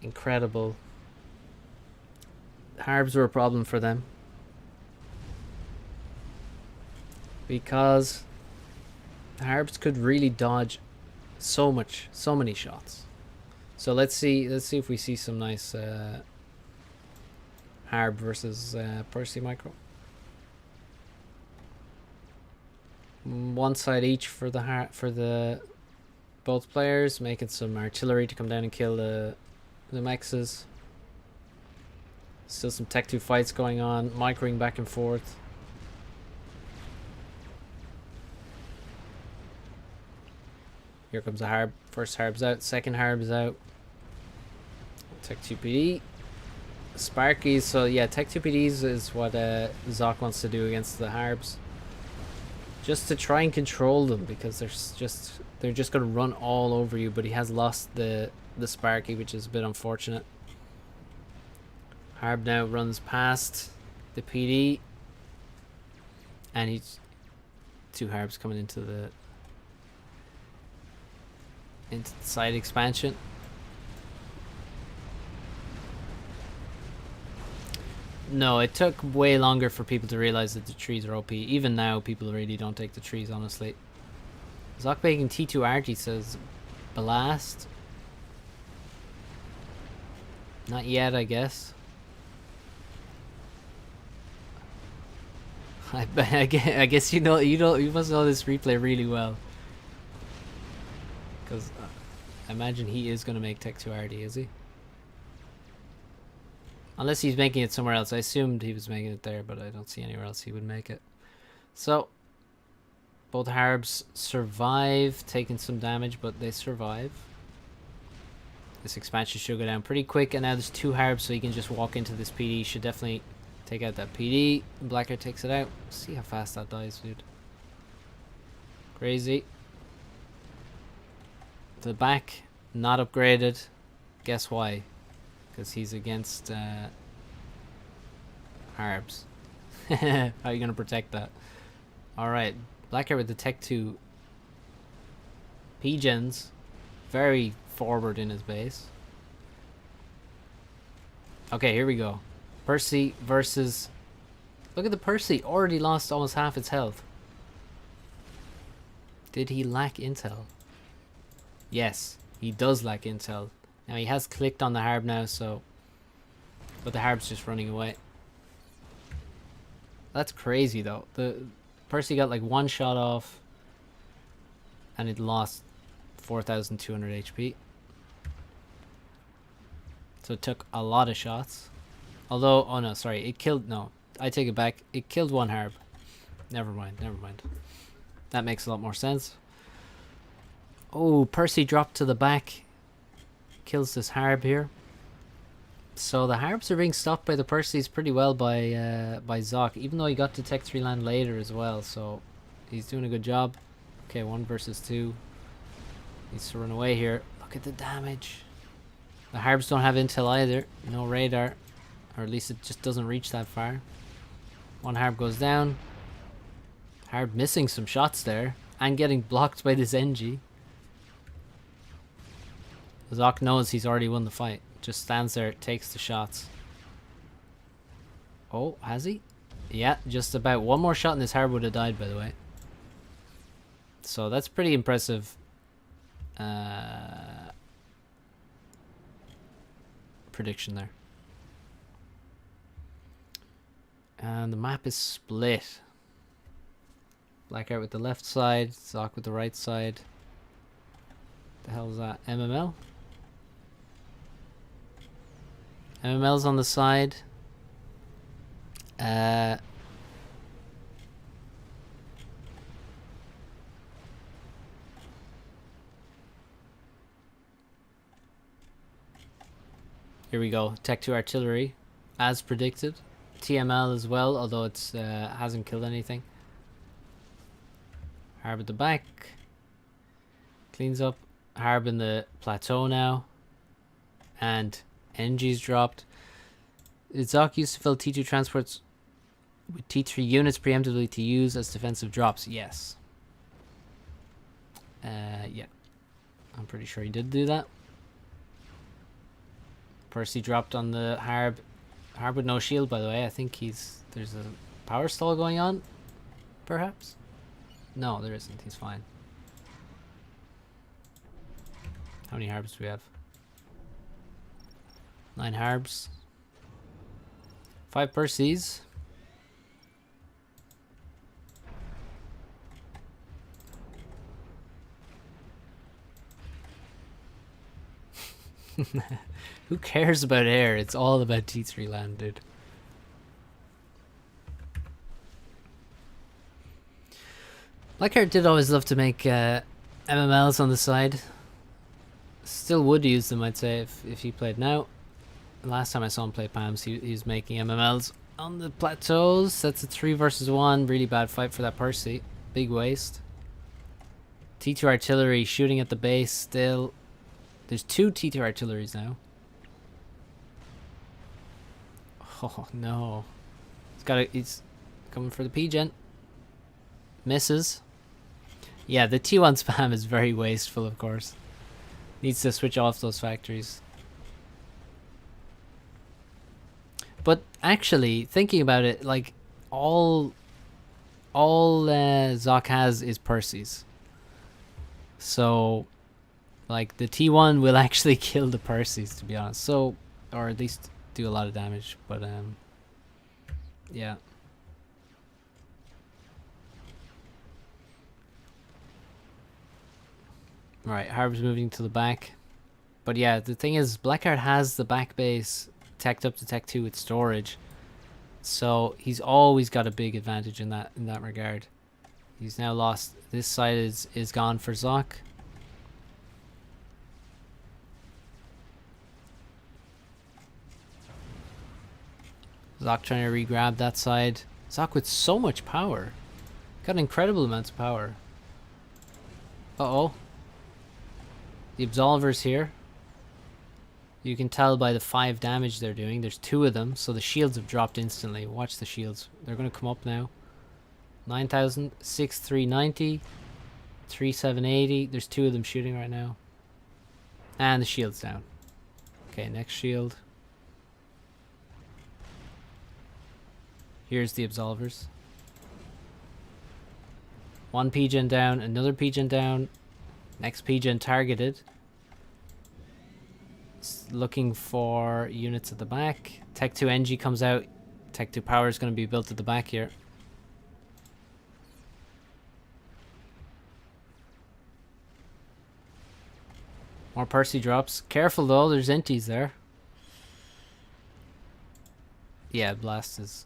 incredible, Harbs were a problem for them. Because Harbs could really dodge so many shots. So let's see if we see some nice Harb versus Percy micro. One side each for the both players, making some artillery to come down and kill the mexes. Still some Tech 2 fights going on, microing back and forth. Here comes a Harb. First Harb's out, second Harb's out. Tech 2 PD. Sparkies, so yeah, Tech 2 PDs is what Zoc wants to do against the Harbs. Just to try and control them, because they're just gonna run all over you, but he has lost the Sparky, which is a bit unfortunate. Harb now runs past the PD, and he's two Harbs coming into the side expansion. No, it took way longer for people to realize that the trees are OP. Even now, people really don't take the trees, honestly. Zoc making T2 Argy says, Blast. Not yet, I guess. I guess you must know this replay really well. Because I imagine he is going to make Tech 2 RD, is he? Unless he's making it somewhere else. I assumed he was making it there, but I don't see anywhere else he would make it. So, both Harbs survive, taking some damage, but they survive. This expansion should go down pretty quick, and now there's two Harbs, so he can just walk into this PD. Should definitely take out that PD. Blackheart takes it out. See how fast that dies, dude. Crazy. The back, not upgraded. Guess why? Because he's against Harbs. How are you going to protect that? Alright, Blackheart with the Tech 2 P-Gens. Very forward in his base. Okay, here we go. Percy versus... Look at the Percy. Already lost almost half its health. Did he lack intel? Yes, he does lack intel. Now he has clicked on the Harb now, so... But the Harb's just running away. That's crazy though. The Percy got like one shot off, and it lost 4,200 HP. So it took a lot of shots. Although, oh no, sorry, it killed. No, I take it back. It killed one Harb. Never mind. Never mind. That makes a lot more sense. Oh, Percy dropped to the back. Kills this Harb here. So the Harbs are being stopped by the Percys pretty well by Zoc, even though he got to Tech 3 land later as well, so he's doing a good job. Okay, 1 versus 2. Needs to run away here. Look at the damage. The Harbs don't have intel either. No radar. Or at least it just doesn't reach that far. 1 Harb goes down. Harb missing some shots there. And getting blocked by this NG. Zoc knows he's already won the fight. Just stands there, takes the shots. Oh, has he? Yeah, just about. One more shot and this Harb would have died, by the way. So that's pretty impressive. Prediction there. And the map is split. Blackheart with the left side, Zoc with the right side. The hell is that? MML? MML's on the side. Here we go. Tech 2 artillery, as predicted. TML as well, although it's hasn't killed anything. Harb at the back. Cleans up. Harb in the plateau now. And NG's dropped. Zoc used to fill T2 transports with T3 units preemptively to use as defensive drops. Yes. Yeah. I'm pretty sure he did do that. Percy dropped on the Harb. Harb with no shield, by the way. I think there's a power stall going on, perhaps? No, there isn't. He's fine. How many Harbs do we have? 9 Harbs. 5 Percys. Who cares about air? It's all about T3 land, dude. Blackheart did always love to make MMLs on the side. Still would use them, I'd say, if he played now. Last time I saw him play PAMs, he was making MMLs on the plateaus. That's a 3 versus 1. Really bad fight for that Percy. Big waste. T2 artillery shooting at the base still. There's 2 T2 artilleries now. Oh no. He's coming for the P-Gen. Misses. Yeah, the T1 spam is very wasteful, of course. Needs to switch off those factories. But actually, thinking about it, like all Zoc has is Percys. So, like the T1 will actually kill the Percys, to be honest. So, or at least do a lot of damage. But yeah. Alright, Harb's moving to the back. But yeah, the thing is, Blackheart has the back base teched up to Tech 2 with storage. So he's always got a big advantage in that regard. He's now lost. This side is gone for Zoc. Zoc trying to re-grab that side. Zoc with so much power. Got incredible amounts of power. Uh-oh. The Absolver's here. You can tell by the 5 damage they're doing. There's 2 of them, so the shields have dropped instantly. Watch the shields. They're going to come up now. 9,000, 6,390, 3,780. There's 2 of them shooting right now. And the shield's down. Okay, next shield. Here's the Absolvers. 1 P-Gen down, another P-Gen down. Next P-Gen targeted. Looking for units at the back. Tech 2 NG comes out. Tech 2 power is going to be built at the back here. More Percy drops. Careful though, there's inties there. Yeah, Blast is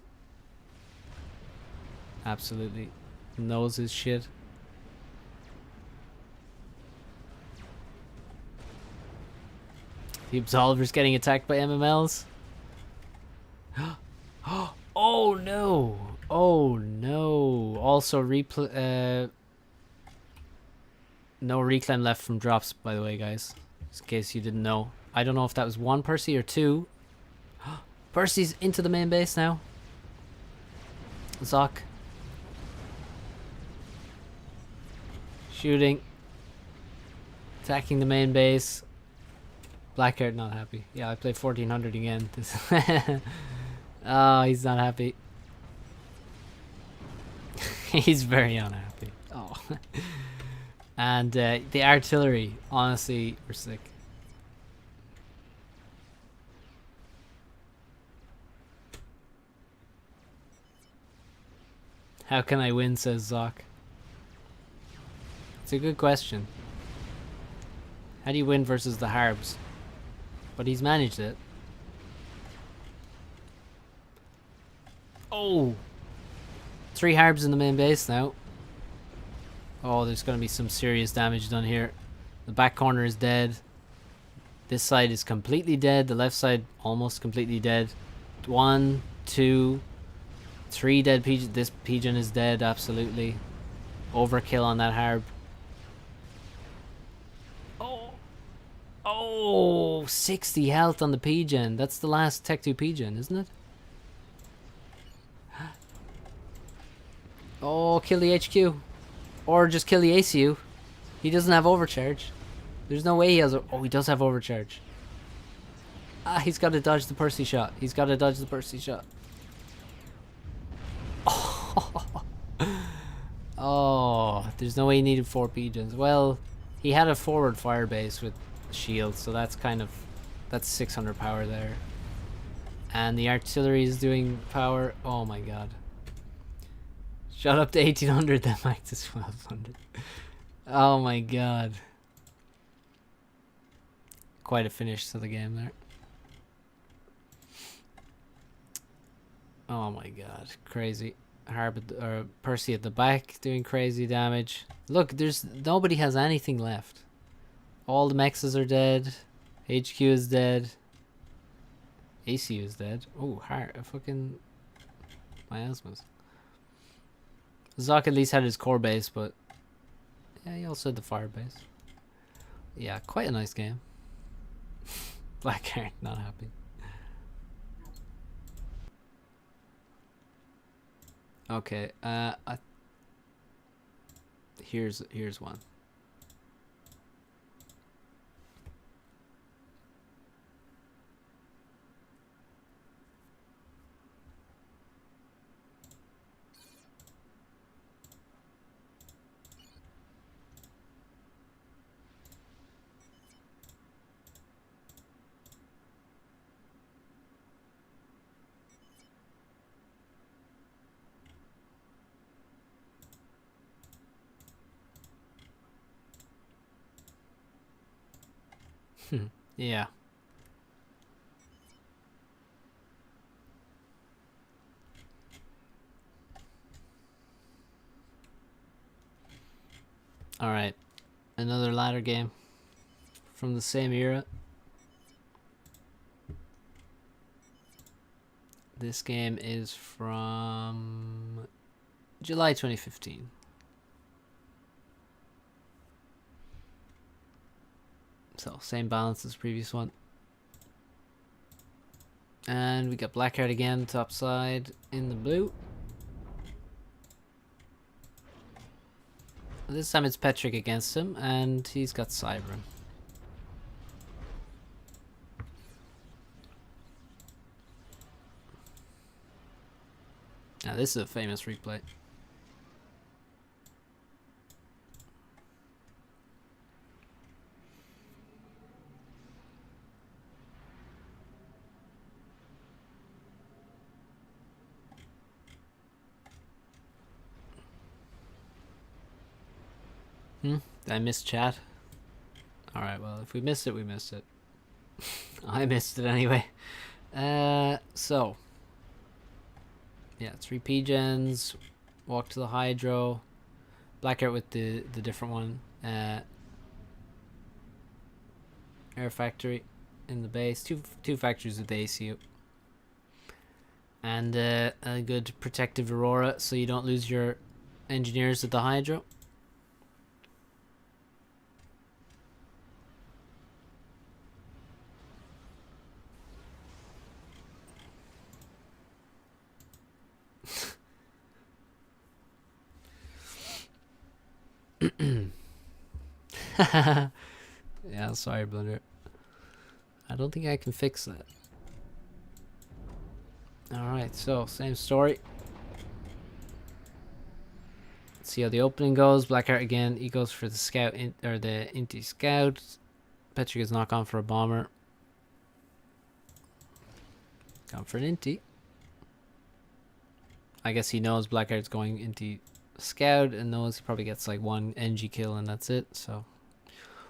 absolutely knows his shit. The Absolver's getting attacked by MMLs. Oh no! Oh no! Also no reclaim left from drops, by the way, guys. Just in case you didn't know. I don't know if that was one Percy or two. Percy's into the main base now. Zoc. Shooting. Attacking the main base. Blackheart not happy. Yeah, I played 1400 again. Oh, he's not happy. He's very unhappy. Oh. And the artillery, honestly, we're sick. How can I win, says Zoc. It's a good question. How do you win versus the Harbs? But he's managed it. Oh! 3 Harbs in the main base now. Oh, there's going to be some serious damage done here. The back corner is dead. This side is completely dead. The left side almost completely dead. 1, 2, 3 dead pigeons. This pigeon is dead, absolutely. Overkill on that Harb. Oh, 60 health on the pigeon. That's the last Tech 2 pigeon, isn't it? Oh, kill the HQ. Or just kill the ACU. He doesn't have overcharge. There's no way he has... Oh, he does have overcharge. Ah, he's got to dodge the Percy shot. He's got to dodge the Percy shot. Oh. Oh, there's no way he needed 4 pigeons. Well, he had a forward fire base with shield, so that's kind of... That's 600 power there. And the artillery is doing power. Oh my god. Shot up to 1800, then back to 1200. Oh my god. Quite a finish to the game there. Oh my god, crazy. Or Percy at the back doing crazy damage. Look, there's nobody has anything left. All the mexes are dead. HQ is dead. ACU is dead. Oh, fucking miasmas. Zoc at least had his core base, but yeah, he also had the fire base. Yeah, quite a nice game. Blackheart not happy. Okay, here's one. Yeah. Alright. Another ladder game from the same era. This game is from July 2015. So, same balance as the previous one. And we got Blackheart again, top side in the blue. This time it's Petrick against him, and he's got Cybran. Now this is a famous replay. Did I miss chat? Alright, well, if we missed it, we missed it. I missed it anyway. So. Yeah, 3 P-gens. Walk to the Hydro. Blackheart with the different one. Air Factory in the base. Two factories with the ACU. And a good protective Aurora so you don't lose your engineers at the Hydro. Yeah, sorry, Blunder. I don't think I can fix that. Alright, so same story. Let's see how the opening goes. Blackheart again. He goes for the scout or the Inti scout. Petrick is not gone for a bomber. Gone for an Inti. I guess he knows Blackheart's going into scout and knows he probably gets like 1 NG kill and that's it. So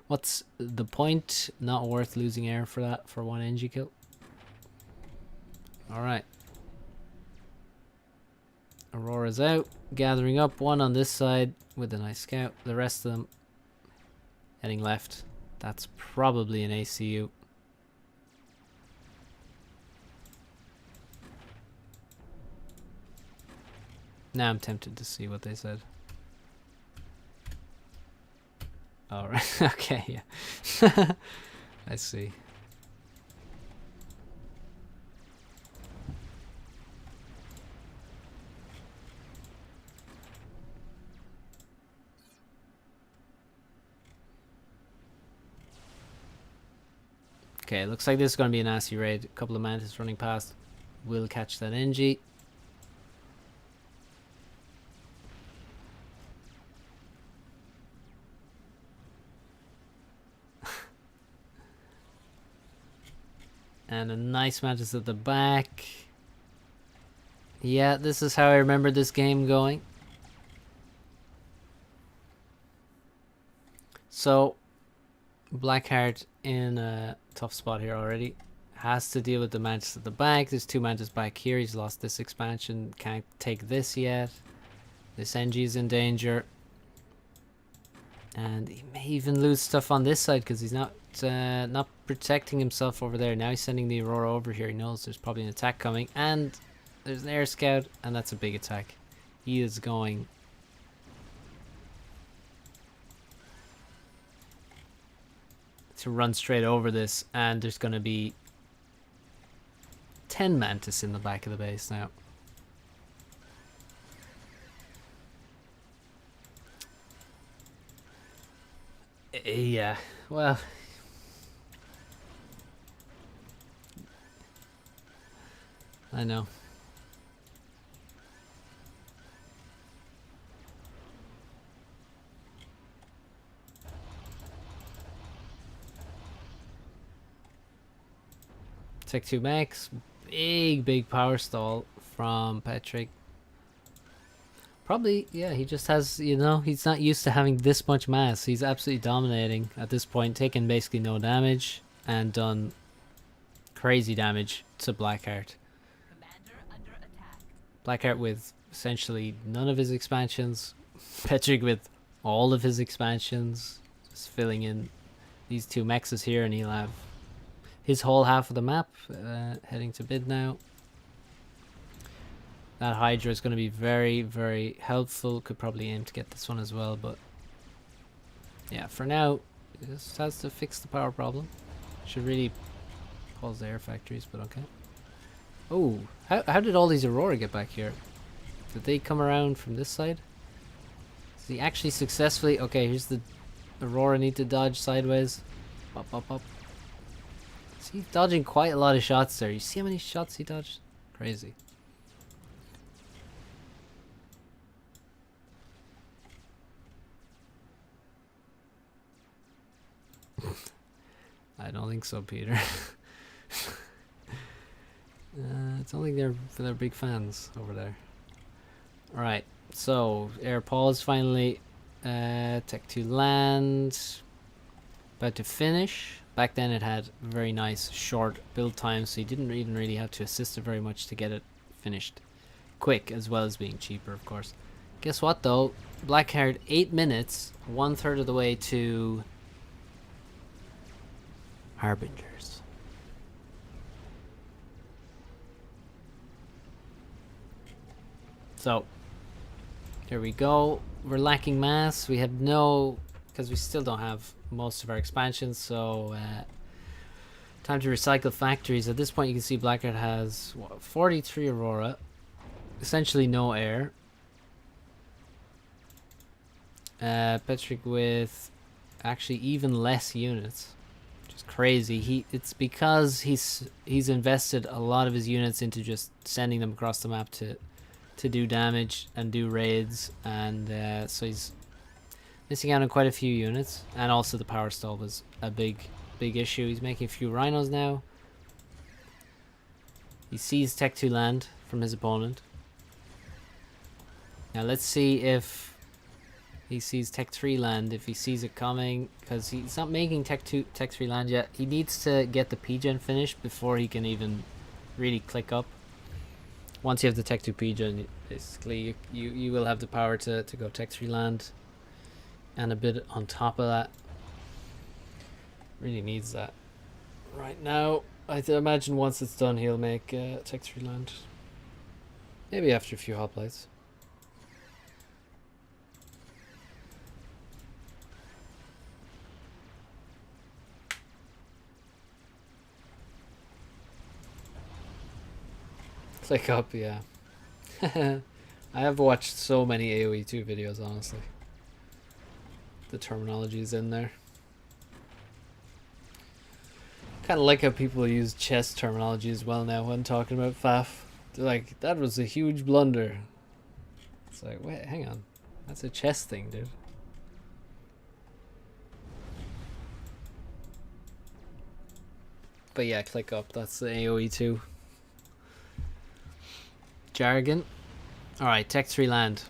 what's the point? Not worth losing air for that, for 1 NG kill. Alright. Aurora's out. Gathering up 1 on this side with a nice scout. The rest of them heading left. That's probably an ACU. Now I'm tempted to see what they said. Alright, okay, yeah. I see. Okay, looks like this is going to be a nasty raid. A couple of Mantis running past. Will catch that NG. And a nice Mantis at the back. Yeah, this is how I remember this game going. So, Blackheart in a tough spot here already. Has to deal with the Mantis at the back. There's 2 Mantis back here. He's lost this expansion. Can't take this yet. This NG is in danger. And he may even lose stuff on this side because he's not protecting himself over there. Now he's sending the Aurora over here. He knows there's probably an attack coming. And there's an air scout. And that's a big attack. He is going to run straight over this. And there's going to be 10 Mantis in the back of the base now. Yeah, well, I know. Tech 2 max. Big power stall from Petrick. Probably, yeah, he just has, you know, he's not used to having this much mass. He's absolutely dominating at this point, taking basically no damage and done crazy damage to Blackheart. Blackheart with essentially none of his expansions. Petrick with all of his expansions. Just filling in these 2 mexes here and he'll have his whole half of the map. Heading to bid now. That Hydra is going to be very helpful. Could probably aim to get this one as well, but yeah, for now, it just has to fix the power problem. Should really pause the air factories, but okay. Oh, how did all these Aurora get back here? Did they come around from this side? Is he actually successfully... Okay, here's the Aurora need to dodge sideways. Pop. So he's dodging quite a lot of shots there. You see how many shots he dodged? Crazy. I don't think so, Peter. I don't think they're big fans over there. Alright, so air pause finally. Tech 2 land. About to finish. Back then it had very nice short build time, so you didn't even really have to assist it very much to get it finished quick, as well as being cheaper, of course. Guess what though? Blackheart 8 minutes, 1/3 of the way to Harbingers. So here we go. We're lacking mass. We have no, because we still don't have most of our expansions, so time to recycle factories. At this point you can see Blackheart has what, 43 Aurora, essentially no air. Petric with actually even less units, which is crazy. It's because he's invested a lot of his units into just sending them across the map to do damage and do raids, and so he's missing out on quite a few units. And also the power stall was a big issue. He's making a few rhinos now. He sees Tech 2 land from his opponent. Now let's see if he sees Tech 3 land, if he sees it coming, because he's not making Tech 3 land yet. He needs to get the PGen finished before he can even really click up. Once you have the Tech 2 PGen, basically you will have the power to go Tech 3 land, and a bit on top of that. Really needs that right now. I imagine once it's done he'll make Tech 3 land, maybe after a few hoplites. Click up, yeah. I have watched so many AoE 2 videos, honestly. The terminology is in there. Kind of like how people use chess terminology as well now when talking about FAF. They're like, that was a huge blunder. It's like, wait, hang on. That's a chess thing, dude. But yeah, click up. That's the AoE 2 jargon. Alright, Tech 3 land.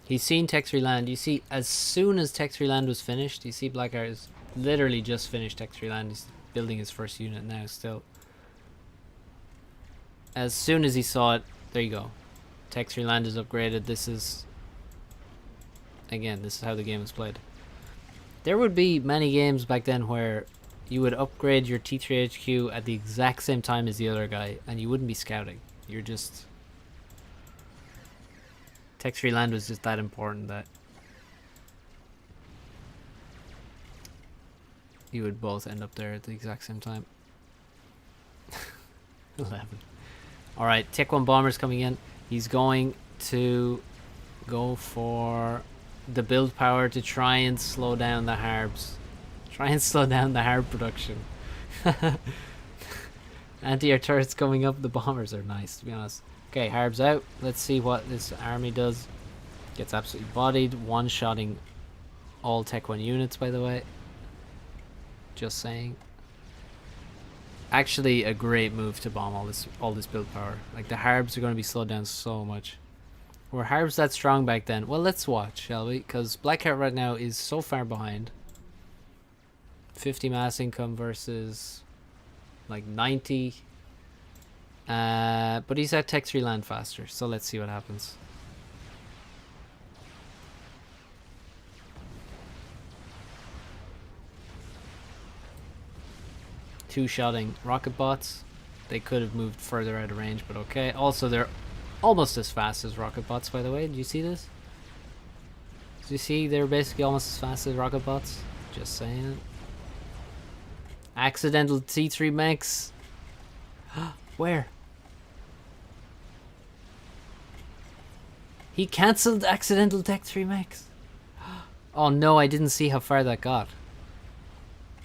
He's seen Tech 3 land. You see, as soon as Tech 3 land was finished, you see Blackheart is literally just finished Tech 3 land. He's building his first unit now still. As soon as he saw it, there you go. Tech 3 land is upgraded. This is, again, this is how the game is played. There would be many games back then where you would upgrade your T3 HQ at the exact same time as the other guy, and you wouldn't be scouting. You're just... Tech 3 land was just that important that you would both end up there at the exact same time. 11. Alright, Tech 1 bomber's coming in. He's going to go for the build power to try and slow down the harbs. Try and slow down the harb production. Anti-air turrets coming up. The bombers are nice, to be honest. Okay, harbs out. Let's see what this army does. Gets absolutely bodied. One-shotting all Tech 1 units, by the way. Just saying. Actually, a great move to bomb all this build power. Like, the harbs are going to be slowed down so much. Were harbs that strong back then? Well, let's watch, shall we? Because Blackheart right now is so far behind. 50 mass income versus like 90. But he's at Tech 3 land faster, so let's see what happens. Two-shotting rocket bots. They could have moved further out of range, but okay. Also, they're almost as fast as rocket bots, by the way. Did you see this? Did you see they're basically almost as fast as rocket bots? Just saying. Accidental T3 mechs. Where? He cancelled accidental Tech 3 mechs. Oh no, I didn't see how far that got.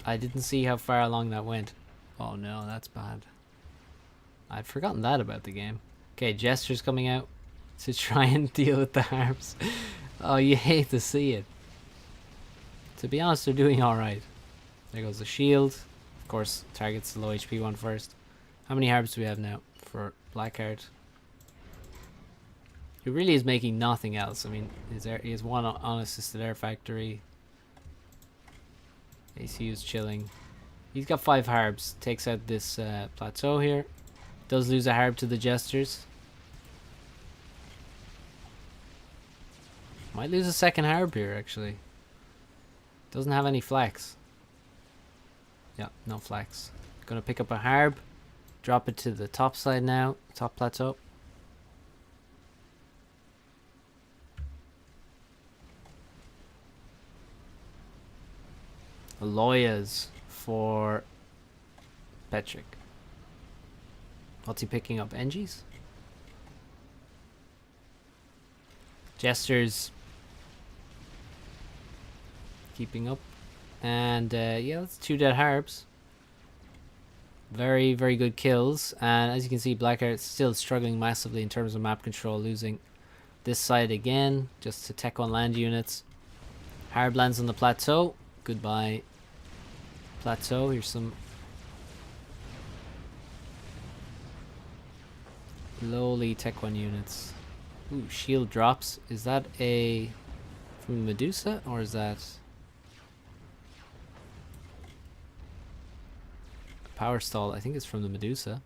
I didn't see how far along that went. Oh no, that's bad. I'd forgotten that about the game. Okay, Jester's coming out to try and deal with the harps. Oh, you hate to see it. To be honest, they're doing alright. There goes the shield. Of course, targets the low HP one first. How many harps do we have now for Blackheart? He really is making nothing else. I mean, he has one unassisted air factory. ACU is chilling. He's got 5 harbs. Takes out this plateau here. Does lose a harb to the jesters. Might lose a second harb here, actually. Doesn't have any flex. Yeah, no flex. Gonna pick up a harb. Drop it to the top side now. Top plateau. Aloyas for Petric. What's he picking up? Engies? Jesters keeping up. And yeah, that's 2 dead harbs. Very, very good kills. And as you can see, Blackheart's still struggling massively in terms of map control, losing this side again, just to tech on land units. Harb lands on the plateau. Goodbye, plateau. Here's some lowly tech 1 units. Ooh, shield drops. Is that a from Medusa or is that a power stall? I think it's from the Medusa.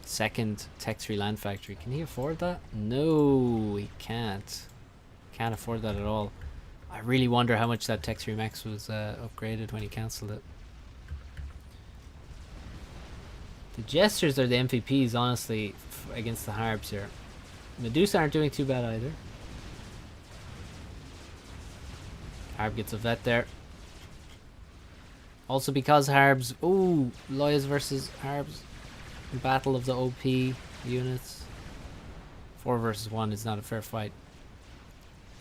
Second Tech 3 land factory. Can he afford that? No, he can't. Can't afford that at all. I really wonder how much that Tech 3 Max was upgraded when he cancelled it. The Jesters are the MVPs, honestly, against the Harbs here. Medusa aren't doing too bad either. Harb gets a vet there. Also because Harbs... Ooh, Loyas versus Harbs. Battle of the OP units. 4 versus 1 is not a fair fight.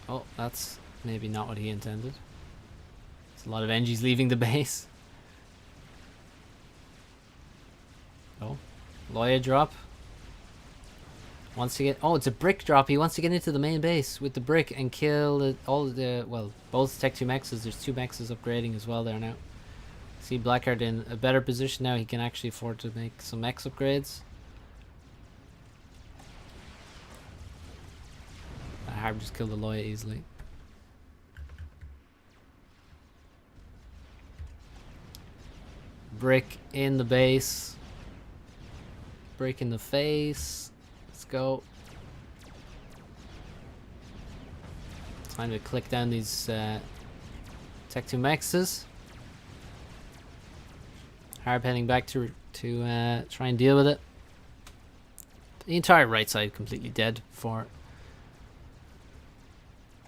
Oh, that's maybe not what he intended. There's a lot of Engies leaving the base. Oh, Loya drop. Wants to get... Oh, it's a brick drop. He wants to get into the main base with the brick and kill all the... Well, both Tech 2 Mexes. There's 2 Mexes upgrading as well there now. See Blackheart in a better position now. He can actually afford to make some Mex upgrades. Harb just killed the Loya easily. Brick in the base. Brick in the face. Let's go. Time to click down these Tech 2 Mexes. Harb heading back to try and deal with it. The entire right side completely dead for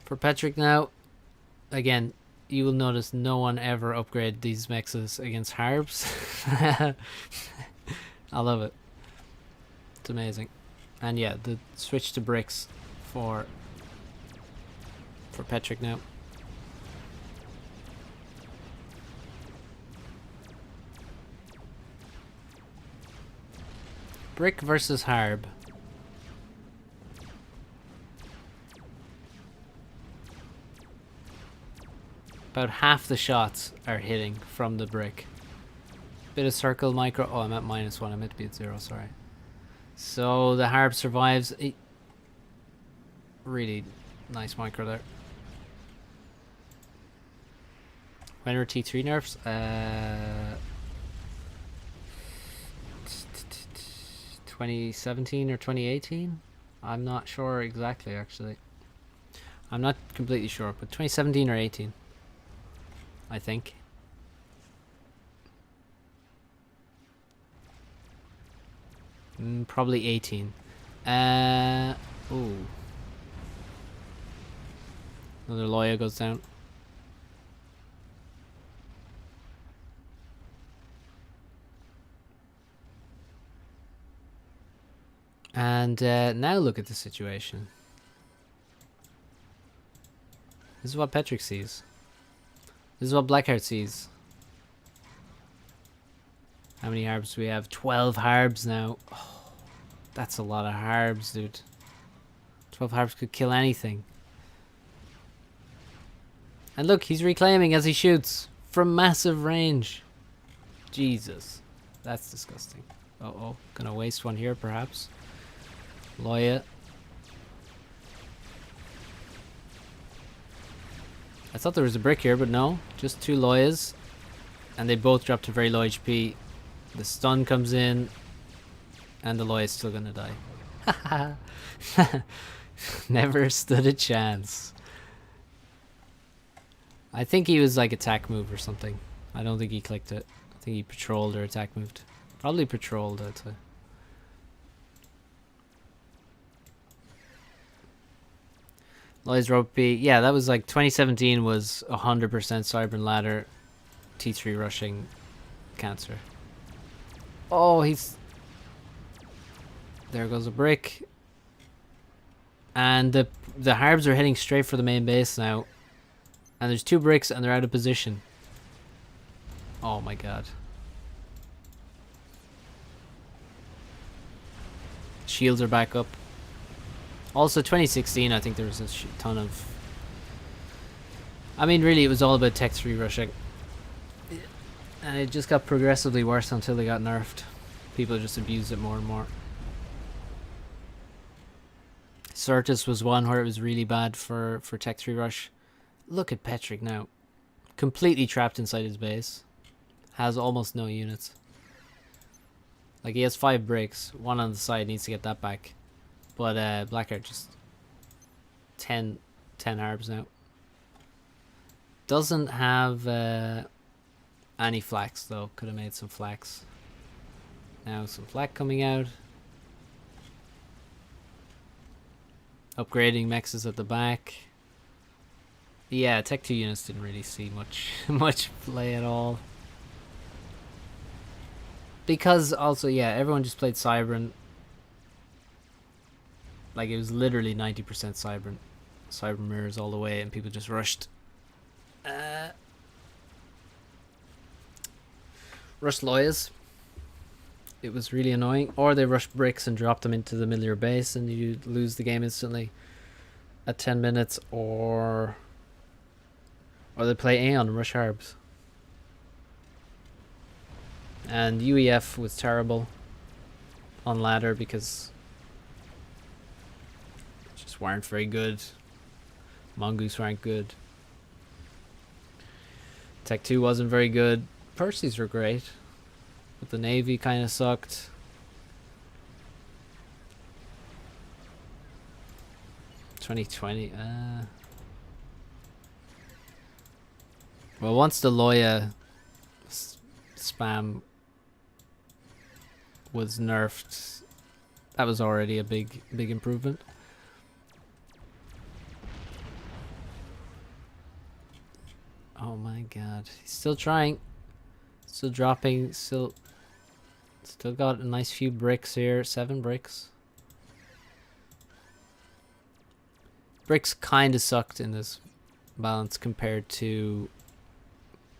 Petric now. Again, you will notice no one ever upgraded these Mexes against Harbs. I love it. It's amazing. And yeah, the switch to bricks for Petric now. Brick versus Harb. About half the shots are hitting from the brick. Bit of circle micro. Oh, I'm at -1. I meant to be at 0, sorry. So the Harb survives. Really nice micro there. When were T3 nerfs? 2017 or 2018? I'm not sure exactly, actually. I'm not completely sure, but 2017 or 18, I think. Probably 18. Ooh. Another Loya goes down. And now look at the situation. This is what Petric sees. This is what Blackheart sees. How many Harbs do we have? 12 Harbs now. Oh, that's a lot of Harbs, dude. 12 Harbs could kill anything. And look, he's reclaiming as he shoots from massive range. Jesus. That's disgusting. Uh-oh. Gonna waste one here, perhaps. Loya. I thought there was a brick here, but no. Just 2 Loyas. And they both drop to very low HP. The stun comes in. And the Loya's still gonna die. Never stood a chance. I think he was like attack move or something. I don't think he clicked it. I think he patrolled or attack moved. Probably patrolled, I'd say. Loy's Rope B. Yeah, that was like 2017 was 100% Cybern Ladder T3 rushing cancer. Oh, he's... There goes a brick. And the Harbs are heading straight for the main base now. And there's 2 bricks and they're out of position. Oh my god. Shields are back up. Also 2016, I think there was a ton of... I mean, really, it was all about Tech 3 rushing. And it just got progressively worse until they got nerfed. People just abused it more and more. Certus was one where it was really bad for Tech 3 rush. Look at Petric now. Completely trapped inside his base. Has almost no units. Like, he has 5 breaks. 1 on the side, needs to get that back. But Blackheart just 10 Harbs now. Doesn't have any flax though. Could have made some flax. Now some flak coming out. Upgrading mexes at the back. Yeah, Tech 2 units didn't really see much play at all. Because also, yeah, everyone just played Cybern. Like, it was literally 90% Cybern. Cybern mirrors all the way, and people just rushed. Rushed Loyas. It was really annoying. Or they rushed bricks and dropped them into the middle of your base, and you lose the game instantly at 10 minutes. Or they play Aeon and rush Harbs. And UEF was terrible on ladder because just weren't very good. Mongoose weren't good. Tech 2 wasn't very good. Percy's were great, but the Navy kind of sucked. $2020. Well, once the Loya spam was nerfed, that was already a big improvement. Oh my god, he's still trying, still dropping, still got a nice few bricks here. 7 bricks. Bricks kind of sucked in this balance compared to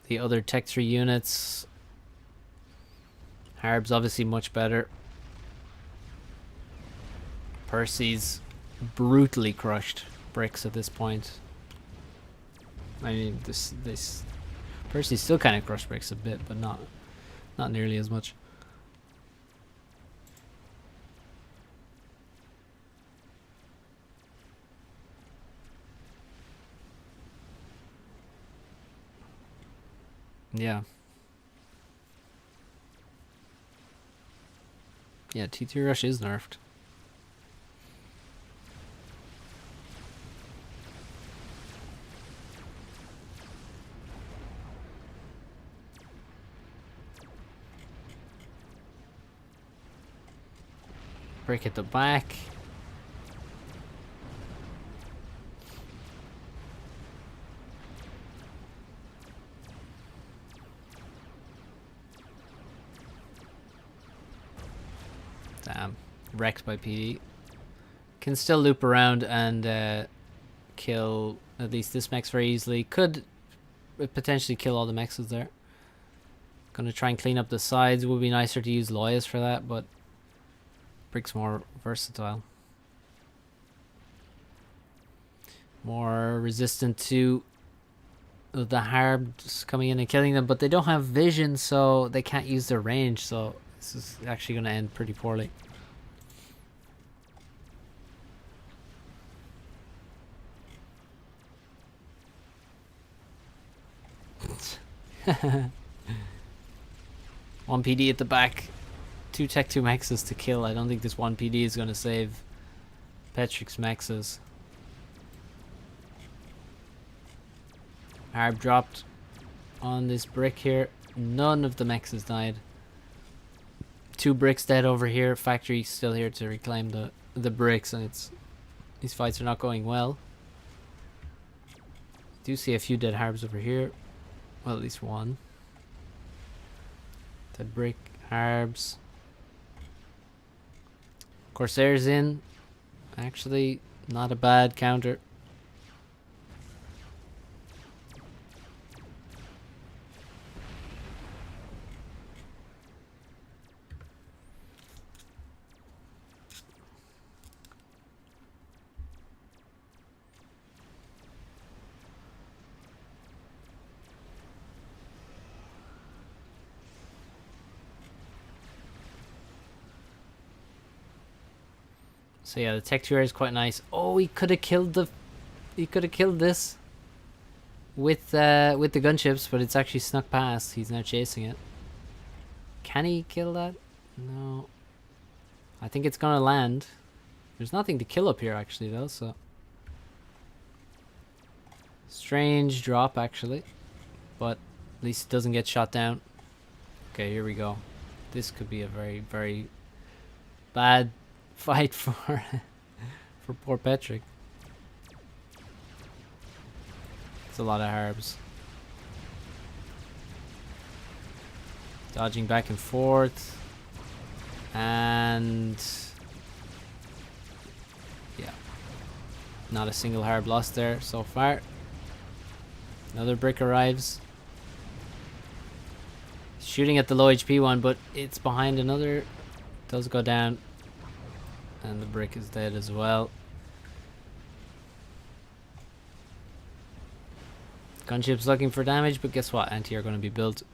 the other Tech 3 units. Harb's obviously much better. Percy's brutally crushed bricks at this point. I mean, this Percy's still kind of crushed bricks a bit, but not nearly as much. Yeah. Yeah, T3 Rush is nerfed. Break at the back. Damn. Wrecked by PD. Can still loop around and kill at least this mech very easily. Could potentially kill all the mexes there. Gonna try and clean up the sides. Would be nicer to use Loyas for that, but Brick's more versatile. More resistant to the Harbs coming in and killing them, but they don't have vision, so they can't use their range, so This is actually going to end pretty poorly. One PD at the back. 2 Tech 2 Mexes to kill. I don't think this 1 PD is going to save Petrik's Mexes. Harb dropped on this brick here. None of the Mexes died. 2 bricks dead over here. Factory still here to reclaim the bricks, and these fights are not going well. Do see a few dead Harbs over here. Well, at least one. Dead brick, Harbs. Corsairs in. Actually, not a bad counter. So yeah, the Tech 2 is quite nice. Oh, he could have killed this with the gunships, but it's actually snuck past. He's now chasing it. Can he kill that? No. I think it's gonna land. There's nothing to kill up here actually though, so strange drop actually, but at least it doesn't get shot down. Okay, here we go. This could be a very, very bad fight for for poor Petrik. It's a lot of Harbs. Dodging back and forth. And yeah. Not a single Harb lost there so far. Another brick arrives. Shooting at the low HP one, but it's behind another. Does go down. And the brick is dead as well. Gunship's looking for damage, but guess what? Anti are going to be built.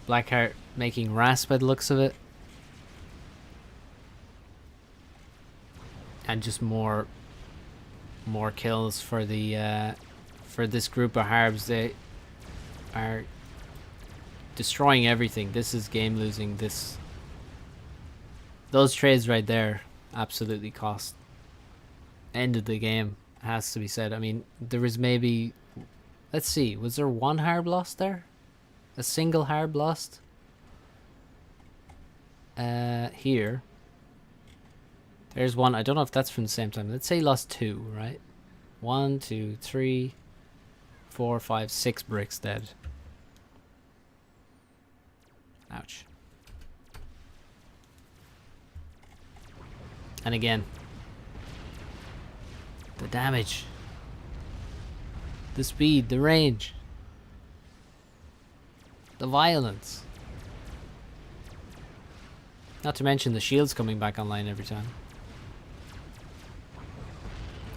Blackheart making RAS by the looks of it. And just more kills for the for this group of Harbs. They are destroying everything. This is game losing. Those trades right there absolutely cost. Ended the game, has to be said. I mean, there was maybe, let's see, was there 1 Harb lost there? A single Harb lost? Here. There's one. I don't know if that's from the same time. Let's say he lost 2, right? 1, 2, 3, 4, 5, 6 bricks dead. Ouch. And again, the damage, the speed, the range, the violence. Not to mention the shields coming back online every time.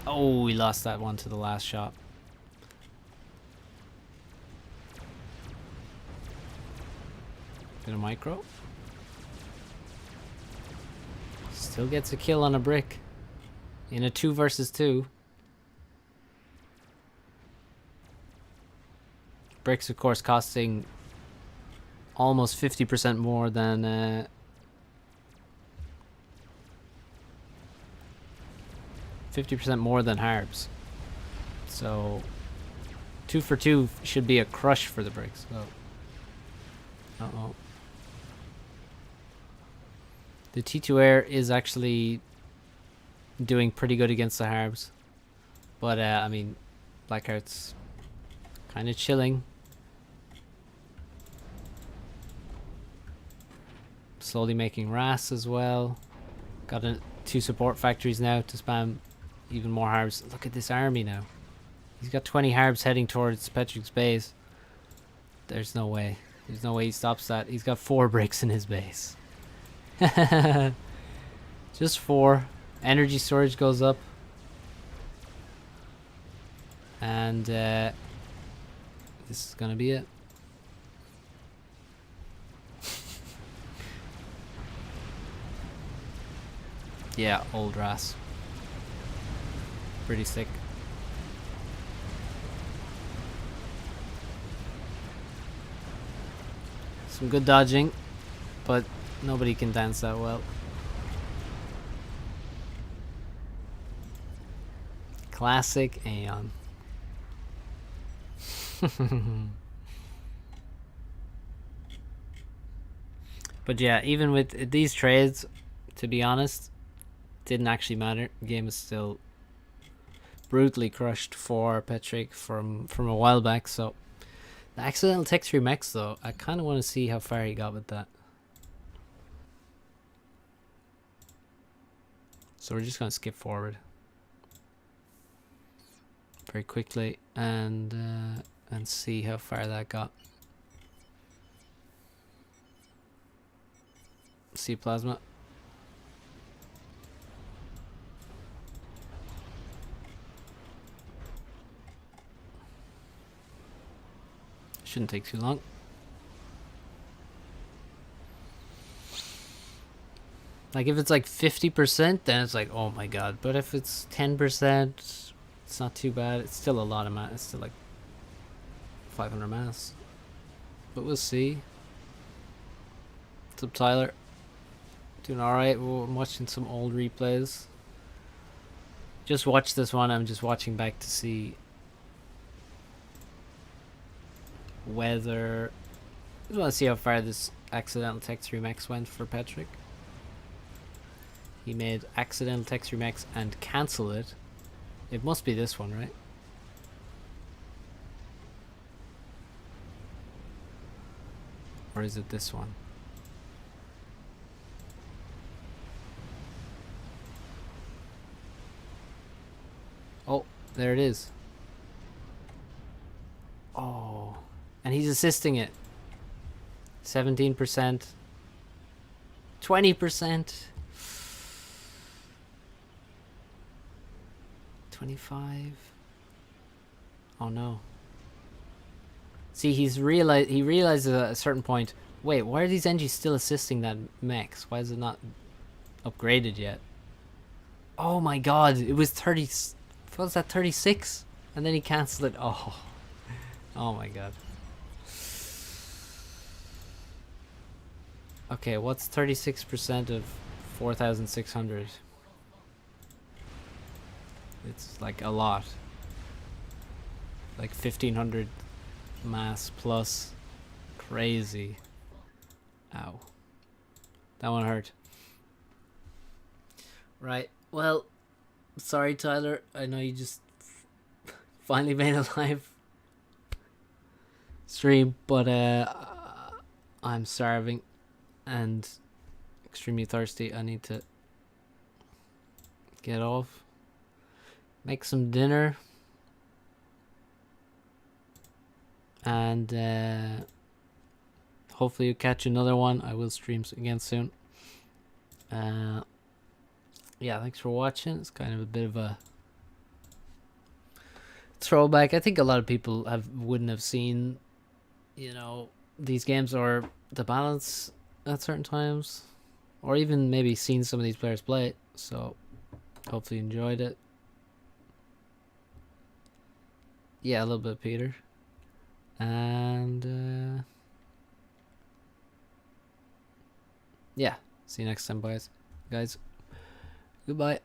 Oh, we lost that one to the last shot. Bit of micro. Still gets a kill on a brick in a 2 versus 2. Bricks, of course, costing almost 50% more than 50% more than Harbs. So 2 for 2 should be a crush for the bricks. So, uh-oh. The T2 Air is actually doing pretty good against the Harbs. But, I mean, Blackheart's kind of chilling. Slowly making RAS as well. Got 2 support factories now to spam even more Harbs. Look at this army now. He's got 20 Harbs heading towards Petrik's base. There's no way. There's no way he stops that. He's got 4 bricks in his base. Just 4. Energy storage goes up. And this is gonna be it. Yeah, old Ras. Pretty sick. Some good dodging, but nobody can dance that well. Classic Aeon. But yeah, even with these trades, to be honest, didn't actually matter. The game is still brutally crushed for Petric from a while back. So the accidental tech 3 mechs though, I kind of want to see how far he got with that. So we're just gonna skip forward very quickly and see how far that got. See Plasma. Shouldn't take too long. Like if it's like 50%, then it's like, oh my god. But if it's 10%, it's not too bad. It's still a lot of mass. It's still like 500 mass. But we'll see. What's up, Tyler? Doing alright. I'm watching some old replays. Just watch this one. I'm just watching back to see whether... I just want to see how far this accidental tech 3 max went for Petric. He made accidental tech 3 max and cancel it. It must be this one, right? Or is it this one? Oh, there it is. Oh, and he's assisting it. 17%. 20%. 25. Oh no. See, he realizes at a certain point, wait, why are these NGs still assisting that mechs? Why is it not upgraded yet? Oh my god, it was 30. What was that, 36? And then he cancelled it. Oh. Oh my god. Okay, what's 36% of 4,600? It's like a lot. Like 1,500 mass plus. Crazy. Ow. That one hurt. Right. Well, sorry, Tyler. I know you just finally made a live stream, but I'm starving and extremely thirsty. I need to get off, make some dinner, and hopefully you catch another one. I will stream again soon. Yeah, thanks for watching. It's kind of a bit of a throwback. I think a lot of people wouldn't have seen, you know, these games or the balance at certain times, or even maybe seen some of these players play it. So hopefully you enjoyed it. Yeah, a little bit, Peter. And yeah, see you next time, guys. Goodbye.